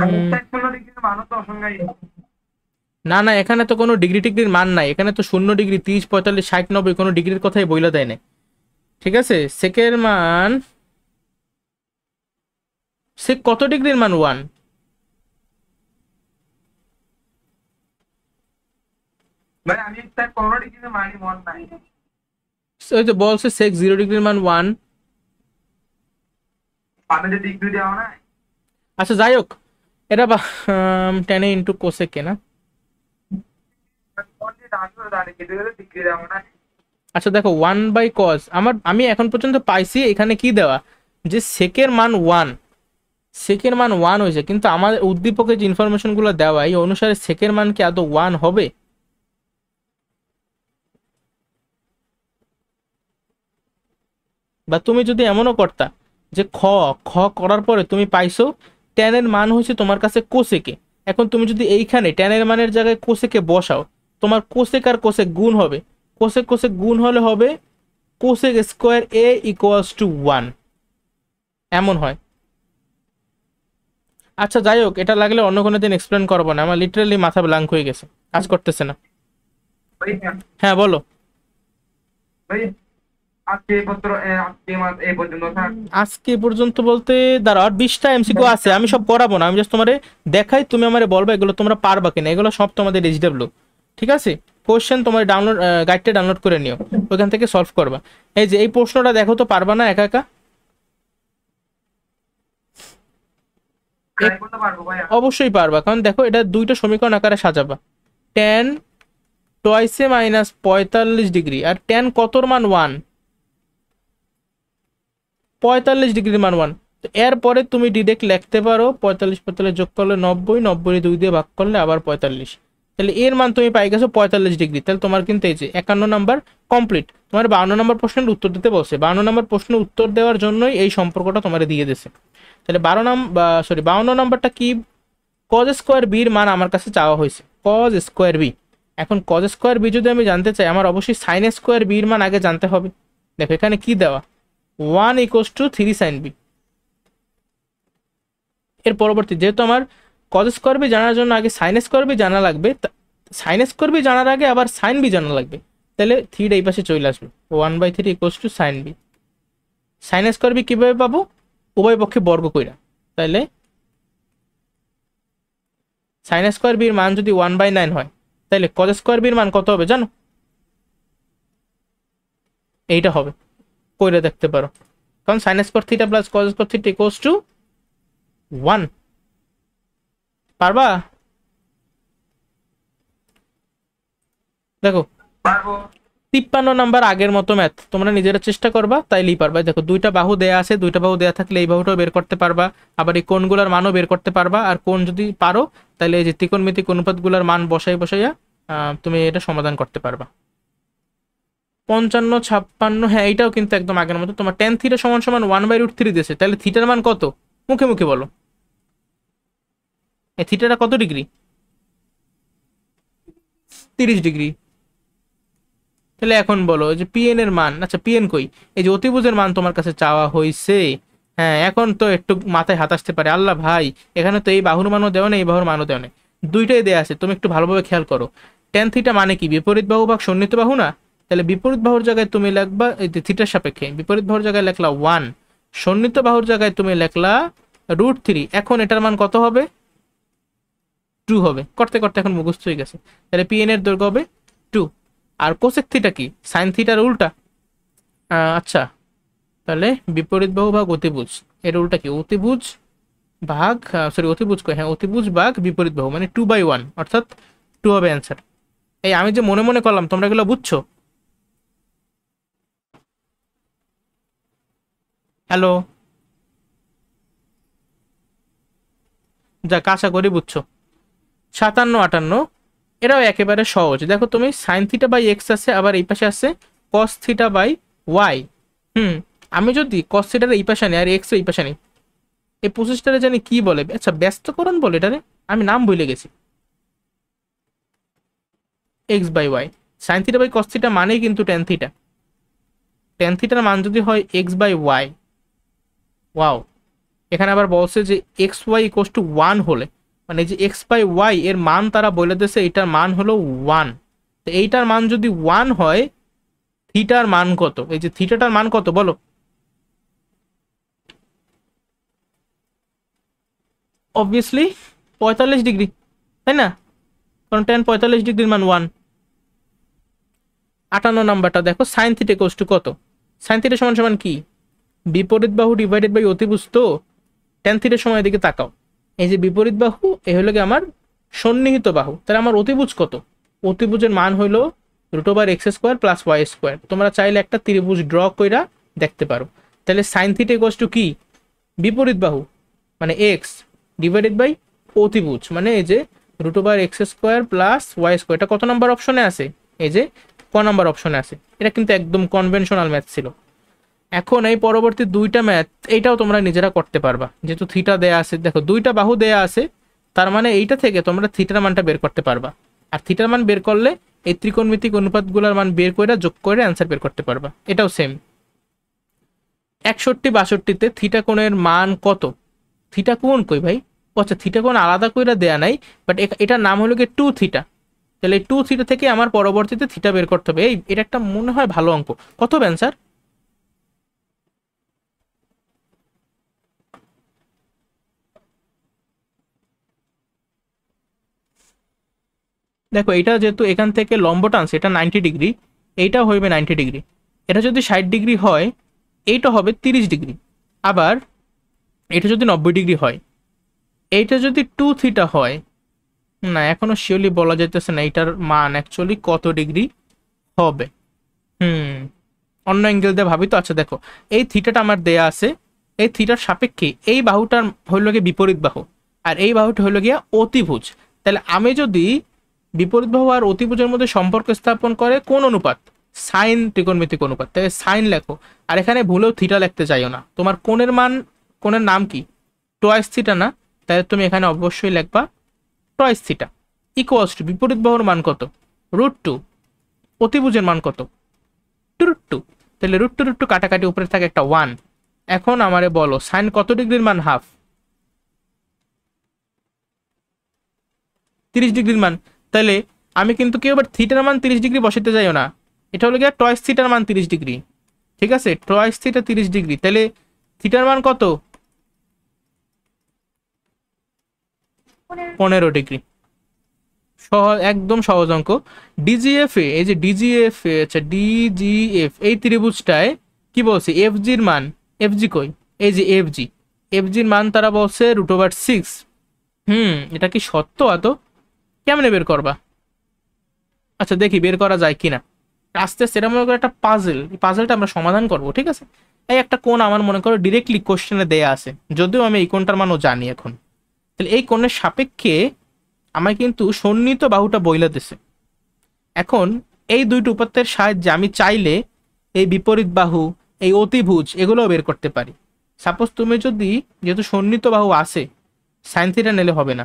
আর উত্তর 16 ডিগ্রির মানও তো অসংজ্ঞায়ী। না না, এখানে তো কোনো ডিগ্রি টিগ্রির মান নাই, এখানে তো 0 ডিগ্রি 30 45 60 90 কোনো ডিগ্রির কথাই বইলা দেয় না। ঠিক আছে, সেকের মান, সেক কত ডিগ্রির মান 1? ভাই আমি উত্তর 15 ডিগ্রির মানই মন নাই। ওই তো বলছে সেক 0 ডিগ্রির মান 1। আমি যে ডিগ্রি দেওয়া নাই। আচ্ছা যাই হোক, এটা বা টেনে ইন্টু কোসেকে না। ডিগ্রি দেওয়া নাই। আচ্ছা দেখো 1/cos, আমি এখন পর্যন্ত পাইছি এখানে কি দেওয়া, যে সেকের মান 1, সেকের মান 1 হয়েছে, কিন্তু আমাদের উদ্দীপকের যে ইনফরমেশনগুলো দেওয়া এই অনুসারে সেকের মান কি আদৌ 1 হবে? বা তুমি যদি এমনও করতা যে খ খ করার পরে তুমি পাইছো ট্যানের মান হয়েছে তোমার কাছে কোসেকে, এখন তুমি যদি এইখানে ট্যানের মানের জায়গায় কোসেকে বসাও, তোমার কোসেক আর কোসেক গুণ হবে, কোসেক কোসেক গুণ হলে হবে cosec square A equals to 1, এমন হয়। আচ্ছা যাই হোক, এটা লাগলে অন্য কোনো দিন এক্সপ্লেন করবো না, আমার লিটারালি মাথা ব্ল্যাঙ্ক হয়ে গেছে, কাজ করতেছে না। ভাই হ্যাঁ বলো। ভাই আজকে এই পত্র আজকে মাস এই পর্যন্ত থাক। আজকে পর্যন্ত বলতে দাঁড়াও, আর 20টা এমসিকিউ আছে, আমি সব করাবো না, আমি জাস্ট তোমারে দেখাই, তুমি আমারে বলবা এগুলো তোমরা পারবা কিনা, এগুলো সব তোমাদের এইচডব্লিউ, ঠিক আছে? কোশ্চেন তোমার ডাউনলোড, গাইডটা ডাউনলোড করে নিও, ওইখান থেকে সলভ করবা। এই যে এই প্রশ্নটা দেখো তো, পারবা না একা একা? ট্রাই করতে পারবো ভাই। অবশ্যই পারবা, কারণ দেখো এটা দুইটা সমীকরণ আকারে সাজাবা। ট্যান টয়েসে মাইনাস 45 ডিগ্রি, আর ট্যান কতর মান 1, 45 ডিগ্রির মান 1। তো এরপরে তুমি ডিরেক্ট লিখতে পারো 45 45 যোগ করলে 90, 90 2 দিয়ে ভাগ করলে আবার 45, তাহলে এর মান তুমি পাই গেছো 45 ডিগ্রি। তাহলে তোমার কিন্তু এই যে 51 নাম্বার কমপ্লিট। তোমার 52 নম্বর প্রশ্নের উত্তর দিতে বলছে, 52 নম্বর প্রশ্নের উত্তর দেওয়ার জন্যই এই সম্পর্কটা তোমার দিয়ে দিছে। তাহলে 52 নাম্বারটা কি? কজ স্কোয়ার বির মান আমার কাছে চাওয়া হয়েছে, কজ স্কোয়ার বি। এখন কজ স্কোয়ার বি যদি আমি জানতে চাই, আমার অবশ্যই সাইন স্কোয়ার বির মান আগে জানতে হবে। দেখো এখানে কি দেওয়া, 1 ইকুয়ালস টু 3 সাইন বি। এর পরবর্তী যেহেতু আমার কজ স্কোয়ার বি জানার জন্য আগে সাইন স্কোয়ার বি জানা লাগবে, সাইন স্কোয়ার বি জানার আগে আবার সাইন বি জানা লাগবে, তাহলে থ্রিটা এই পাশে চলে আসবে, 1/3 equals to sine b. Sine square b কীভাবে পাবো? উভয় পক্ষে বর্গ কইরা, তাহলে সাইন স্কোয়ার বির মান যদি 1/9 হয়, তাহলে কজ স্কোয়ার বির মান কত হবে জানো? এইটা হবে, কইরা দেখতে পারো, কারণ sign square theta plus cos square theta equals to 1। পারবা? দেখো পারবো। 53 নাম্বার আগের মতো ম্যাথ, তোমরা নিজেরা চেষ্টা করবা, তাইলেই পারবা। দেখো দুইটা বাহু দেয়া আছে, দুইটা বাহু দেয়া থাকলে এই বাহুটাও বের করতে পারবা, আবার এই কোণগুলোর মানও বের করতে পারবা। আর কোণ যদি পারো, তাহলে এই যে ত্রিকোণমিতিক অনুপাতগুলোর মান বসাইয়া তুমি এটা সমাধান করতে পারবা। 55 56, হ্যাঁ এইটাও কিন্তু একদম আগের মতো। তোমার টেন থিটা সমান সমান 1/√3 দিয়েছে, তাহলে থিটার মান কত? মুখে মুখে বলো, এই থিটাটা কত ডিগ্রি? 30 ডিগ্রি। তাহলে এখন বলো যে পিএন এর মান, আচ্ছা পিএন কই? এই যে অতিভুজের মান তোমার কাছে চাওয়া হয়েছে। হ্যাঁ এখন তো একটু মাথায় হাত আসতে পারে, আল্লাহ ভাই এখানে তো এই বাহুর মানও দেওয়া নেই, এই বাহুর মানও দেওয়া নেই, দুইটাই দেওয়া আছে। তুমি একটু ভালোভাবে খেয়াল করো, টেন থিটা মানে কি? বিপরীত বাহু ভাগ সন্নিহিত বাহু না? তাহলে বিপরীত বাহুর জায়গায় তুমি লিখবা এই যে থিটার সাপেক্ষে, বিপরীত বাহুর জায়গায় লেখলা 1, সন্নিহিত বাহুর জায়গায় তুমি লেখলা √3। এখন এটার মান কত হবে? 2 হবে। করতে করতে এখন মুখস্থ হয়ে গেছে। তাহলে পিএন এর দৈর্ঘ্য হবে 2। আর কোসেক থিটা কি? সাইন থিটার উল্টা। আচ্ছা তাহলে বিপরীত বাহু ভাগ অতিভুজ, এর উল্টা কি? অতিভুজ ভাগ, সরি অতিভুজ কই, হ্যাঁ অতিভুজ ভাগ বিপরীত বাহু, মানে 2/1, অর্থাৎ 2 হবে অ্যান্সার। এই আমি যে মনে মনে করলাম, তোমরা এগুলো বুঝছো? হ্যালো, যাক আশা করি বুঝছো। 57 58 এরাও একেবারে সহজ। দেখো তুমি সাইন থিটা বাই এক্স আছে, আবার এই পাশে আছে কস থিটা বাই ওয়াই। আমি যদি কস থিটার এই পাশে আনি আর এক্স এই পাশে আনি, এই প্রসেসটারে জানি কি বলে, আচ্ছা ব্যস্তকরণ বলে এটারে, আমি নাম ভুলে গেছি। X by y, sine theta by cos theta মানেই কিন্তু টেন থিটা। টেন থিটার মান যদি হয় এক্স বাই ওয়াই, ওয়াও। এখানে আবার বলছে যে এক্স ওয়াই ইকোয়াস টু 1 হলে, মানে যে এক্স বাই ওয়াই এর মান তারা বলে দিয়েছে এটার মান হলো 1। তো এইটার মান যদি 1 হয়, থিটার মান কত? এই যে থিটাটার মান কত বলো? অবভিয়াসলি 45 ডিগ্রি, তাই না? কারণ টেন 45 ডিগ্রির মান 1। 58 নাম্বারটা দেখো, সাইন থিটা ইকুয়াস টু কত? সাইন থিটা সমান সমান কি? বিপরীত বাহু ডিভাইডেড বাই অতিভুজ। তো টেন থিটার সময় এদিকে তাকাও, এই যে বিপরীত বাহু এ হলো কি আমার সন্নিহিত বাহু, তাহলে আমার অতিভুজ কত? অতিভুজের মান হইলো √x² প্লাস y²। তোমরা চাইলে একটা ত্রিভুজ ড্র কইরা দেখতে পারো। তাহলে সাইন থিটা ইকুয়াস টু কি? বিপরীত বাহু মানে এক্স ডিভাইডেড বাই অতিভুজ, মানে এই যে √x² প্লাস y²। এটা কত নাম্বার অপশনে আছে? এই যে ক নাম্বার অপশনে আছে। এটা কিন্তু একদম কনভেনশনাল ম্যাথ ছিল। এখন এই পরবর্তী দুইটা ম্যাথ এইটাও তোমরা নিজেরা করতে পারবা, যেহেতু থিটা দেয়া আছে। দেখো দুইটা বাহু দেয়া আছে, তার মানে এইটা থেকে তোমরা থিটার মানটা বের করতে পারবা। আর থিটার মান বের করলে এই ত্রিকোণমিতিক অনুপাতগুলোর মান বের করে যোগ করে অ্যান্সার বের করতে পারবা। এটাও সেম। 61-62-তে থিটা কোণের মান কত? থিটা কোণ কই ভাই? আচ্ছা, থিটা কোণ আলাদা কইরা দেয়া নাই, বাট এটার নাম হলো কি 2 থিটা। তাহলে এই 2 থিটা থেকে আমার পরবর্তীতে থিটা বের করতে হবে। এটা একটা মনে হয় ভালো অঙ্ক। কত হবে অ্যান্সার? দেখো, এটা যেহেতু এখান থেকে লম্ব টানছে, এটা 90 ডিগ্রি, এইটাও হইবে 90 ডিগ্রি। এটা যদি 60 ডিগ্রি হয়, এইটা হবে 30 ডিগ্রি। আবার এটা যদি 90 ডিগ্রি হয়, এইটা যদি 2 থিটা হয়, না এখনো শিওরলি বলা যাইতেছে না এটার মান অ্যাকচুয়ালি কত ডিগ্রি হবে। অন্য অ্যাঙ্গেল দিয়ে ভাবি তো। আচ্ছা দেখো, এই থিটাটা আমার দেয়া আছে, এই থিটার সাপেক্ষে এই বাহুটার হইল গিয়ে বিপরীত বাহু, আর এই বাহুটা হইল গিয়া অতিভুজ। তাহলে আমি যদি বিপরীত বাহু আর অতিভুজের মধ্যে সম্পর্ক স্থাপন করে কোন অনুপাত? সাইন ত্রিকোণমিতিক অনুপাত। তাহলে সাইন লেখো, আর এখানে ভুলেও থিটা লিখতে চাইও না। তোমার কোণের মান, কোণের নাম কি? টয়েস থিটা না? তাহলে তুমি এখানে অবশ্যই লিখবা টয়েস থিটা ইকুয়ালস টু বিপরীত বাহুর মান কত? √2। অতিভুজের মান কত? √2। তাহলে √2 কাটাকাটি, উপরে থাকে একটা 1। এখন আমারে বলো সাইন কত ডিগ্রির মান? হাফ। 30 ডিগ্রির মান। তাহলে আমি কিন্তু কেউ এবার থিটার মান 30 ডিগ্রি বসাতে যাইও না, এটা হলো গিয়ে টয়েস থিটার মান 30 ডিগ্রি। ঠিক আছে, টয়েস থিটা 30 ডিগ্রি। তাহলে থিটার মান কত? 15 ডিগ্রি। সহজ, একদম সহজ অঙ্ক। ডিজিএফ এ, এই যে ডিজিএফ এ, আচ্ছা ডিজিএফ, এই ত্রিভুজটায় কি বলছে? এফজির মান, এফজি কই? এই যে এফজি, এফজির মান তারা বলছে √6। এটা কি সত্য? আদৌ কেমনে বের করবা? আচ্ছা দেখি বের করা যায় কিনা। আস্তে আস্তে এটা মনে করো একটা পাজেল, এই পাজেলটা আমরা সমাধান করব। ঠিক আছে, এই একটা কোণ আমার মনে করো ডিরেক্টলি কোশ্চেনে দেয়া আছে, যদিও আমি এই কোণটার মানও জানি এখন। তাহলে এই কোণের সাপেক্ষে আমার কিন্তু সন্নিহিত বাহুটা বইলা দিছে। এখন এই দুইটা উপাত্তের সাহায্যে আমি চাইলে এই বিপরীত বাহু, এই অতিভুজ, এগুলোও বের করতে পারি। সাপোজ তুমি যদি, যেহেতু সন্নিহিত বাহু আছে, সাইন থিটা নিলে হবে না,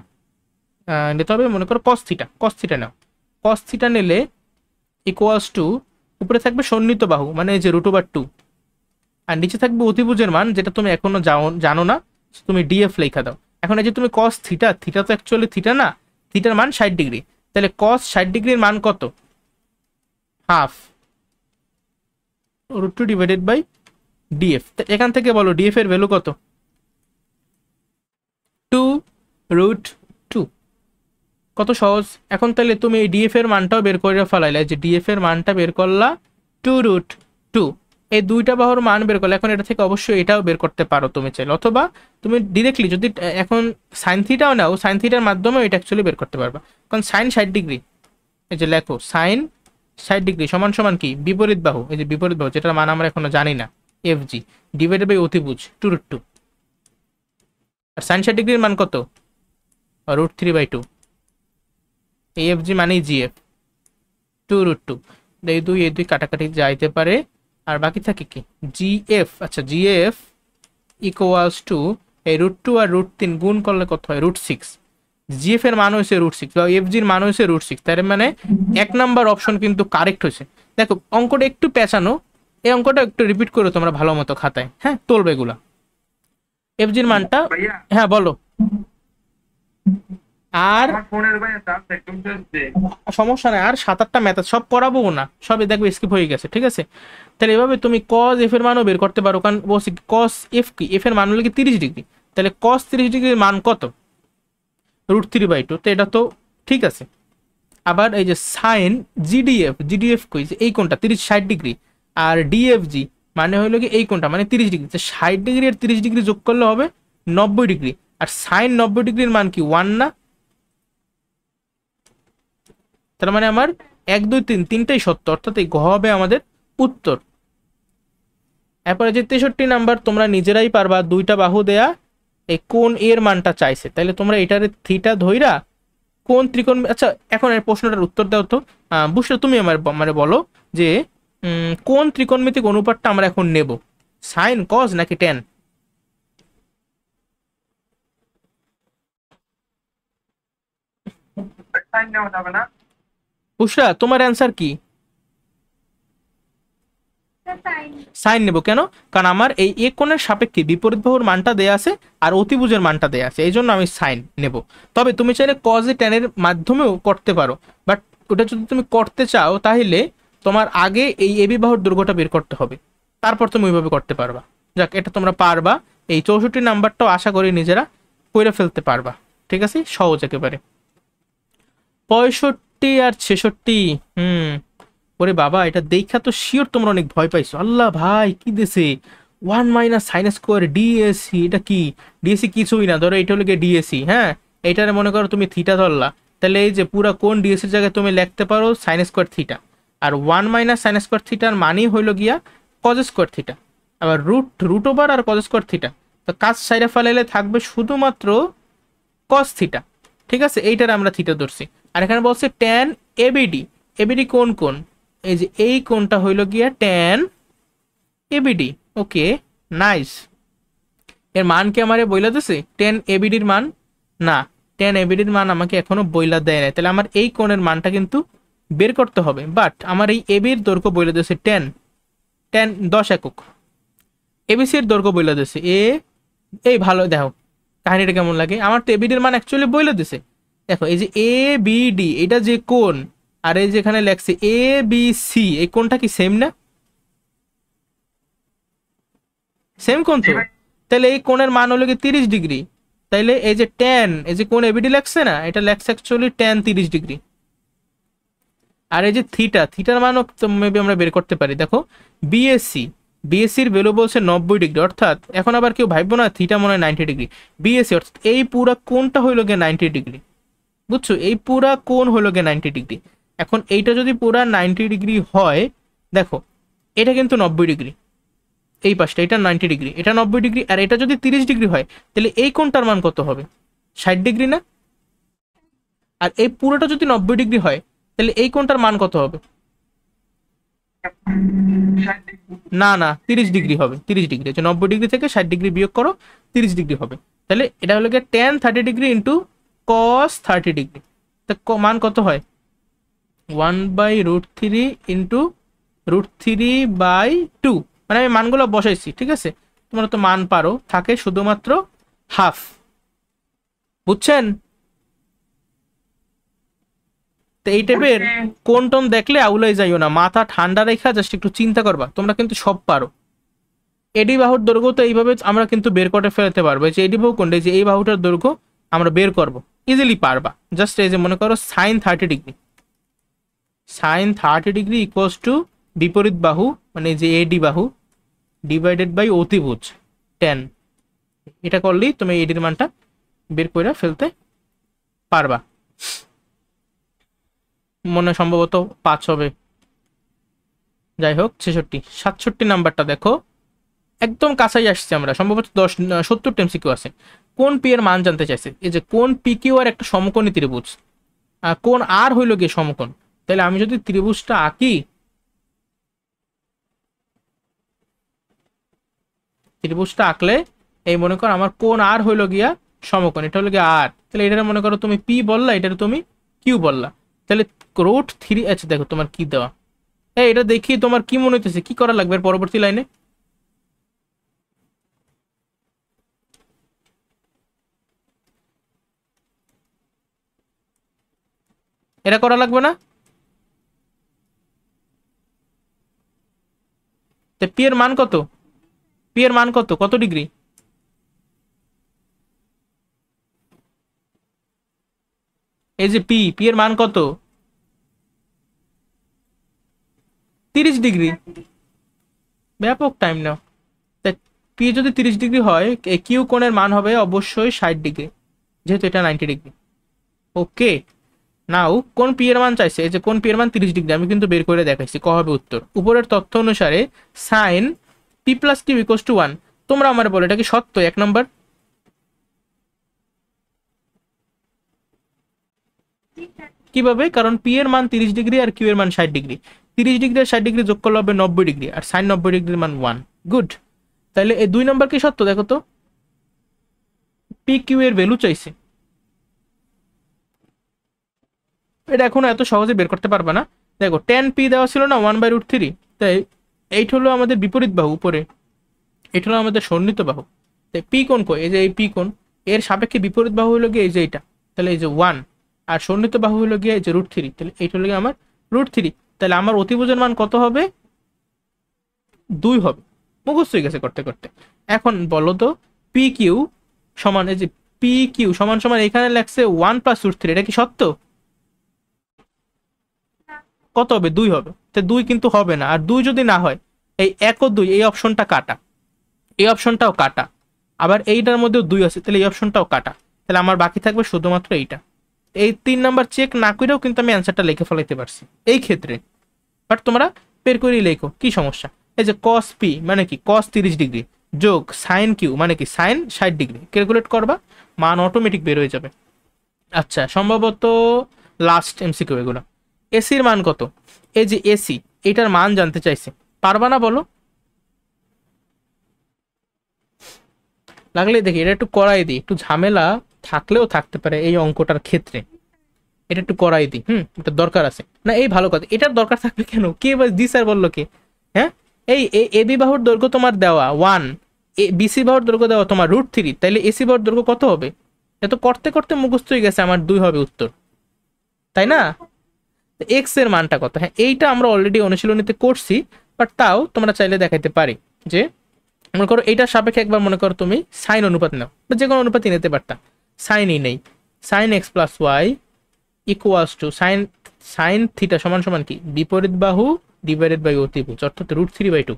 নিতে হবে মনে করো কস থিটা। কস থিটা নাও, কস থিটা নিলে ইকুয়ালস টু, উপরে থাকবে সন্নিহিত বাহু মানে এই যে √2, আর নিচে থাকবে অতিভুজের মান, যেটা তুমি এখনো জানো না, তুমি ডিএফ লেখা দাও। এখন এই যে তুমি কস থিটা, থিটা তো অ্যাকচুয়ালি থিটা না, থিটার মান 60 ডিগ্রি। তাহলে কস 60 ডিগ্রির মান কত? Half √2 divided by DF. এখান থেকে বলো ডিএফ এর ভ্যালু কত? 2√2। কত সহজ। এখন তাহলে তুমি এই ডিএফ এর মানটাও বের করে ফেলাইলে, যে ডিএফ এর মানটা বের করলা 2√2, এই দুইটা বাহুর মান বের করলে। এখন এটা থেকে অবশ্যই এটাও বের করতে পারো তুমি চাইলে, অথবা তুমি ডিরেক্টলি যদি এখন সাইন থিটাও নাও, সাইন থিটার মাধ্যমেও এটা অ্যাকচুয়ালি বের করতে পারবা। কারণ সাইন 60 ডিগ্রি, এই যে লেখো সাইন 60 ডিগ্রি সমান সমান কি? বিপরীত বাহু, এই যে বিপরীত বাহু যেটার মান আমরা এখনো জানি না, এফজি ডিভাইডেড বাই অতিভুজ 2√2। আর সাইন 60 ডিগ্রির মান কত? √3/2। এফজি মানেই জিএফ, 2√2। এই দুই কাটাকাটি যাইতে পারে, আর বাকি থাকে কি? জিএফ। আচ্ছা জিএফ ইকুয়ালস টু এই √2 আর √3 গুণ করলে কত হয়? √6। জিএফ এর মান হয়েছে √6 বা এফজির মান হয়েছে √6। তার মানে 1 নাম্বার অপশন কিন্তু কারেক্ট হয়েছে। দেখো অঙ্কটা একটু পেঁচানো, এই অঙ্কটা একটু রিপিট করো তোমরা ভালো মতো খাতায়, হ্যাঁ তুলবে এগুলা। এফজির মানটা, ভাইয়া হ্যাঁ বলো। আর আমার ফোনের ভাইয়া চার্জ একদম চলছে। সমস্যা নাই, আর 7-8টা মেথড সব করাবো না, সবই দেখবে স্কিপ হয়ে গেছে। ঠিক আছে, তাহলে এভাবে তুমি কস এফ এর মানও বের করতে পারো। কারণ বলছি কস এফ কি? এফ এর মান হলো কি 30 ডিগ্রি। তাহলে কস 30 ডিগ্রির মান কত? √3/2। তো এটা তো ঠিক আছে। আবার এই যে সাইন জিডিএফ, জিডিএফ কই? যে এই কোনটা 30-60 ডিগ্রি, আর ডিএফজি মানে হলো কি এই কোনটা মানে 30 ডিগ্রি। তো 60 ডিগ্রি আর 30 ডিগ্রি যোগ করলে হবে 90 ডিগ্রি। আর সাইন 90 ডিগ্রির মান কি 1 না? তার মানে আমার 1 2 3 তিনটাই সত্য, অর্থাৎ এই ঘ হবে আমাদের উত্তর। এরপরে যে 63 নাম্বার, তোমরা নিজেরাই পারবা, দুইটা বাহু দেয়া, এই কোন এর মানটা চাইছে। তাহলে তোমরা এটার থিটা ধইরা কোন ত্রিকোণ, আচ্ছা এখন এই প্রশ্নটার উত্তর দাও তো। বুঝলে তুমি আমার মানে বলো যে কোন ত্রিকোণমিতিক অনুপাতটা আমরা এখন নেব, সাইন, কস নাকি ট্যান? সাইন নেওয়া যাবে না? বুসরা, তোমার অ্যান্সার কি? সাইন নেব কেন? কারণ আমার এই এ কোণের সাপেক্ষে বিপরীত বাহুর মানটা দেয়া আছে আর অতিভুজের মানটা দেয়া আছে, এই জন্য আমি সাইন নেব। তবে তুমি চাইলে কজে ট্যানের মাধ্যমেও করতে পারো, বাট ওটা যদি তুমি করতে চাও তাহলে তোমার আগে এই এবি বাহুর দৈর্ঘ্যটা বের করতে হবে, তারপর তুমি ওইভাবে করতে পারবা। যাক, এটা তোমরা পারবা। এই 64 নাম্বারটাও আশা করি নিজেরা করে ফেলতে পারবা। ঠিক আছে, সহজ একেবারে। 65 আর 66, ওরে বাবা, এটা দেখা তো শিওর তোমরা অনেক ভয় পাইছো। আল্লাহ ভাই, কি দেশে 1 - sin² ডিএসি, এটা কি? ডিএসি কিছুই না, ধরো এটা হলো গিয়ে ডিএসি। হ্যাঁ, এইটারে মনে করো তুমি থিটা ধরলা, তাহলে এই যে পুরা কোন ডিএসির জায়গায় তুমি লিখতে পারো sin² থিটা। আর 1 - sin² মানেই হইলো গিয়া cos² থিটা। আবার রুট ওভার আর cos² থিটা, তো কাজ সাইডে ফেলাইলে থাকবে শুধুমাত্র cos থিটা। ঠিক আছে, এইটার আমরা থিটা ধরছি। আর এখানে বলছে ট্যান এবিডি। এবিডি কোন কোন? এই যে এই কোনটা হইল গিয়া ট্যান এবিডি। ওকে, নাইস। এর মান কি আমারে বইলা দিছে ট্যান এবিডির মান? না, ট্যান এবিডির মান আমাকে এখনো বইলা দেয় নাই, তাহলে আমার এই কোণের মানটা কিন্তু বের করতে হবে। বাট আমার এই এবির দৈর্ঘ্য বইলা দিছে ট্যান ট্যান 10 একক। এবিসির দৈর্ঘ্য বইলা দিছে এই ভালো দেখো কাহিনীটা কেমন লাগে। আমার তো এবিডির মান অ্যাকচুয়ালি বইলা দিছে। দেখো এই যে এ বি ডি, এটা যে কোণ, আর এই যেখানে লেখছে এ বি সি, এই কোণটা কি সেম না? সেম কোণ তো। তাহলে এই কোণের মান হলো কি 30 ডিগ্রি। তাইলে এই যে ট্যান, এই যে কোণ এবিডি লেখছে না, এটা লেখছে অ্যাকচুয়ালি ট্যান 30 ডিগ্রি। আর এই যে থিটার মানও মেবি আমরা বের করতে পারি। দেখো বিএসসি, বিএসসির ভ্যালু বলছে 90 ডিগ্রি, অর্থাৎ এখন আবার কেউ ভাববো না থিটা মনে হয় 90 ডিগ্রি। বিএসসি অর্থাৎ এই পুরা কোণটা হইলো গিয়ে 90 ডিগ্রি। বুঝছো, এই পুরা কোণ হলো গিয়ে 90 ডিগ্রি। এখন এইটা যদি পুরা 90 ডিগ্রি হয়, দেখো এটা কিন্তু 90 ডিগ্রি, এই পাশটা এটা 90 ডিগ্রি, এটা 90 ডিগ্রি, আর এটা যদি 30 ডিগ্রি হয় তাহলে এই কোণটার মান কত হবে? 60 ডিগ্রি না? আর এই পুরোটা যদি 90 ডিগ্রি হয় তাহলে এই কোণটার মান কত হবে? না না, 30 ডিগ্রি হবে। 30 ডিগ্রি হচ্ছে 90 ডিগ্রি থেকে 60 ডিগ্রি বিয়োগ করো, 30 ডিগ্রি হবে। তাহলে এটা হলো গিয়ে tan 30 degree into cos 30 degree. তা মান কত হয়? 1/√3 ইন্টু √3/2। মানে আমি মানগুলো বসাইছি, ঠিক আছে? তোমরা তো মান পারো, থাকে শুধুমাত্র হাফ। বুঝছেন? তো এই টাইপের কোন টোন দেখলে আউলাই যাইও না, মাথা ঠান্ডা রেখা জাস্ট একটু চিন্তা করবা, তোমরা কিন্তু সব পারো। এডি বাহুর দৈর্ঘ্য তো এইভাবে আমরা কিন্তু বের করে ফেলতে পারবো, যে এডি বাহু কোনটা, যে এই বাহুটার দৈর্ঘ্য আমরা বের করব, ইজিলি পারবা। জাস্ট এই যে মনে করো sin 30 degree, sin 30 degree equals to বিপরীত বাহু, মানে যে এডি বাহু ডিভাইডেড বাই অতিভুজ 10। এটা করলেই তুমি এডির মানটা বের করে ফেলতে পারবা। মনে সম্ভবত 5 হবে। যাই হোক, 67 নাম্বারটা দেখো, একদম কাছাই আসছে আমরা, সম্ভবত 70 এমসিকিউ আছে। কোন পি এর মান জানতে চাইছে। এই যে কোন পি কিউ আর একটা সমকোণী ত্রিভুজ, কোন আর হইল গিয়ে সমকোণ। তাহলে আমি যদি ত্রিভুজটা আঁকি, ত্রিভুজটা আঁকলে এই মনে করো আমার কোন আর হইল গিয়া সমকোণ, এটা হলো গিয়া আর। তাহলে এটা মনে করো তুমি পি বললা, এটা তুমি কিউ বললা, তাহলে √3। আচ্ছা দেখো তোমার কি দেওয়া, এটা দেখি তোমার কি মনে হইতেছে, কি করা লাগবে পরবর্তী লাইনে? এটা করা লাগবে না? তো পি এর মান কত? পি এর মান কত, কত ডিগ্রি? এই যে পি, পি এর মান কত? 30 ডিগ্রি। ব্যাপক টাইম নাও। তা পি যদি 30 ডিগ্রি হয়, কিউ কোণের মান হবে অবশ্যই 60 ডিগ্রি, যেহেতু এটা 90 ডিগ্রি। ওকে, নাও কোন পি এর মান চাইছে, এই যে কোন পি এর মান 30 ডিগ্রি, আমি কিন্তু বের করে দেখাইছি ক হবে উত্তর। উপরের তথ্য অনুসারে sine p plus q equals to 1। তোমরা আমার বলো এটা কি সত্য? 1 নম্বর। কিভাবে? কারণ পি এর মান 30 ডিগ্রি আর কিউ এর মান 60 ডিগ্রি। 30 ডিগ্রি আর 60 ডিগ্রি যোগ করলে হবে 90 ডিগ্রি, আর সাইন 90 ডিগ্রির মান 1। গুড। তাহলে এই 2 নম্বর কি সত্য? দেখো তো, পি কিউ এর ভ্যালু চাইছে, এটা এখনো এত সহজে বের করতে পারবে না। দেখো টেন পি দেওয়া ছিল না 1/√3, তাই এইটা হলো আমাদের বিপরীত বাহু উপরে, এটা হলো আমাদের সন্নিহিত বাহু। তাই পি কোণ কই, এই যে এই পি কোণ, এর সাপেক্ষে বিপরীত বাহু হলো গিয়ে এই যে এইটা, তাহলে এই যে 1, আর সন্নিহিত বাহু হলো গিয়ে এই যে √3, তাহলে এইটা হলো গিয়ে আমার √3। তাহলে আমার অতিভুজের মান কত হবে? 2 হবে। মুখস্থ হয়ে গেছে করতে করতে। এখন বলো তো পি কিউ সমান, এই যে পি কিউ সমান সমান এখানে লেখছে 1+√3, এটা কি সত্য? কত হবে? 2 হবে। তো 2 কিন্তু হবে না, আর 2 যদি না হয় এই 1 ও 2 এই অপশনটা কাটা, এই অপশনটাও কাটা, আবার এইটার মধ্যেও 2 আছে, তাহলে এই অপশনটাও কাটা। তাহলে আমার বাকি থাকবে শুধুমাত্র এইটা। এই 3 নাম্বার চেক না করেও কিন্তু আমি অ্যান্সারটা লিখে ফেলাইতে পারছি এই ক্ষেত্রে। বাট তোমরা বের করেই লেখো, কি সমস্যা? এই যে cos p মানে কি cos 30 ডিগ্রি যোগ sin q মানে কি sin 60 ডিগ্রি, ক্যালকুলেট করবা, মান অটোমেটিক বের হয়ে যাবে। আচ্ছা, সম্ভবত লাস্ট এমসিকিউ এগুলো। এসির মান কত? এই যে এসি, এটার মান জানতে চাইছে, পারবা না বলো? লাগলে দেখি এটা একটু করাই দিই, একটু ঝামেলা থাকলেও থাকতে পারে এই অঙ্কটার ক্ষেত্রে, এটা একটু করাই দিই। এটা দরকার আছে না, এই ভালো কথা, এটার দরকার থাকবে কেন? কে দি স্যার বললো কে? হ্যাঁ, এই এবি বাহুর দৈর্ঘ্য তোমার দেওয়া 1, বিসি বাহুর দৈর্ঘ্য দেওয়া তোমার √3, তাইলে এসি বাহুর দৈর্ঘ্য কত হবে? এত করতে করতে মুখস্থ হয়ে গেছে আমার, 2 হবে উত্তর, তাই না? এক্স এর মানটা কত? হ্যাঁ, এইটা আমরা অলরেডি অনুশীলনীতে করছি, বাট তাও তোমরা চাইলে দেখাইতে পারি যে, মনে করো এইটার সাপেক্ষে একবার মনে করো তুমি সাইন অনুপাত নাও, বা যে কোনো অনুপাতই নিতে পারতা, সাইনই নেই, sine x plus y equals to sine sine theta সমান সমান কি বিপরীত বাহু ডিভাইডেড বাই অতিভুজ, অর্থাৎ √3/2।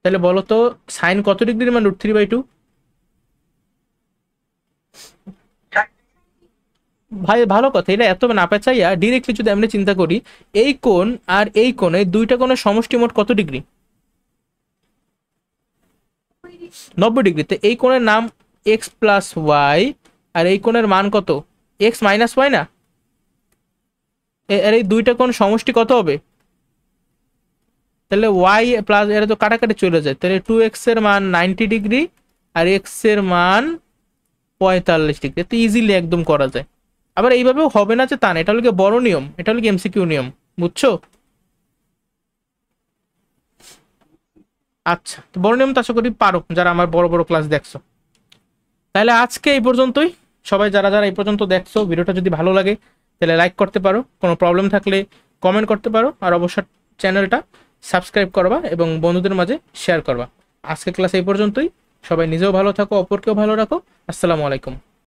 তাহলে বলো তো সাইন কত ডিগ্রির মান √3/2? ভাই ভালো কথা, এটা এত না পেঁচাইয়া ডিরেক্টলি যদি আমরা চিন্তা করি, এই কোণ আর এই কোণ, এই দুইটা কোণের সমষ্টি মোট কত ডিগ্রি? 90 ডিগ্রিতে। এই কোণের নাম এক্স প্লাস ওয়াই, আর এই কোণের মান কত? এক্স মাইনাস ওয়াই না? আর এই দুইটা কোণ সমষ্টি কত হবে? তাহলে ওয়াই প্লাস, এরা তো কাটাকাটি চলে যায়, তাহলে 2x এর মান 90 ডিগ্রি আর এক্স এর মান 45 ডিগ্রি, তো ইজিলি একদম করা যায়। আবার এইভাবেও হবে না যে তা না, এটা হলো বড় নিয়ম, এটা হলো এমসিকিউ নিয়ম, বুঝছো? আচ্ছা, তো বড় নিয়ম তো আশা করি পারো যারা আমার বড় বড় ক্লাস দেখছো। তাহলে আজকে এই পর্যন্তই। সবাই যারা যারা এই পর্যন্ত দেখছো, ভিডিওটা যদি ভালো লাগে তাহলে লাইক করতে পারো, কোনো প্রবলেম থাকলে কমেন্ট করতে পারো, আর অবশ্যই চ্যানেলটা সাবস্ক্রাইব করবা এবং বন্ধুদের মাঝে শেয়ার করবা। আজকে ক্লাস এই পর্যন্তই। সবাই নিজেও ভালো থাকো, অপরকেও ভালো রাখো। আসসালামু আলাইকুম।